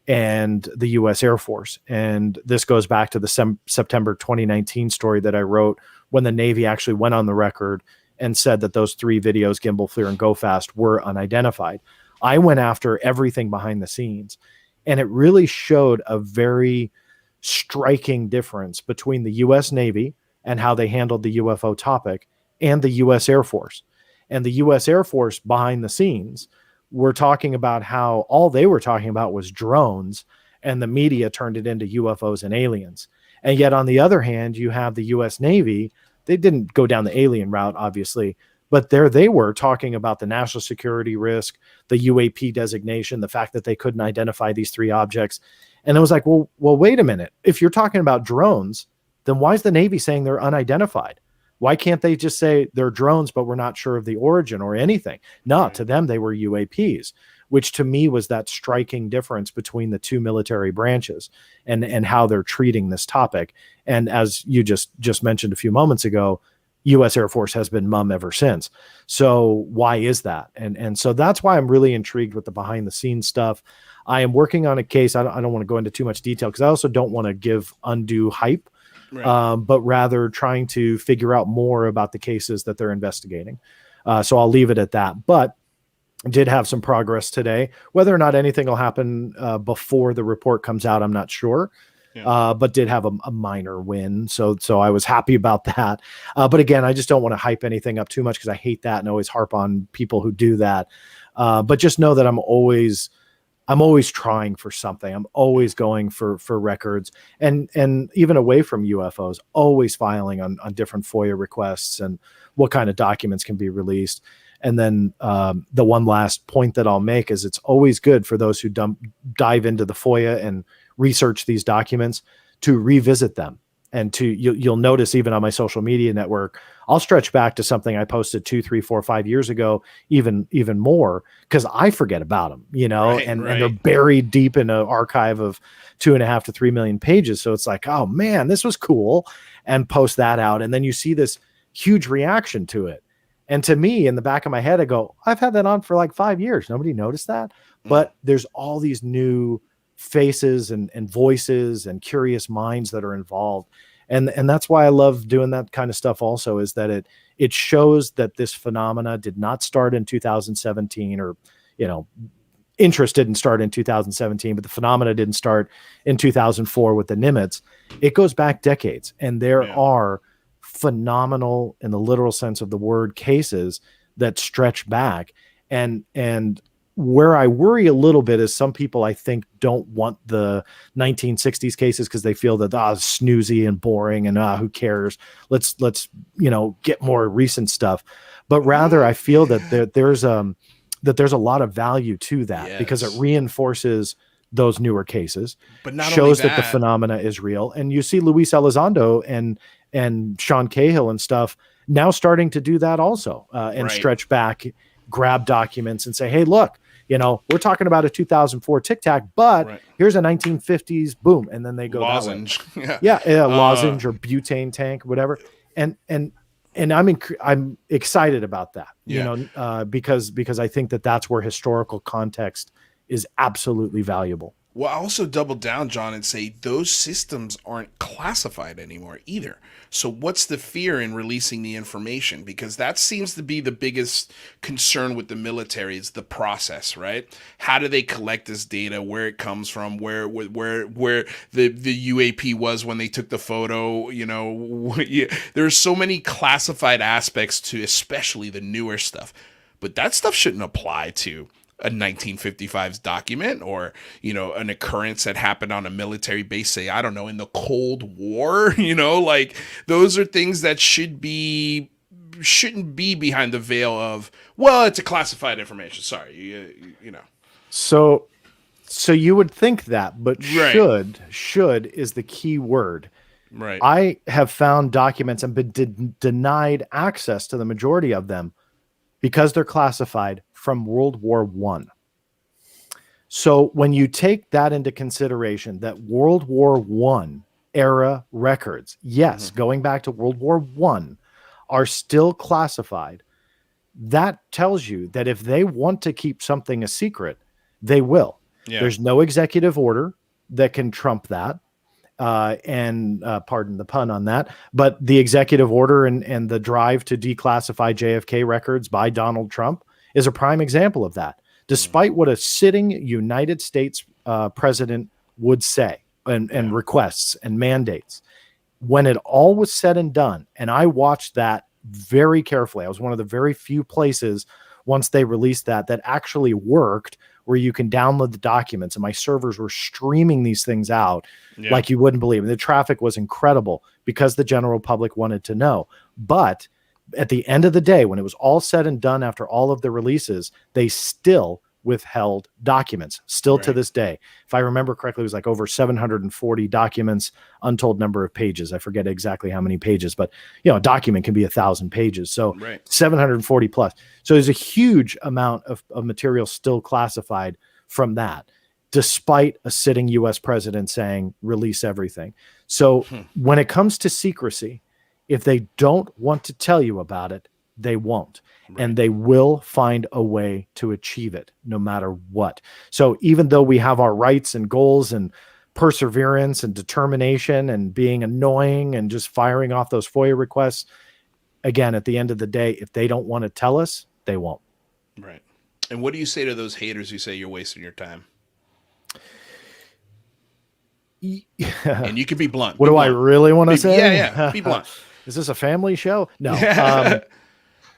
and the U.S. Air Force. And this goes back to the September 2019 story that I wrote when the Navy actually went on the record and said that those 3 videos, Gimbal, FLIR, and Go Fast, were unidentified. I went after everything behind the scenes, and it really showed a very striking difference between the U.S. Navy and how they handled the UFO topic and the U.S. Air Force. And the U.S. Air Force behind the scenes were talking about how all they were talking about was drones, and the media turned it into UFOs and aliens. And yet, on the other hand, you have the U.S. Navy. They didn't go down the alien route, obviously, but there they were talking about the national security risk, the UAP designation, the fact that they couldn't identify these 3 objects. And it was like, well, wait a minute. If you're talking about drones, then why is the Navy saying they're unidentified? Why can't they just say they're drones, but we're not sure of the origin or anything? No, to them, they were UAPs, which to me was that striking difference between the 2 military branches and how they're treating this topic. And as you just mentioned a few moments ago, U.S. Air Force has been mum ever since. So why is that? And so that's why I'm really intrigued with the behind the scenes stuff. I am working on a case. I don't want to go into too much detail because I also don't want to give undue hype. Right. But rather trying to figure out more about the cases that they're investigating. So I'll leave it at that. But did have some progress today. Whether or not anything will happen before the report comes out, I'm not sure. Yeah. But did have a minor win. So I was happy about that. But again, I just don't want to hype anything up too much because I hate that and always harp on people who do that. But just know that I'm always trying for something. I'm always going for records and even away from UFOs, always filing on different FOIA requests and what kind of documents can be released. And then the one last point that I'll make is it's always good for those who dive into the FOIA and research these documents to revisit them. And you'll notice even on my social media network, I'll stretch back to something I posted 2, 3, 4, 5 years ago, even more, because I forget about them, and they're buried deep in an archive of 2.5 to 3 million pages. So it's like, oh man, this was cool, and post that out, and then you see this huge reaction to it. And to me, in the back of my head, I go, I've had that on for like 5 years. Nobody noticed that, but there's all these new faces and voices and curious minds that are involved. And that's why I love doing that kind of stuff also, is that it shows that this phenomena did not start in 2017 or, interest didn't start in 2017, but the phenomena didn't start in 2004 with the Nimitz. It goes back decades, and there are phenomenal, in the literal sense of the word, cases that stretch back. And where I worry a little bit is some people, I think, don't want the 1960s cases because they feel that it's snoozy and boring and who cares? Let's get more recent stuff. But rather, I feel that there's a lot of value to that because it reinforces those newer cases, but not shows only that the phenomena is real. And you see Luis Elizondo and Sean Cahill and stuff now starting to do that also, and stretch back, grab documents and say, hey, look, we're talking about a 2004 Tic Tac, but here's a 1950s boom. And then they go lozenge. Lozenge or butane tank, whatever. And I'm excited about that, because I think that's where historical context is absolutely valuable. Well, I also double down, John, and say those systems aren't classified anymore either. So what's the fear in releasing the information? Because that seems to be the biggest concern with the military is the process, right? How do they collect this data, where it comes from, where the UAP was when they took the photo, There's so many classified aspects to especially the newer stuff. But that stuff shouldn't apply to a 1955's document or, an occurrence that happened on a military base, say, I don't know, in the Cold War, those are things that shouldn't be behind the veil of, well, it's a classified information. Sorry, So you would think that, but should is the key word. Right. I have found documents and been denied access to the majority of them because they're classified from World War I. So when you take that into consideration, that World War I era records, going back to World War I, are still classified, that tells you that if they want to keep something a secret, they will. Yeah. There's no executive order that can trump that. And pardon the pun on that, but the executive order and the drive to declassify JFK records by Donald Trump is a prime example of that. Despite what a sitting United States president would say and requests and mandates, when it all was said and done, and I watched that very carefully. I was one of the very few places once they released that actually worked, where you can download the documents, and my servers were streaming these things out like you wouldn't believe. And the traffic was incredible because the general public wanted to know. But at the end of the day, when it was all said and done after all of the releases, they still withheld documents to this day. If I remember correctly, it was like over 740 documents, untold number of pages. I forget exactly how many pages, but a document can be 1,000 pages. So 740 plus. So there's a huge amount of material still classified from that, despite a sitting US president saying release everything. So when it comes to secrecy, if they don't want to tell you about it, they won't. And they will find a way to achieve it no matter what. So even though we have our rights and goals and perseverance and determination and being annoying and just firing off those FOIA requests, again, at the end of the day, if they don't want to tell us, they won't. Right. And what do you say to those haters who say you're wasting your time? And you can be blunt. What do I really want to say? Yeah. Be blunt. Is this a family show? No.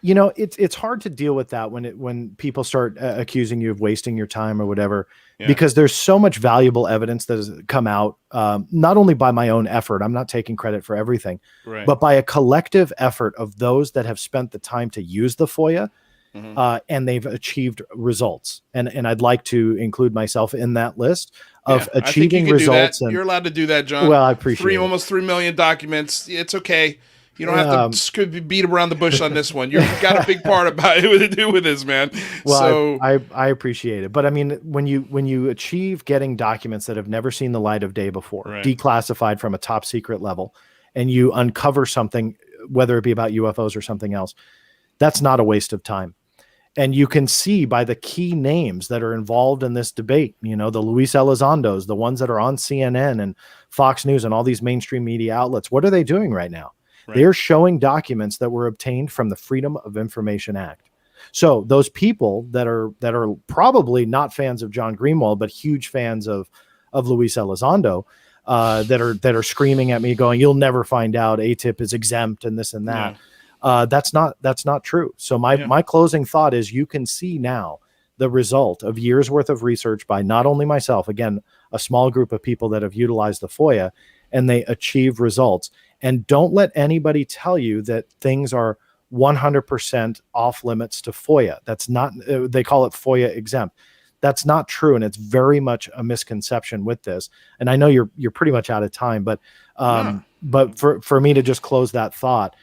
It's hard to deal with that when people start accusing you of wasting your time or whatever, because there's so much valuable evidence that has come out, not only by my own effort, I'm not taking credit for everything, but by a collective effort of those that have spent the time to use the FOIA, and they've achieved results. And I'd like to include myself in that list of achieving results. You're allowed to do that, John. Well, I appreciate it. Almost 3 million documents. It's okay. You don't have to beat around the bush on this one. You've got a big part about it to do with this, man. Well, so I appreciate it. But I mean, when you achieve getting documents that have never seen the light of day before, declassified from a top secret level, and you uncover something, whether it be about UFOs or something else, that's not a waste of time. And you can see by the key names that are involved in this debate, the Luis Elizondos, the ones that are on CNN and Fox News and all these mainstream media outlets, what are they doing right now? They're showing documents that were obtained from the Freedom of Information Act. So those people that are probably not fans of John Greenwald, but huge fans of Luis Elizondo, that are screaming at me going, you'll never find out, ATIP is exempt and this and that. That's not true. So my closing thought is, you can see now the result of years worth of research by not only myself, again, a small group of people that have utilized the FOIA, and they achieve results. And don't let anybody tell you that things are 100% off limits to FOIA. That's not, they call it FOIA exempt. That's not true, and it's very much a misconception with this. And I know you're pretty much out of time, but for me to just close that thought,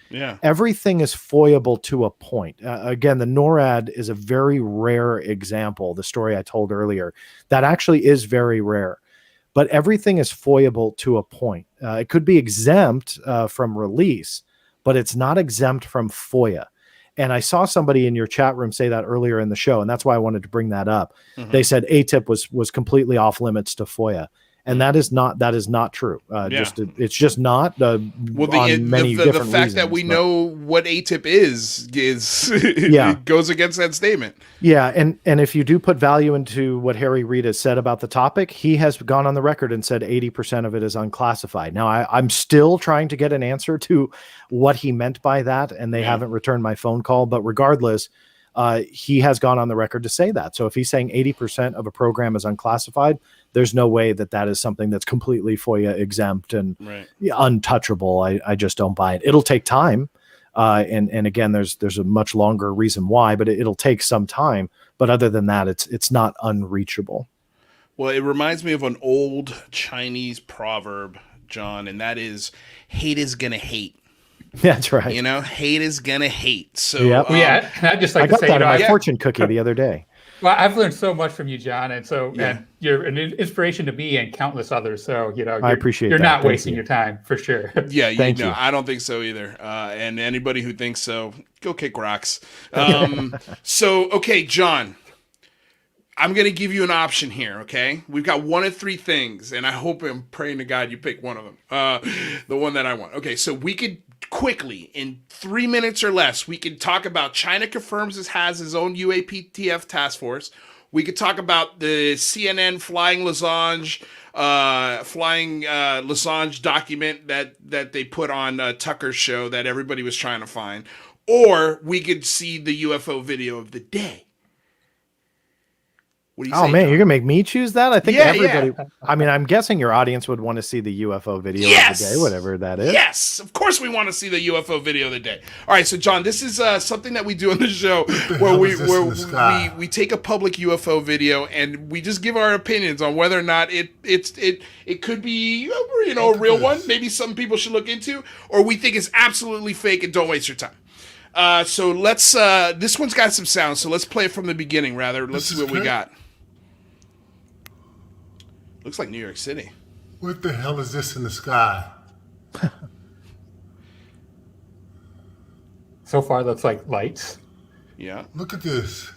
everything is foiable to a point. Again, the NORAD is a very rare example. The story I told earlier, that actually is very rare. But everything is foiable to a point. It could be exempt from release, but it's not exempt from FOIA. And I saw somebody in your chat room say that earlier in the show, and that's why I wanted to bring that up. They said ATIP was completely off limits to FOIA. And that is not true. It's just not. The fact that we know what ATIP is it goes against that statement. Yeah, and if you do put value into what Harry Reid has said about the topic, he has gone on the record and said 80% of it is unclassified. Now, I'm still trying to get an answer to what he meant by that, and they haven't returned my phone call. But regardless, he has gone on the record to say that. So if he's saying 80% of a program is unclassified, there's no way that is something that's completely FOIA exempt and untouchable. I just don't buy it. It'll take time. And again, there's a much longer reason why, but it'll take some time. But other than that, it's not unreachable. Well, it reminds me of an old Chinese proverb, John, and that is hate is going to hate. That's right. Hate is going to hate. So I'd just like I to got say, that in my fortune cookie the other day. Well, I've learned so much from you, John, and you're an inspiration to me and countless others. So I appreciate you're that. not wasting your time for sure. Yeah, I don't think so either. And anybody who thinks so, go kick rocks. So, okay, John, I'm going to give you an option here. Okay, we've got one of three things, and I hope I'm praying to God you pick one of them. The one that I want. Okay, so we could quickly, in 3 minutes or less, we could talk about China confirms it has his own UAPTF task force. We could talk about the CNN flying Assange document that they put on Tucker's show that everybody was trying to find. Or we could see the UFO video of the day. What do you say, man, John? you're gonna make me choose that? I think everybody. Yeah. I mean, I'm guessing your audience would want to see the UFO video of the day, whatever that is. Yes, of course we want to see the UFO video of the day. All right, so John, this is something that we do on the show where we take a public UFO video and we just give our opinions on whether or not it could be a real one. Maybe some people should look into, or we think it's absolutely fake and don't waste your time. So let's. This one's got some sound, so let's play it from the beginning. Let's see what we got. Looks like New York City. What the hell is this in the sky? So far, looks like lights. Yeah. Look at this.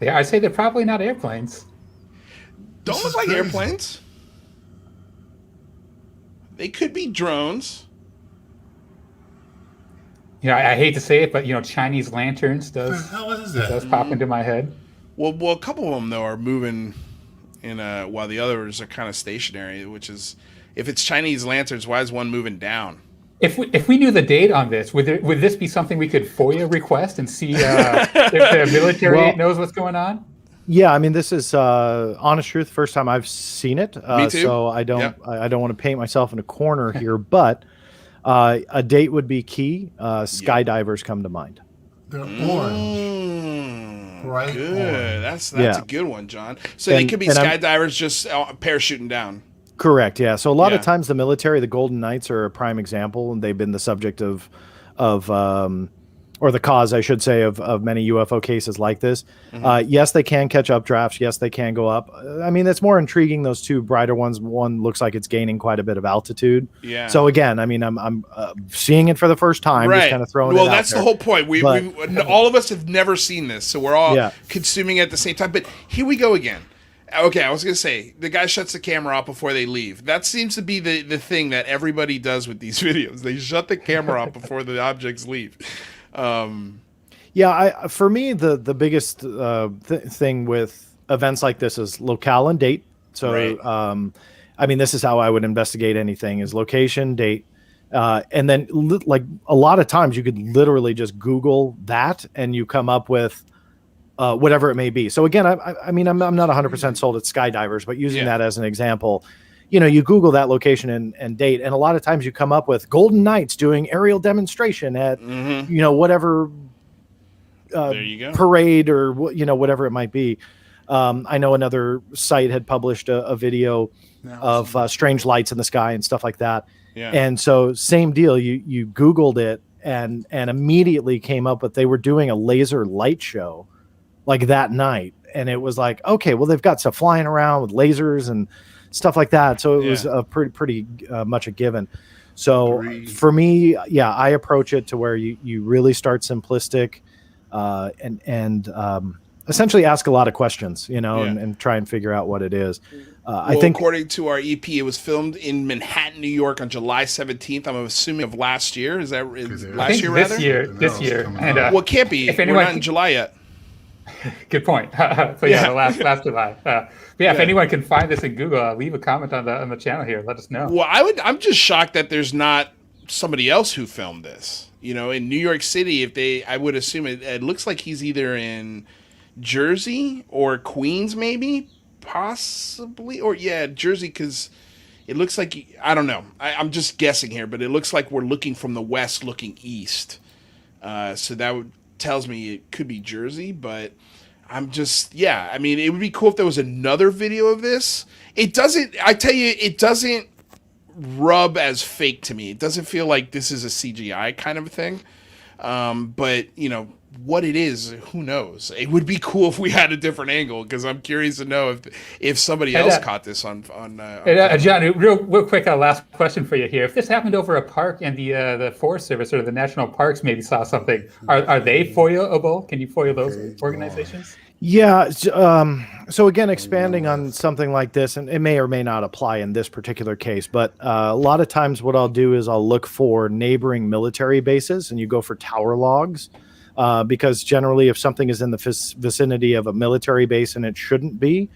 Yeah, I'd say they're probably not airplanes. Don't look like airplanes. They could be drones. I hate to say it, but Chinese lanterns does pop into my head. Well, a couple of them though are moving while the others are kind of stationary. Which is, if it's Chinese lanterns, why is one moving down? If we knew the date on this, would this be something we could FOIA request and see if the military knows what's going on? Yeah, I mean, this is honest truth. First time I've seen it. Me too. So I don't want to paint myself in a corner here, but a date would be key. Skydivers come to mind. They're orange. Bright good. Orange. That's a good one, John. So they could be skydivers just parachuting down. Correct. Yeah. So a lot of times the military, the Golden Knights are a prime example, and they've been the subject of or the cause, I should say, of many UFO cases like this. Mm-hmm. Yes, they can catch updrafts. Yes, they can go up. I mean, it's more intriguing, those two brighter ones. One looks like it's gaining quite a bit of altitude. Yeah. So again, I mean, I'm seeing it for the first time, just kind of throwing it out there. Well, that's the whole point. We all of us have never seen this, so we're all consuming it at the same time. But here we go again. Okay, I was going to say, the guy shuts the camera off before they leave. That seems to be the thing that everybody does with these videos. They shut the camera off before the objects leave. For me, the biggest thing with events like this is locale and date. So, I mean, this is how I would investigate anything: is location, date, and then like a lot of times you could literally just Google that and you come up with whatever it may be. So again, I mean, I'm not 100% sold at skydivers, but using that as an example. You Google that location and date, and a lot of times you come up with Golden Knights doing aerial demonstration at, whatever there you go. parade or whatever it might be. I know another site had published a video of strange lights in the sky and stuff like that. Yeah. And so same deal. You Googled it and immediately came up with they were doing a laser light show like that night. And it was like, okay, well, they've got stuff flying around with lasers and stuff like that. So it was a pretty much a given. So for me, I approach it to where you really start simplistic and essentially ask a lot of questions, and try and figure out what it is. I think according to our EP, it was filmed in Manhattan, New York on July 17th. I'm assuming of last year. Is that last year, rather? This year. And, well, it can't be. We're not in July yet. Good point. So the last July. If anyone can find this in Google, leave a comment on the channel here. Let us know. Well, I'm just shocked that there's not somebody else who filmed this. In New York City, I would assume it looks like he's either in Jersey or Queens, maybe, possibly, or Jersey, because it looks like, I don't know. I'm just guessing here, but it looks like we're looking from the west, looking east. So that tells me it could be Jersey, but I'm just, I mean, it would be cool if there was another video of this. It doesn't rub as fake to me. It doesn't feel like this is a CGI kind of thing. But what it is, who knows? It would be cool if we had a different angle, because I'm curious to know if somebody else caught this on John, real quick, last question for you here. If this happened over a park and the Forest Service or the national parks maybe saw something, are they FOIA-able? Can you FOIA those organizations? Yeah. So again, expanding on something like this, and it may or may not apply in this particular case, but a lot of times what I'll do is I'll look for neighboring military bases, and you go for tower logs, because generally if something is in the vicinity of a military base and it shouldn't be,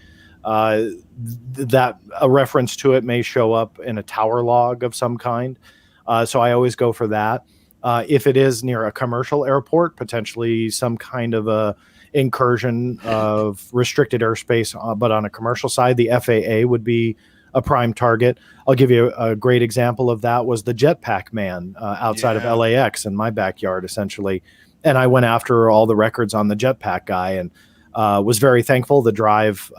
that a reference to it may show up in a tower log of some kind. So I always go for that. If it is near a commercial airport, potentially some kind of a incursion of restricted airspace, but on a commercial side, the FAA would be a prime target. I'll give you a great example of that was the jetpack man outside of LAX in my backyard, essentially. And I went after all the records on the jetpack guy and was very thankful. The Drive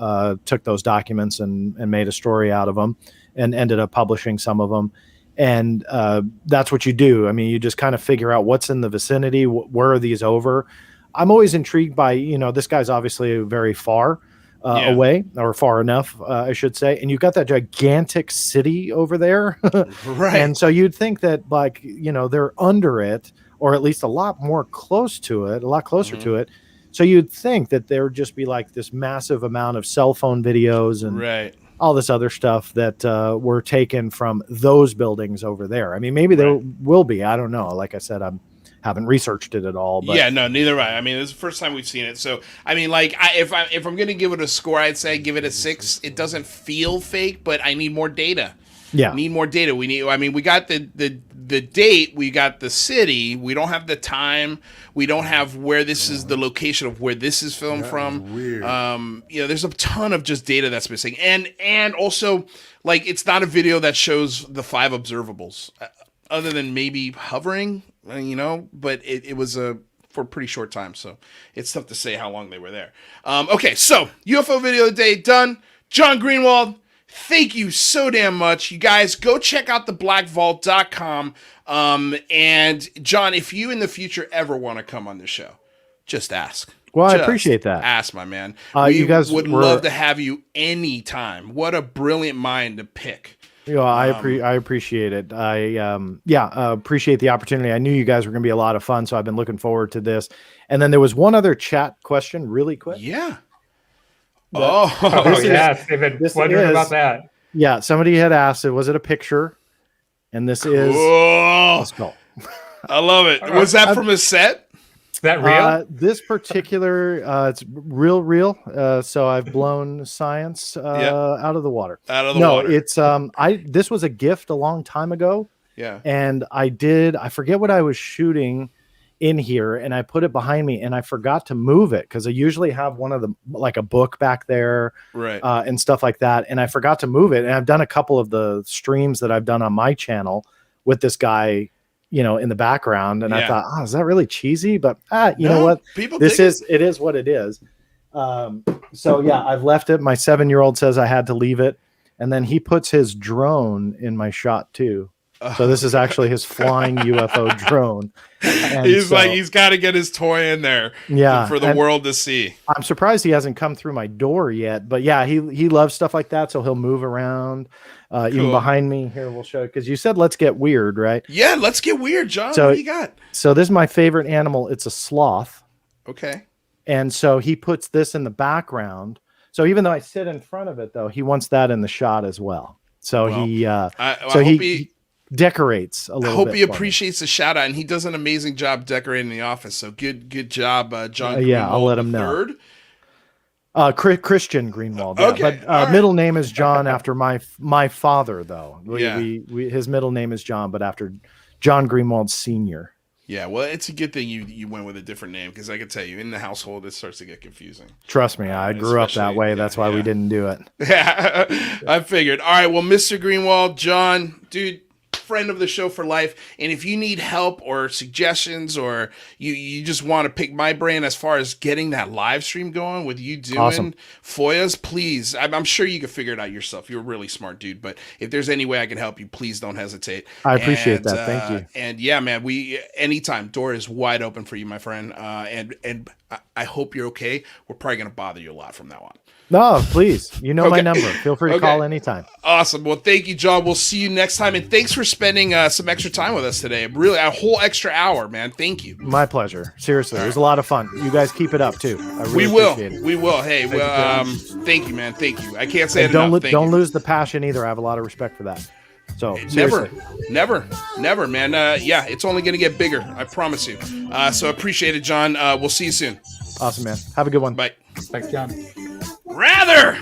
took those documents and made a story out of them and ended up publishing some of them. And that's what you do. I mean, you just kind of figure out what's in the vicinity, where are these over. I'm always intrigued by, this guy's obviously very far away, or far enough, I should say. And you've got that gigantic city over there. Right. And so you'd think that they're under it, or at least a lot closer to it. So you'd think that there would just be like this massive amount of cell phone videos and all this other stuff that were taken from those buildings over there. I mean, maybe there will be, I don't know. Like I said, haven't researched it at all. But neither have I. I mean, this is the first time we've seen it. So, I mean, like, if I'm going to give it a score, I'd say give it a 6. It doesn't feel fake, but I need more data. Yeah, need more data. We got the date, we got the city. We don't have the time. We don't have where this is, the location of where this is filmed from. Weird. There's a ton of just data that's missing, and also, like, it's not a video that shows the 5 observables, other than maybe hovering. But it was for a pretty short time, so it's tough to say how long they were there. Okay, so UFO video of the day done. John Greenwald, thank you so damn much. You guys go check out theblackvault.com. And John, if you in the future ever want to come on the show, just ask. Well, I appreciate that. Ask, my man. You guys would love to have you anytime. What a brilliant mind to pick. I appreciate it. I appreciate the opportunity. I knew you guys were going to be a lot of fun, so I've been looking forward to this. And then there was one other chat question, really quick. Yeah. Yes, they've been wondering about that. Yeah, somebody had asked, was it a picture? And this is. Let's go. I love it. Was that from a set? Is that real? This particular, it's real. So I've blown science out of the water. Water. No, it's this was a gift a long time ago. Yeah. And I forget what I was shooting in here, and I put it behind me, and I forgot to move it because I usually have one of the, like a book back there, right, and stuff like that. And I forgot to move it. And I've done a couple of the streams that I've done on my channel with this guy in the background. And I thought, oh, is that really cheesy? But you know what? It is what it is. So yeah, I've left it. My 7-year-old says I had to leave it. And then he puts his drone in my shot too. So this is actually his flying UFO drone. And he's got to get his toy in there for the world to see. I'm surprised he hasn't come through my door yet, but yeah, he loves stuff like that. So he'll move around, even behind me here. We'll show it. Cause you said, let's get weird, right? Yeah. Let's get weird, John. So, what do you got? So this is my favorite animal. It's a sloth. Okay. And so he puts this in the background. So even though I sit in front of it though, he wants that in the shot as well. So he decorates a little bit. I hope he appreciates the shout out, and he does an amazing job decorating the office. So good job, John. Greenwald, I'll let him know. Christian Greenwald. Okay, but middle name is John after my father, though. His middle name is John, but after John Greenwald Sr. Yeah, well, it's a good thing you went with a different name, because I can tell you, in the household, it starts to get confusing. Trust me, I grew up that way. That's why we didn't do it. Yeah, I figured. All right, well, Mr. Greenwald, John, dude, friend of the show for life. And if you need help or suggestions, or you just want to pick my brain as far as getting that live stream going with you doing FOIAs, please. I'm sure you can figure it out yourself. You're a really smart dude. But if there's any way I can help you, please don't hesitate. I appreciate that. Thank you. And yeah, man, anytime, door is wide open for you, my friend. And I hope you're okay. We're probably going to bother you a lot from now on. No, please. You know my number. Feel free to call anytime. Awesome. Well, thank you, John. We'll see you next time. And thanks for spending some extra time with us today. Really, a whole extra hour, man. Thank you. My pleasure. Seriously. It was a lot of fun. You guys keep it up, too. I really appreciate it. We will. Hey, thank you, man. Thank you. I can't say it enough. Don't lose the passion either. I have a lot of respect for that. So never, man. Yeah, it's only going to get bigger. I promise you. So appreciate it, John. We'll see you soon. Awesome, man. Have a good one. Bye. Thanks, John. Rather.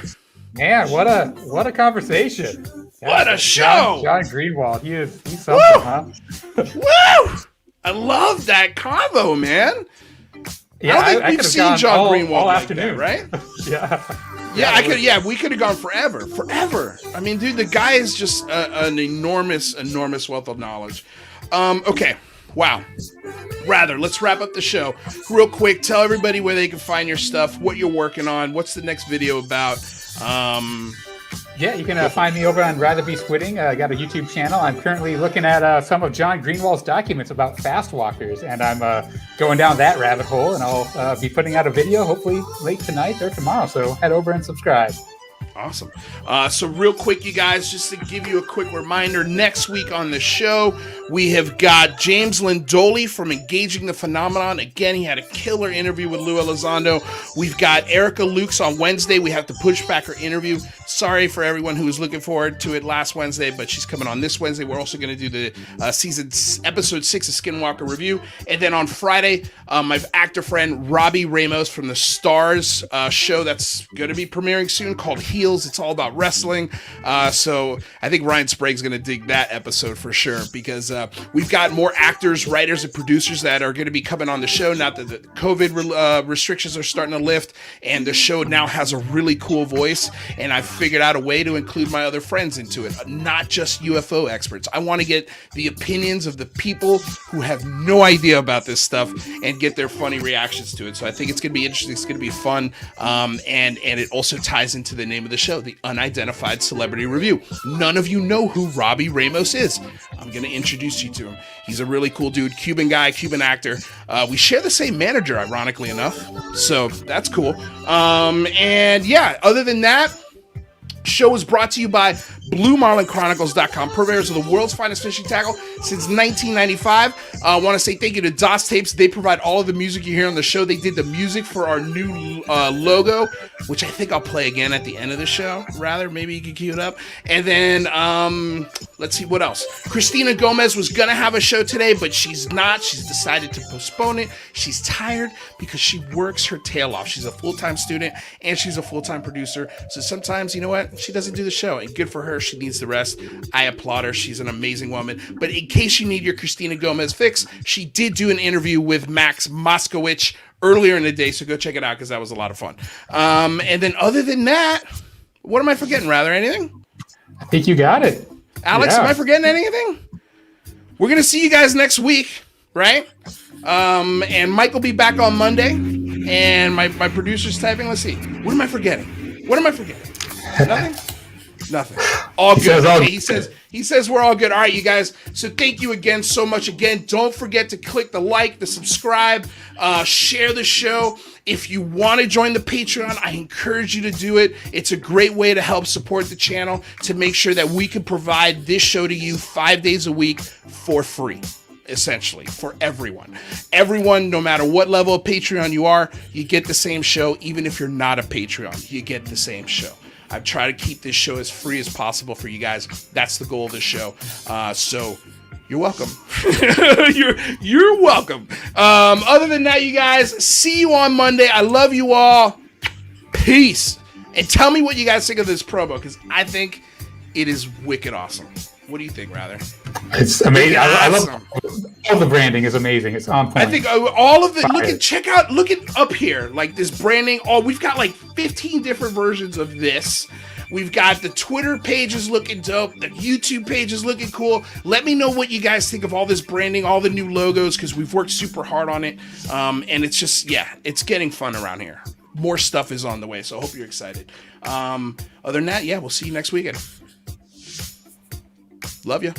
Man, what a conversation. What a show. John Greenwald. He's something, huh? Woo! I love that combo, man. Yeah, I don't think we've seen John Greenwald all like afternoon, that, right? Yeah. We could have gone forever. I mean, dude, the guy is just an enormous wealth of knowledge. Okay. Wow. Let's wrap up the show real quick. Tell everybody where they can find your stuff, what you're working on, what's the next video about. Yeah, you can find me over on Rather Be Squidding. I got a YouTube channel. I'm currently looking at some of John Greenwald's documents about fast walkers, and I'm going down that rabbit hole, and I'll be putting out a video hopefully late tonight or tomorrow, so head over and subscribe. Awesome. So real quick, you guys, just to give you a quick reminder, next week on the show, we have got James Lindoli from Engaging the Phenomenon. Again, he had a killer interview with Lou Elizondo. We've got Erica Lukes on Wednesday. We have to push back her interview. Sorry for everyone who was looking forward to it last Wednesday, but she's coming on this Wednesday. We're also going to do the episode 6 of Skinwalker Review. And then on Friday, my actor friend Robbie Ramos from the Stars show that's going to be premiering soon called Heels. It's all about wrestling. So I think Ryan Sprague's going to dig that episode for sure, because we've got more actors, writers, and producers that are going to be coming on the show now that the COVID restrictions are starting to lift, and the show now has a really cool voice, and I've figured out a way to include my other friends into it, not just UFO experts. I want to get the opinions of the people who have no idea about this stuff and get their funny reactions to it. So I think it's going to be interesting. It's going to be fun. And it also ties into the name of the show, the Unidentified Celebrity Review. None of you know who Robbie Ramos is. I'm going to introduce you to him. He's a really cool dude, Cuban guy, Cuban actor. We share the same manager, ironically enough. So that's cool. And yeah, other than that, show is brought to you by BlueMarlinChronicles.com, purveyors of the world's finest fishing tackle since 1995. I want to say thank you to DOS Tapes. They provide all of the music you hear on the show. They did the music for our new logo, which I think I'll play again at the end of the show. Maybe you can cue it up. And then, let's see, what else? Cristina Gomez was going to have a show today, but she's not. She's decided to postpone it. She's tired because she works her tail off. She's a full-time student, and she's a full-time producer. So sometimes, you know what? She doesn't do the show, and good for her. She needs the rest. I applaud her. She's an amazing woman. But in case you need your Cristina Gomez fix, she did do an interview with Max Moskowitz earlier in the day, so go check it out because that was a lot of fun. And then other than that, what am I forgetting, Anything? I think you got it. Alex, am I forgetting anything? we're going to see you guys next week, right? And Mike will be back on Monday. And my producer's typing. Let's see. What am I forgetting? Nothing? Nothing. All good. Okay, he says we're all good. All right, you guys. So thank you again so much. Again, don't forget to click the like, the subscribe, share the show. If you want to join the Patreon, I encourage you to do it. It's a great way to help support the channel, to make sure that we can provide this show to you 5 days a week for free. Essentially, for everyone. Everyone, no matter what level of Patreon you are, you get the same show. Even if you're not a Patreon, you get the same show. I've tried to keep this show as free as possible for you guys. That's the goal of the show. So you're welcome. you're welcome. Other than that, you guys, see you on Monday. I love you all. Peace. And tell me what you guys think of this promo, because I think it is wicked awesome. What do you think, rather? It's amazing. I love all the branding is amazing. It's on point. I think all of it. Look at up here, like this branding. We've got like 15 different versions of this. We've got the Twitter page is looking dope. The YouTube page is looking cool. Let me know what you guys think of all this branding, all the new logos, because we've worked super hard on it. And it's just, it's getting fun around here. More stuff is on the way, so I hope you're excited. Other than that, we'll see you next weekend. Love you.